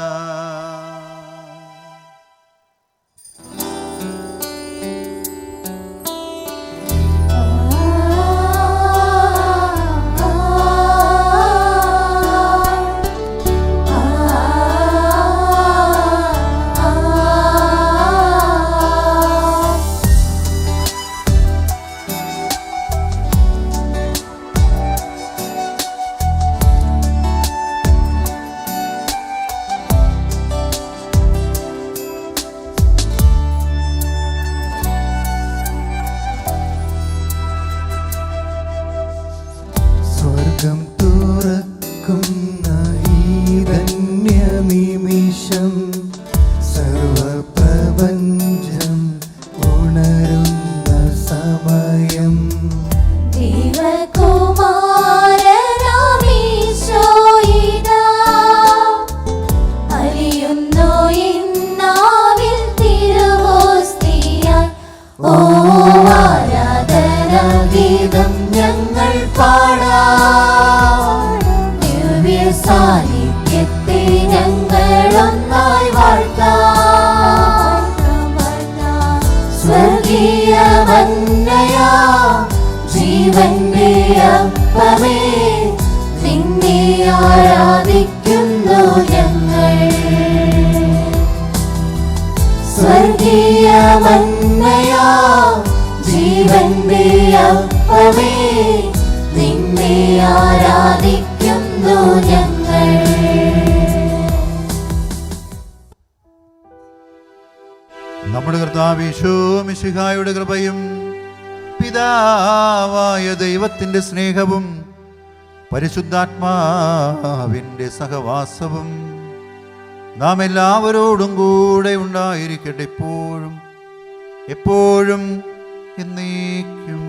സ്വർഗം തുറക്കുന്ന ഈ ധന്യ നിമിഷം സർവപ്രപഞ്ചം ഉണരുന്ന സമയം ദൈവകുമാരനാമീശോയിതാ അലിയുന്നു ഇന്നാവിൽ തിരുവോസ്തിയായി. ഓ ആരാധനാഗീതം ഞങ്ങൾ പാടാം, ദിവ്യ സാന്നിധ്യത്തെ ഞങ്ങളൊന്നായി വാഴ്ത്താം. സ്വർഗീയ മന്നയാ ജീവന്റെ അപ്പമേ നിന്നെ ആരാധിക്കുന്നു ഞങ്ങൾ. സ്വർഗീയ മന്നയാ ജീവന്റെ അപ്പമേ നിന്നെ ആരാധിക്കുന്നു ഞങ്ങൾ. നമ്മുടെ കർത്താവ് യേശു മിശിഹായുടെ കൃപയും പിതാവായ ദൈവത്തിൻ്റെ സ്നേഹവും പരിശുദ്ധാത്മാവിൻ്റെ സഹവാസവും നാം എല്ലാവരോടും കൂടെ ഉണ്ടായിരിക്കട്ടെ എപ്പോഴും എപ്പോഴും എന്നേക്കും.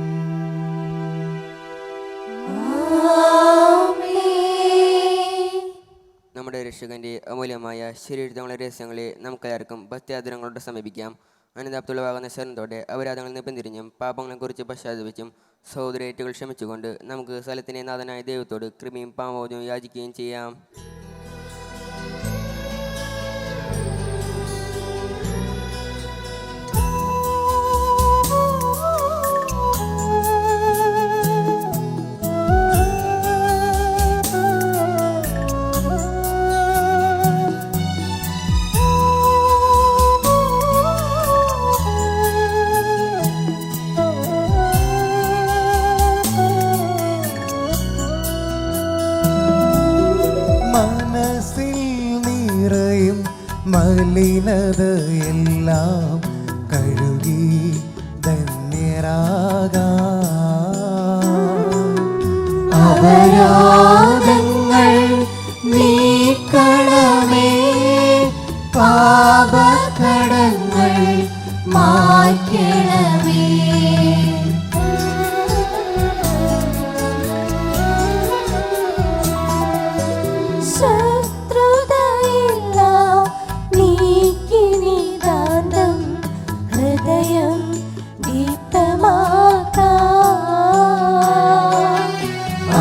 നമ്മുടെ രക്ഷകന്റെ അമൂല്യമായ ശരീരങ്ങളുടെ രഹസ്യങ്ങളെ നമുക്കെല്ലാവർക്കും ഭക്തിയാദരങ്ങളോട് സമീപിക്കാം. അനുതാപത്തുള്ളവാകുന്ന ശരണത്തോടെ അപരാധങ്ങളിൽ നിന്ന് പിന്തിരിഞ്ഞും പാപങ്ങളെക്കുറിച്ച് പശ്ചാത്തപിച്ചും സഹോദരേറ്റുകൾ ക്ഷമിച്ചുകൊണ്ട് നമുക്ക് സ്ഥലത്തിൻ്റെ നാഥനായ ദൈവത്തോട് കൃപയും പാമോദവും യാചിക്കുകയും ചെയ്യാം. മനസ്സിൽ നിറയും മലിനതയെല്ലാം കഴുകി ധന്യരാകാം. അപരാധങ്ങൾ നീക്കണമേ, പാപകടങ്ങൾ മായ്ക്കണമേ. ശത്രുതയെല്ലാം നീക്കി നിതാന്തം ഹൃദയം ദീപ്തമാക്കാം.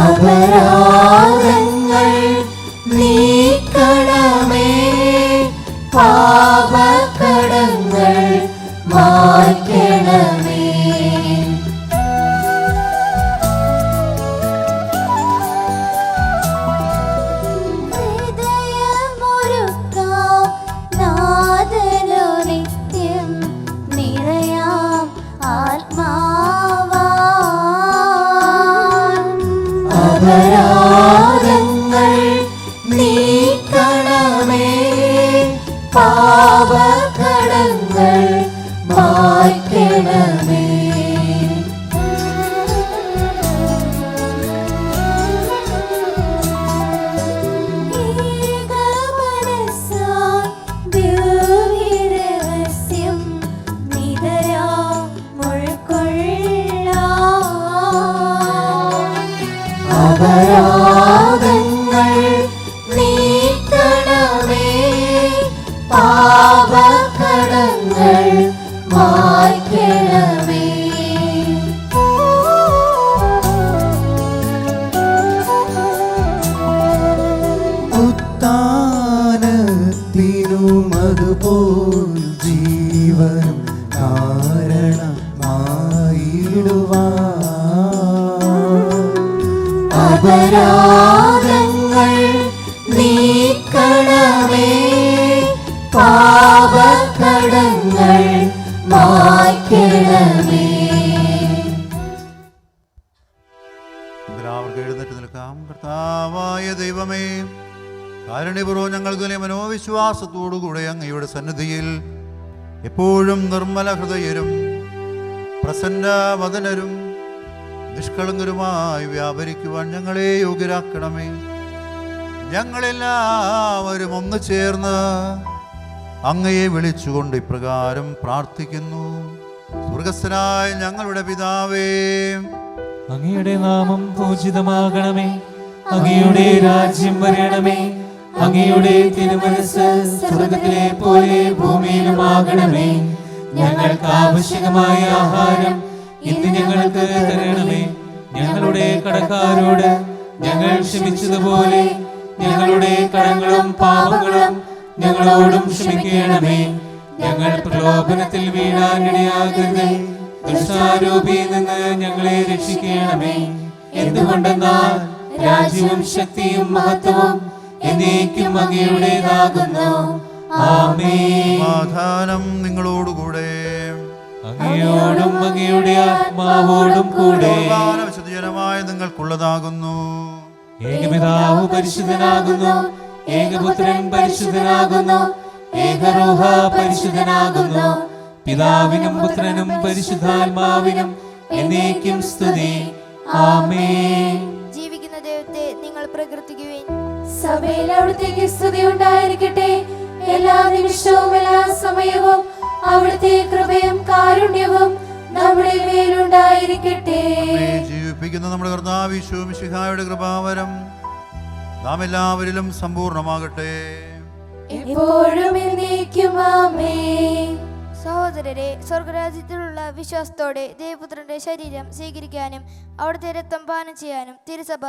അപരാധങ്ങൾ നീക്കണമേ, പാപകടങ്ങൾ മായ്ക്കണമേ. ഹൃദയമൊരുക്കാം നാഥനു നിത്യം നിറയാം ആത്മാവാൻ. അപരാധങ്ങൾ നീക്കണമേ, പാപകടങ്ങൾ അപരാധങ്ങൾ നീക്കണമേ, പാപകടങ്ങൾ മായ്ക്കണമേ. ഉത്താനത്തിനും അതുപോൽ ജീവനും കാരണമായിടുവാൻ അപരാധങ്ങൾ നീക്കണമേ, പാപകടങ്ങൾ മായ്ക്കണമേ. എല്ലാവർക്കും എഴുന്നേറ്റ് നിൽക്കാം. കർത്താവായ ദൈവമേ, കാരുണ്യപൂർവ്വം ഞങ്ങൾക്ക് മനോവിശ്വാസത്തോടുകൂടെ അങ്ങയുടെ സന്നിധിയിൽ എപ്പോഴും നിർമ്മല ഹൃദയരും പ്രസന്നവദനരും നിഷ്കളങ്കരുമായി വ്യാപരിക്കുവാൻ ഞങ്ങളെ യോഗ്യരാക്കണമേ. ഞങ്ങളെല്ലാവരും ഒന്ന് ചേർന്ന് അങ്ങയെ വിളിച്ചുകൊണ്ട് ഇപ്രകാരം പ്രാർത്ഥിക്കുന്നു. സ്വർഗസ്ഥനായ ഞങ്ങളുടെ പിതാവേ, അങ്ങയുടെ നാമം പൂജിതമാകണമേ, അങ്ങയുടെ രാജ്യം വരണമേ, അങ്ങയുടെ തിരുമനസ് സ്വർഗത്തിലെ പോലെ ഭൂമിയിലുമാകണമേ. ഞങ്ങൾക്ക് ആവശ്യമായ ആഹാരം ഇന്ന് ഞങ്ങൾക്ക് തരണമേ. ഞങ്ങളുടെ കടക്കാരോട് ഞങ്ങൾ ക്ഷമിച്ചതുപോലെ ഞങ്ങളുടെ കടങ്ങളും പാപങ്ങളും ഞങ്ങളോടും ക്ഷമിക്കണമേ. ഞങ്ങൾ പ്രലോഭനത്തിൽ വീഴാനിടയാകരുത്, ദുഷ്ടാരൂപിയിൽ നിന്ന് ഞങ്ങളെ രക്ഷിക്കണമേ. എന്തുകൊണ്ടെന്നാൽ രാജ്യവും ശക്തിയും മഹത്വവും എന്നേക്കും അങ്ങയുടേതാകുന്നു. ആമേൻ. സമാധാനം നിങ്ങളോടുകൂടെ. അങ്ങയോടും അങ്ങയുടെ ആത്മാവോടും കൂടെ. വിശുദ്ധജനമായ നിങ്ങൾക്കുള്ളതാകുന്നു. ഏകപിതാവ് പരിശുദ്ധനാകുന്നു, ഏകപുത്രൻ പരിശുദ്ധനാകുന്നു, ഏകരൂഹ പരിശുദ്ധനാകുന്നു. പിതാവിനും പുത്രനും പരിശുദ്ധാത്മാവിനും എന്നേക്കും സ്തുതി. ആമേൻ. ജീവിക്കുന്ന ദൈവത്തെ നിങ്ങൾ പ്രകീർത്തിക്കുവിൻ. സഭയിൽ അവിടുത്തേക്ക് സ്തുതി ഉണ്ടായിരിക്കട്ടെ. എല്ലാ നിമിഷവും എല്ലാ സമയവും അവിടുത്തെ കൃപയും കാരുണ്യവും നമ്മുടെ മേലുണ്ടായിരിക്കട്ടെ. ജീവിപ്പിക്കുന്ന നമ്മുടെ കർത്താവ് യേശു മിശിഹായുടെ കൃപാവരം നാം എല്ലാവരിലും സമ്പൂർണ്ണമാകട്ടെ. എപ്പോഴും എന്നേക്കും ആമേൻ. സഹോദരരെ, സ്വർഗരാജ്യത്തിലുള്ള വിശ്വാസത്തോടെ ദേവപുത്രന്റെ ശരീരം സ്വീകരിക്കാനും അവിടുത്തെ രക്തം പാനം ചെയ്യാനും തിരുസഭ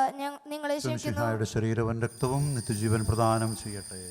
നിങ്ങളെ ക്ഷണിക്കുന്നു. മിശിഹായുടെ ശരീരവും രക്തവും നിത്യജീവൻ പ്രദാനം ചെയ്യട്ടെ.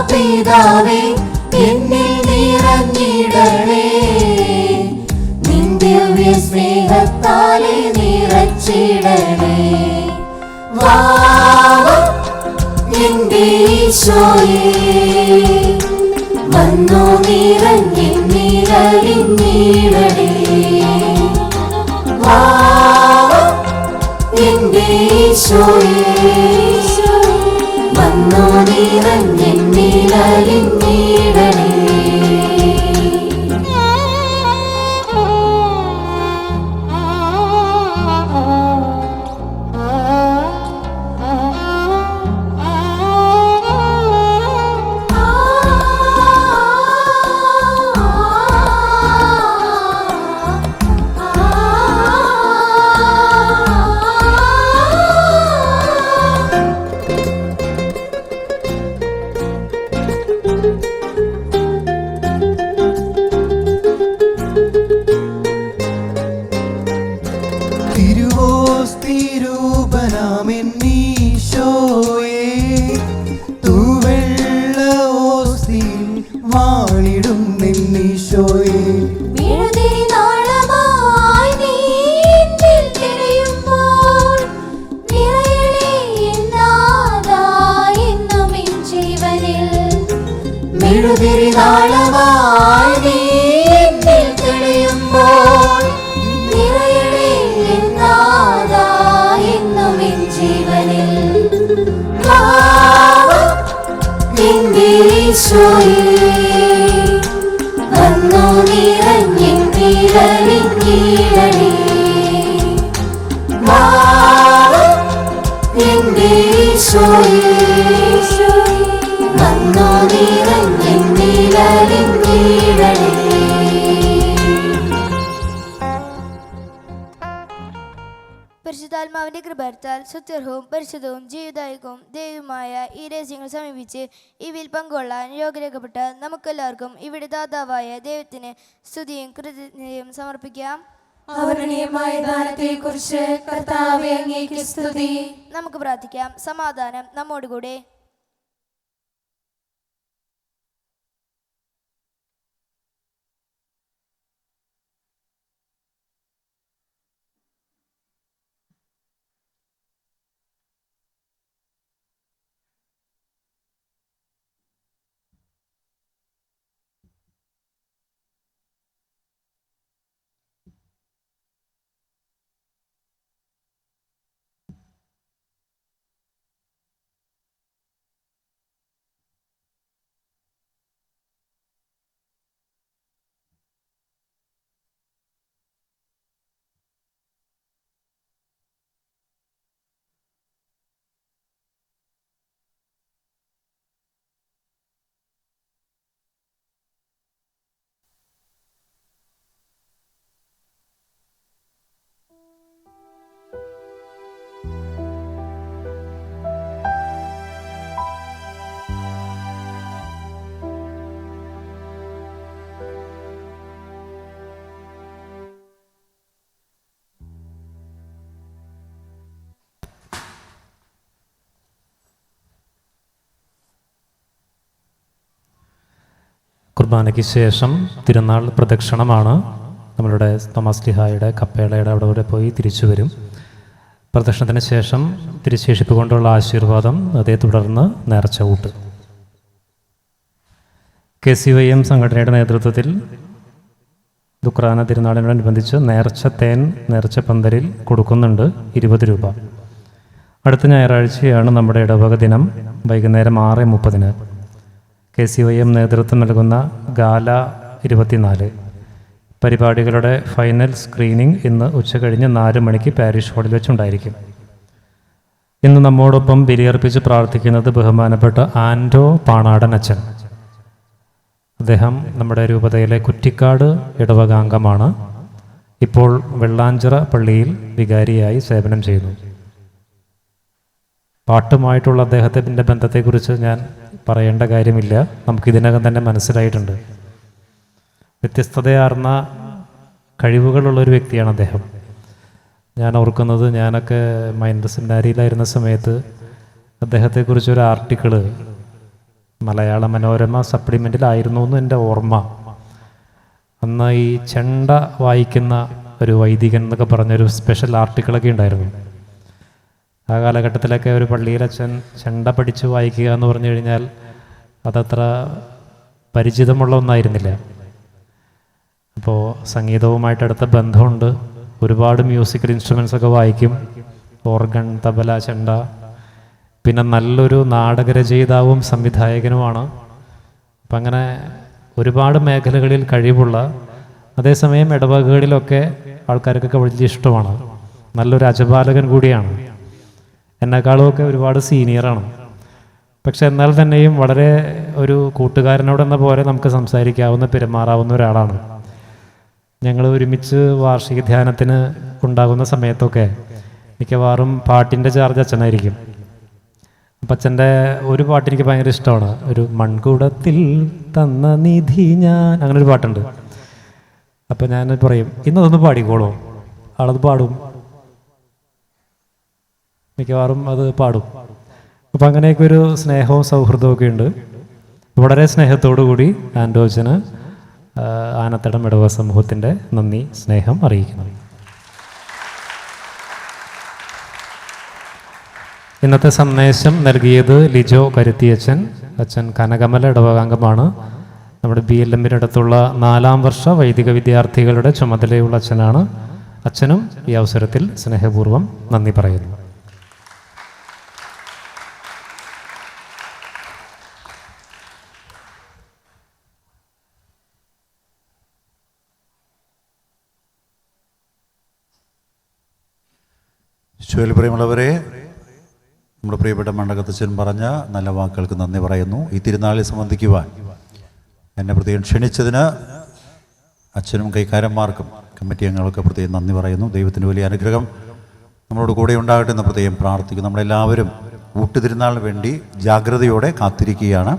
പിതാവേ, എന്നിൽ നിറഞ്ഞിടണേ, നിൻ ദിവ്യ സ്നേഹത്താലെ നിറച്ചിടണേ. വാവ് എന്റെ ഈശോയേ, വന്നു നിറഞ്ഞിടണേ. വാവ് എന്റെ ഈശോയേ, വന്നു നിറഞ്ഞെന്നിലലിഞ്ഞിടണേ. തിരുവോസ്തിരൂപനാമെന്നീശോയേ തൂവെള്ള ഓസ്തിയിൽ വാണിടും നിന്നീശോയേ. മെഴുതിരി നാളമായി നീ എന്നിൽ തിരയുമ്പോൾ നിറയണേ എന്നാഥാ എന്നും എൻ ജീവനിൽ. മെഴുതിരി നാളമായി നീ എന്നിൽ തിരയുമ്പോൾ നിറയണേ എന്നാഥാ എന്നും എൻ ജീവനിൽ. എന്റെ ഈശോയേ വന്നു നിറഞ്ഞെന്നിലലിഞ്ഞിടണേ. എന്റെ ഈശോയേ വന്നു നിറഞ്ഞെന്നിലലിഞ്ഞിടണേ. പരിശുദ്ധാത്മാവിന്റെ കൃപത്താൽ സുത്യർഹവും പരിശുദ്ധവും ജീവിതായകവും ദൈവമായ ഈ രഹസ്യങ്ങൾ സമീപിച്ച് ഇവയിൽ പങ്കുകൊള്ളാൻ യോഗ്യരാക്കപ്പെട്ട നമുക്കെല്ലാവർക്കും ഇവിടെ ദാതാവായ ദൈവത്തിന് സ്തുതിയും കൃതജ്ഞതയും സമർപ്പിക്കാം. അവർണീയമായ ദാനത്തെക്കുറിച്ച് കർത്താവേ അങ്ങേക്ക് സ്തുതി. നമുക്ക് പ്രാർത്ഥിക്കാം. സമാധാനം നമ്മോടുകൂടെ. കുർബാനയ്ക്ക് ശേഷം തിരുനാൾ പ്രദക്ഷിണമാണ്. നമ്മളുടെ തോമസ് ലിഹായുടെ കപ്പേളയുടെ അവിടെ വരെ പോയി തിരിച്ചു വരും. പ്രദക്ഷിണത്തിന് ശേഷം തിരുശേഷിപ്പ് കൊണ്ടുള്ള ആശീർവാദം, അതേ തുടർന്ന് നേർച്ച ഊട്ട്. KCYM സംഘടനയുടെ നേതൃത്വത്തിൽ ദുക്രാന തിരുനാളിനോടനുബന്ധിച്ച് നേർച്ച തേൻ നേർച്ച പന്തലിൽ കൊടുക്കുന്നുണ്ട്, 20 രൂപ. അടുത്ത ഞായറാഴ്ചയാണ് നമ്മുടെ ഇടവക ദിനം, വൈകുന്നേരം 6:30. KCYM നേതൃത്വം നൽകുന്ന ഗാല 24. പരിപാടികളുടെ ഫൈനൽ സ്ക്രീനിംഗ് ഇന്ന് ഉച്ചകഴിഞ്ഞ് 4 മണിക്ക് പാരിഷ് ഹാളിൽ വെച്ചുണ്ടായിരിക്കും. ഇന്ന് നമ്മോടൊപ്പം ബലിയർപ്പിച്ച് പ്രാർത്ഥിക്കുന്നത് ബഹുമാനപ്പെട്ട ആൻഡോ പാണാടൻ അച്ഛൻ. അദ്ദേഹം നമ്മുടെ രൂപതയിലെ കുറ്റിക്കാട് ഇടവകാംഗമാണ്. ഇപ്പോൾ വെള്ളാഞ്ചിറ പള്ളിയിൽ വികാരിയായി സേവനം ചെയ്യുന്നു. പാട്ടുമായിട്ടുള്ള അദ്ദേഹത്തിൻ്റെ ബന്ധത്തെക്കുറിച്ച് ഞാൻ പറയേണ്ട കാര്യമില്ല, നമുക്കിതിനകം തന്നെ മനസ്സിലായിട്ടുണ്ട്. വ്യത്യസ്തതയാർന്ന കഴിവുകളുള്ളൊരു വ്യക്തിയാണ് അദ്ദേഹം. ഞാൻ ഓർക്കുന്നത്, ഞാനൊക്കെ മൈൻഡ് സെമിനാരിയിലായിരുന്ന സമയത്ത് അദ്ദേഹത്തെക്കുറിച്ചൊരു ആർട്ടിക്കിള് മലയാള മനോരമ സപ്ലിമെൻറ്റിലായിരുന്നു എന്ന് എൻ്റെ ഓർമ്മ. അന്ന് ഈ ചെണ്ട വായിക്കുന്ന ഒരു വൈദികൻ എന്നൊക്കെ പറഞ്ഞൊരു സ്പെഷ്യൽ ആർട്ടിക്കിളൊക്കെ ഉണ്ടായിരുന്നു. ആ കാലഘട്ടത്തിലൊക്കെ ഒരു പള്ളിയിലച്ഛൻ ചെണ്ട പഠിച്ച് വായിക്കുക എന്ന് പറഞ്ഞു കഴിഞ്ഞാൽ അതത്ര പരിചിതമുള്ള ഒന്നായിരുന്നില്ല. അപ്പോൾ സംഗീതവുമായിട്ട് അടുത്ത ബന്ധമുണ്ട്. ഒരുപാട് മ്യൂസിക്കൽ ഇൻസ്ട്രുമെൻസൊക്കെ വായിക്കും, ഓർഗൺ, തബല, ചെണ്ട. പിന്നെ നല്ലൊരു നാടകരചയിതാവും സംവിധായകനുമാണ്. അപ്പം അങ്ങനെ ഒരുപാട് മേഖലകളിൽ കഴിവുള്ള, അതേസമയം ഇടവകകളിലൊക്കെ ആൾക്കാർക്കൊക്കെ വലിയ ഇഷ്ടമാണ്. നല്ലൊരു അജപാലകൻ കൂടിയാണ്. എന്നെക്കാളുമൊക്കെ ഒരുപാട് സീനിയറാണ്. പക്ഷെ എന്നാൽ തന്നെയും വളരെ ഒരു കൂട്ടുകാരനോടെന്ന പോലെ നമുക്ക് സംസാരിക്കാവുന്ന, പെരുമാറാവുന്ന ഒരാളാണ്. ഞങ്ങൾ ഒരുമിച്ച് വാർഷിക ധ്യാനത്തിന് ഉണ്ടാകുന്ന സമയത്തൊക്കെ മിക്കവാറും പാട്ടിൻ്റെ ചാർജ് അച്ഛനായിരിക്കും. അപ്പം അച്ഛൻ്റെ ഒരു പാട്ട് എനിക്ക് ഭയങ്കര ഇഷ്ടമാണ്. ഒരു മൺകുടത്തിൽ തന്ന നിധി ഞാൻ, അങ്ങനെ ഒരു പാട്ടുണ്ട്. അപ്പം ഞാൻ പറയും, ഇന്നതൊന്ന് പാടിക്കോളൂ. ആളത് പാടും, മിക്കവാറും അത് പാടും. അപ്പം അങ്ങനെയൊക്കെ ഒരു സ്നേഹവും സൗഹൃദവും ഒക്കെ ഉണ്ട്. വളരെ സ്നേഹത്തോടു കൂടി ആൻഡ്രോച്ചന് ആനത്തടം ഇടവക സമൂഹത്തിൻ്റെ നന്ദി, സ്നേഹം അറിയിക്കുന്നു. ഇന്നത്തെ സന്ദേശം നൽകിയത് ലിജോ കരുത്തിയച്ഛൻ. അച്ഛൻ കനകമല ഇടവകാംഗമാണ്. നമ്മുടെ BLM-നടുത്തുള്ള 4ാം വർഷ വൈദിക വിദ്യാർത്ഥികളുടെ ചുമതലയുള്ള അച്ഛനാണ്. അച്ഛനും ഈ അവസരത്തിൽ സ്നേഹപൂർവ്വം നന്ദി പറയുന്നു. ഈശോയിൽ പ്രിയമുള്ളവരെ, നമ്മുടെ പ്രിയപ്പെട്ട മണ്ഡകത്തച്ഛൻ പറഞ്ഞ നല്ല വാക്കുകൾക്ക് നന്ദി പറയുന്നു. ഈ തിരുനാളിൽ സംബന്ധിക്കുവാൻ എന്നെ പ്രത്യേകം ക്ഷണിച്ചതിന് അച്ഛനും കൈക്കാരന്മാർക്കും കമ്മിറ്റി അംഗങ്ങൾക്ക് പ്രത്യേകം നന്ദി പറയുന്നു. ദൈവത്തിൻ്റെ വലിയ അനുഗ്രഹം നമ്മളോട് കൂടെ ഉണ്ടാകട്ടെ എന്ന് പ്രത്യേകം പ്രാർത്ഥിക്കുന്നു. നമ്മളെല്ലാവരും ഊട്ടുതിരുനാളിന് വേണ്ടി ജാഗ്രതയോടെ കാത്തിരിക്കുകയാണ്.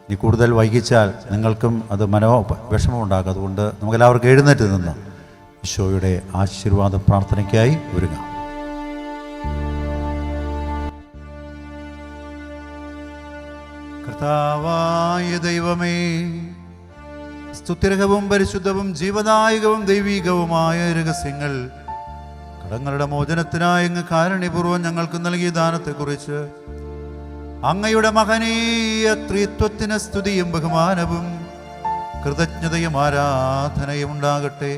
ഇനി കൂടുതൽ വൈകിച്ചാൽ നിങ്ങൾക്കും അത് വിഷമമുണ്ടാകും. അതുകൊണ്ട് നമുക്കെല്ലാവർക്കും എഴുന്നേറ്റ് നിന്ന് ഈശോയുടെ ആശീർവാദ പ്രാർത്ഥനയ്ക്കായി ഒരുങ്ങാം. കർത്താവായ ദൈവമേ, സ്തുത്യർഹവും പരിശുദ്ധവും ജീവദായകവും ദൈവീകവുമായ രഹസ്യങ്ങൾ കടങ്ങളുടെ മോചനത്തിനായി അങ്ങ് കാരുണ്യപൂർവ്വം ഞങ്ങൾക്ക് നൽകിയ ദാനത്തെക്കുറിച്ച് അങ്ങയുടെ മഹനീയ ത്രിത്വത്തിന് സ്തുതിയും ബഹുമാനവും കൃതജ്ഞതയും ആരാധനയും ഉണ്ടാകട്ടെ.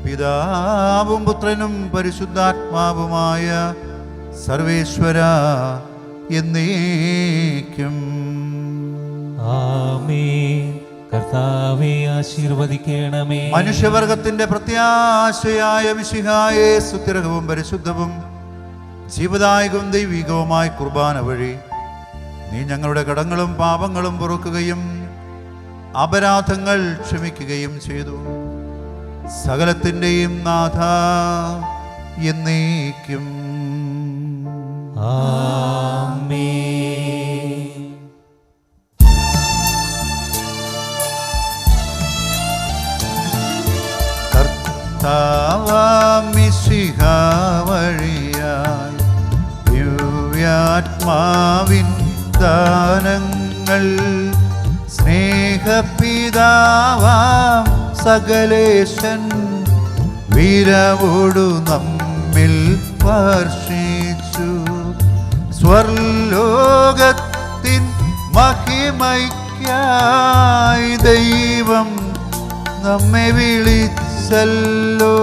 പിതാവും പുത്രനും പരിശുദ്ധാത്മാവുമായ സർവേശ്വര എന്നേക്കും. ആമേൻ. കർത്താവേ ആശീർവദിക്കണമേ. മനുഷ്യവർഗത്തിന്റെ പ്രത്യാശയായ മിശിഹായെ സ്തുത്യർഹവും പരിശുദ്ധവും ജീവദായകവും ദൈവികവുമായ കുർബാന വഴി നീ ഞങ്ങളുടെ കടങ്ങളും പാപങ്ങളും പൊറുക്കുകയും അപരാധങ്ങൾ ക്ഷമിക്കുകയും ചെയ്തു. സകലത്തിൻ്റെയും നാഥ എന്നേക്കും. ആമേൻ. മിശിഹ വഴിയായി ദിവ്യാത്മാവിൻ ദാനങ്ങൾ സ്നേഹപിതാവാം സകലേശൻ വിരവോടു നമ്മിൽ വർഷിച്ചു. സ്വർലോകത്തിൻ മഹിമയ്ക്കായി ദൈവം നമ്മെ വിളിച്ചല്ലോ.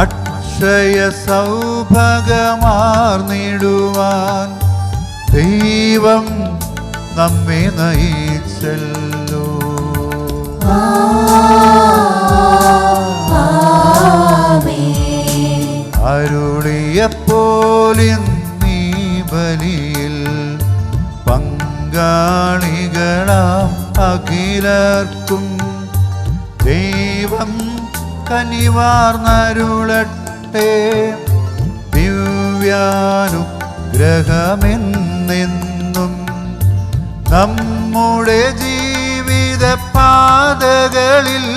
അക്ഷയ സൗഭാഗ്യമാർന്നിടുവാൻ ദൈവം നമ്മെ നയിച്ചല്ലോ. അരുളിയപ്പോലിന്നീ ബലിയിൽ പങ്കാളികളാം അഖിലർക്കും ദൈവം കനിവാർന്നരുളട്ടെ. ദിവ്യാനുഗ്രഹമെന്നെന്നും നമ്മുടെ ജീവിത പാതകളിൽ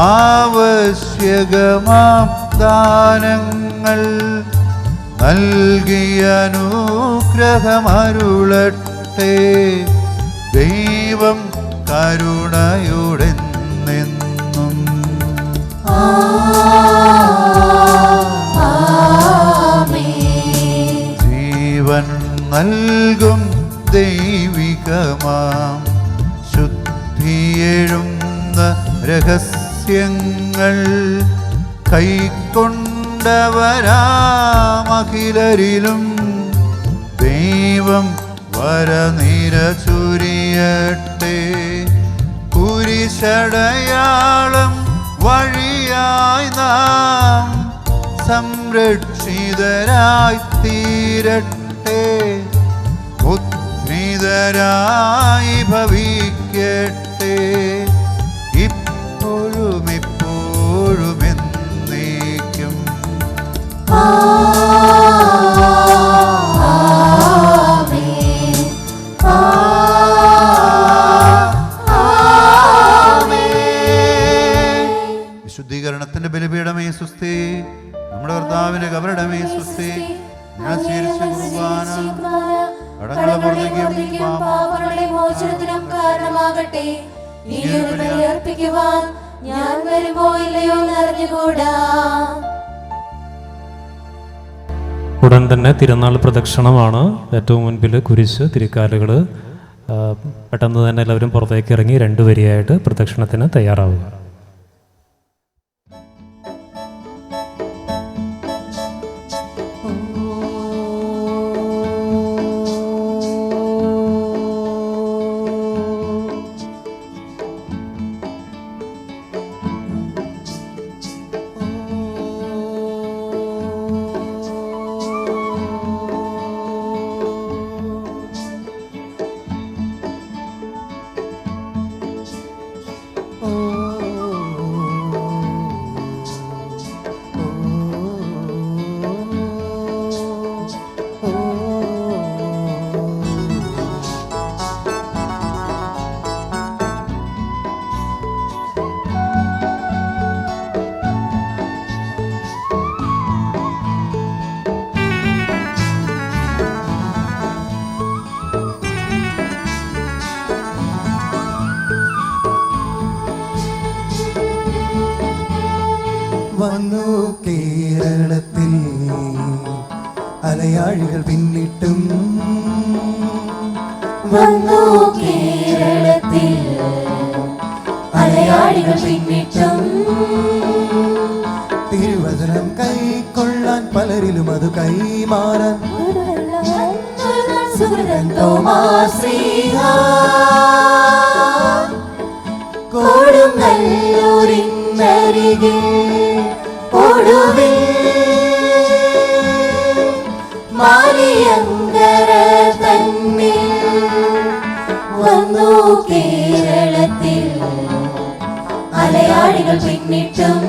ആവശ്യകമാം ദാനങ്ങൾ നൽകിയ അനുഗ്രഹമരുളട്ടെ. ദൈവം കരുണയോടെന്നെന്നും. ജീവൻ നൽകും ദൈവികമാം ശുദ്ധിയെഴുന്ന രഹസ്യങ്ങൾ കൈക്കൊണ്ടവരാമഖിലരിലും ദൈവം വരനിര ചുരിയട്ടെ. കുരിശടയാളം വഴിയായി നാം സംരക്ഷിതരായി തീരട്ടെ. ഉദ്ധിതരായി ഭവിക്കട്ടെ. ഇപ്പോഴും എപ്പോഴും എന്നേക്കും. വിശുദ്ധീകരണത്തിന്റെ ബലിപീഠമേ സുസ്ഥി. നമ്മുടെ കർത്താവിന്റെ കബറിടമേ സുസ്ഥി. ഞാൻ സ്വീകരിച്ച കുർബാന കടങ്ങളെ പുറത്തേക്കും പാപങ്ങളുടെ മോചനത്തിനും കാരണമാകട്ടെ. ഈ ഒരു ബലി അർപ്പിക്കുവാൻ ഞാൻ വരുമോ ഇല്ലയോ എന്നറിഞ്ഞുകൂടാ. ഉടൻ തന്നെ തിരുനാൾ പ്രദക്ഷിണമാണ്. ഏറ്റവും മുൻപിൽ കുരിശ്, തിരിക്കാലുകൾ. പെട്ടെന്ന് തന്നെ എല്ലാവരും പുറത്തേക്ക് ഇറങ്ങി 2 വരിയായിട്ട് പ്രദക്ഷിണത്തിന് തയ്യാറാവുക. വന്നു കേരളത്തിൽ അലയാഴികൾ പിന്നിട്ടും. വന്നു കേരളത്തിൽ അലയാഴികൾ പിന്നിട്ടും. തിരുവചനം കൈക്കൊള്ളാൻ പലരിലും അത് കൈമാറാൻ സുഹൃതൻ തോമാശ്ലീഹ കൊടുങ്ങല്ലൂരിനരികിൽ ഒടുവിൽ മാലിയങ്കര തന്നിൽ വന്നു കേരളത്തിൽ അലയാഴികൾ പിന്നിട്ടും.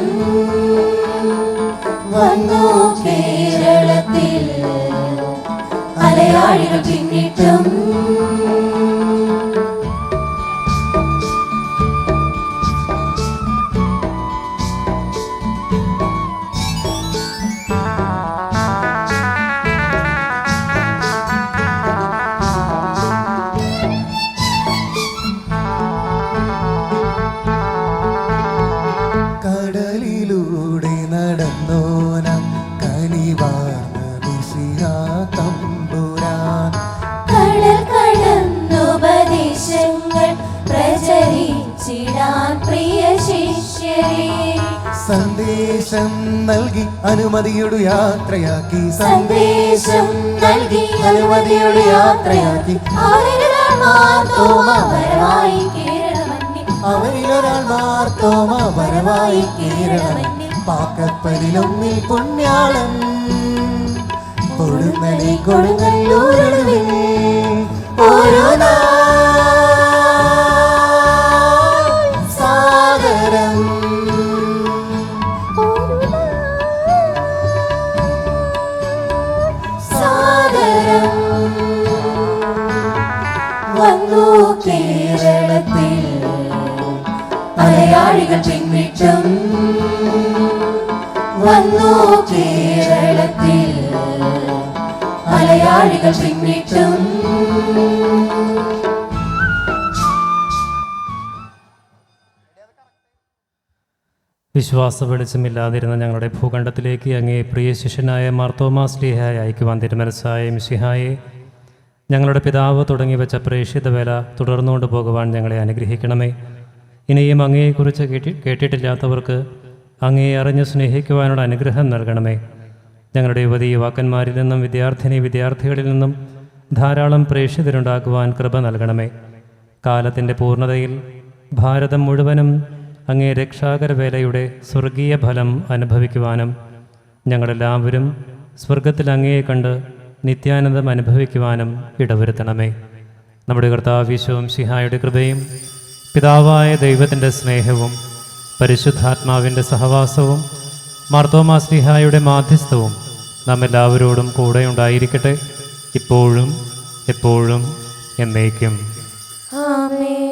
വന്നു കേരളത്തിൽ അലയാഴികൾ പിന്നിട്ടും. കടലിലൂടെ നടന്നോനം കനിവാർന്ന മിശിഹാ തമ്പുരാൻ. കടൽ കടന്നുപദേശങ്ങൾ പ്രചരിച്ചിടാൻ പ്രിയ ശിഷ്യരെ സന്ദേശം നൽകി അനുമതിയോട് യാത്രയാക്കി. സന്ദേശം നൽകി അനുമതിയോട് യാത്രയാക്കി. അവരിലൊരാൾ മാർത്തോമ വരവായി കേരളമന്നി. അവരിലൊരാൾ മാർത്തോമ വരവായി കേരളമന്നി. പാക്കപ്പലിലൊന്നിൽ പുണ്യാളൻ കൊടുന്നലി കൊടുങ്ങല്ലൂരൊടുവിൽ ഓരോ സാഗരം സാഗരം വന്നു കേരളത്തിൽ അലയാഴികൾ പിന്നിട്ടും. വന്നു കേരളത്തിൽ അലയാഴികൾ പിന്നിട്ടും. വിശ്വാസ വെളിച്ചമില്ലാതിരുന്ന ഞങ്ങളുടെ ഭൂഖണ്ഡത്തിലേക്ക് അങ്ങേ പ്രിയ ശിഷ്യനായ മാർത്തോമാ ശ്ലീഹായെ അയക്കുവാൻ തിരുമനസ്സായ മിശിഹായെ, ഞങ്ങളുടെ പിതാവ് തുടങ്ങി വെച്ച പ്രേക്ഷിത വേല തുടർന്നുകൊണ്ട് പോകുവാൻ ഞങ്ങളെ അനുഗ്രഹിക്കണമേ. ഇനിയും അങ്ങയെക്കുറിച്ച് കേട്ടിട്ടില്ലാത്തവർക്ക് അങ്ങയെ അറിഞ്ഞ് സ്നേഹിക്കുവാനുള്ള അനുഗ്രഹം നൽകണമേ. ഞങ്ങളുടെ യുവതി യുവാക്കന്മാരിൽ നിന്നും വിദ്യാർത്ഥികളിൽ നിന്നും ധാരാളം പ്രേക്ഷിതരുണ്ടാക്കുവാൻ കൃപ നൽകണമേ. കാലത്തിൻ്റെ പൂർണ്ണതയിൽ ഭാരതം മുഴുവനും അങ്ങേ രക്ഷാകര വേലയുടെ സ്വർഗീയ ഫലം അനുഭവിക്കുവാനും ഞങ്ങളെല്ലാവരും സ്വർഗത്തിൽ അങ്ങയെ കണ്ട് നിത്യാനന്ദം അനുഭവിക്കുവാനും ഇടവരുത്തണമേ. നമ്മുടെ കർത്താവ് ഈശോ മിശിഹായുടെ കൃപയും പിതാവായ ദൈവത്തിൻ്റെ സ്നേഹവും പരിശുദ്ധാത്മാവിൻ്റെ സഹവാസവും മാർത്തോമാ ശ്ലീഹായുടെ മാധ്യസ്ഥവും നാം എല്ലാവരോടും കൂടെ ഉണ്ടായിരിക്കട്ടെ, ഇപ്പോഴും എപ്പോഴും എന്നേക്കും. ആമേൻ.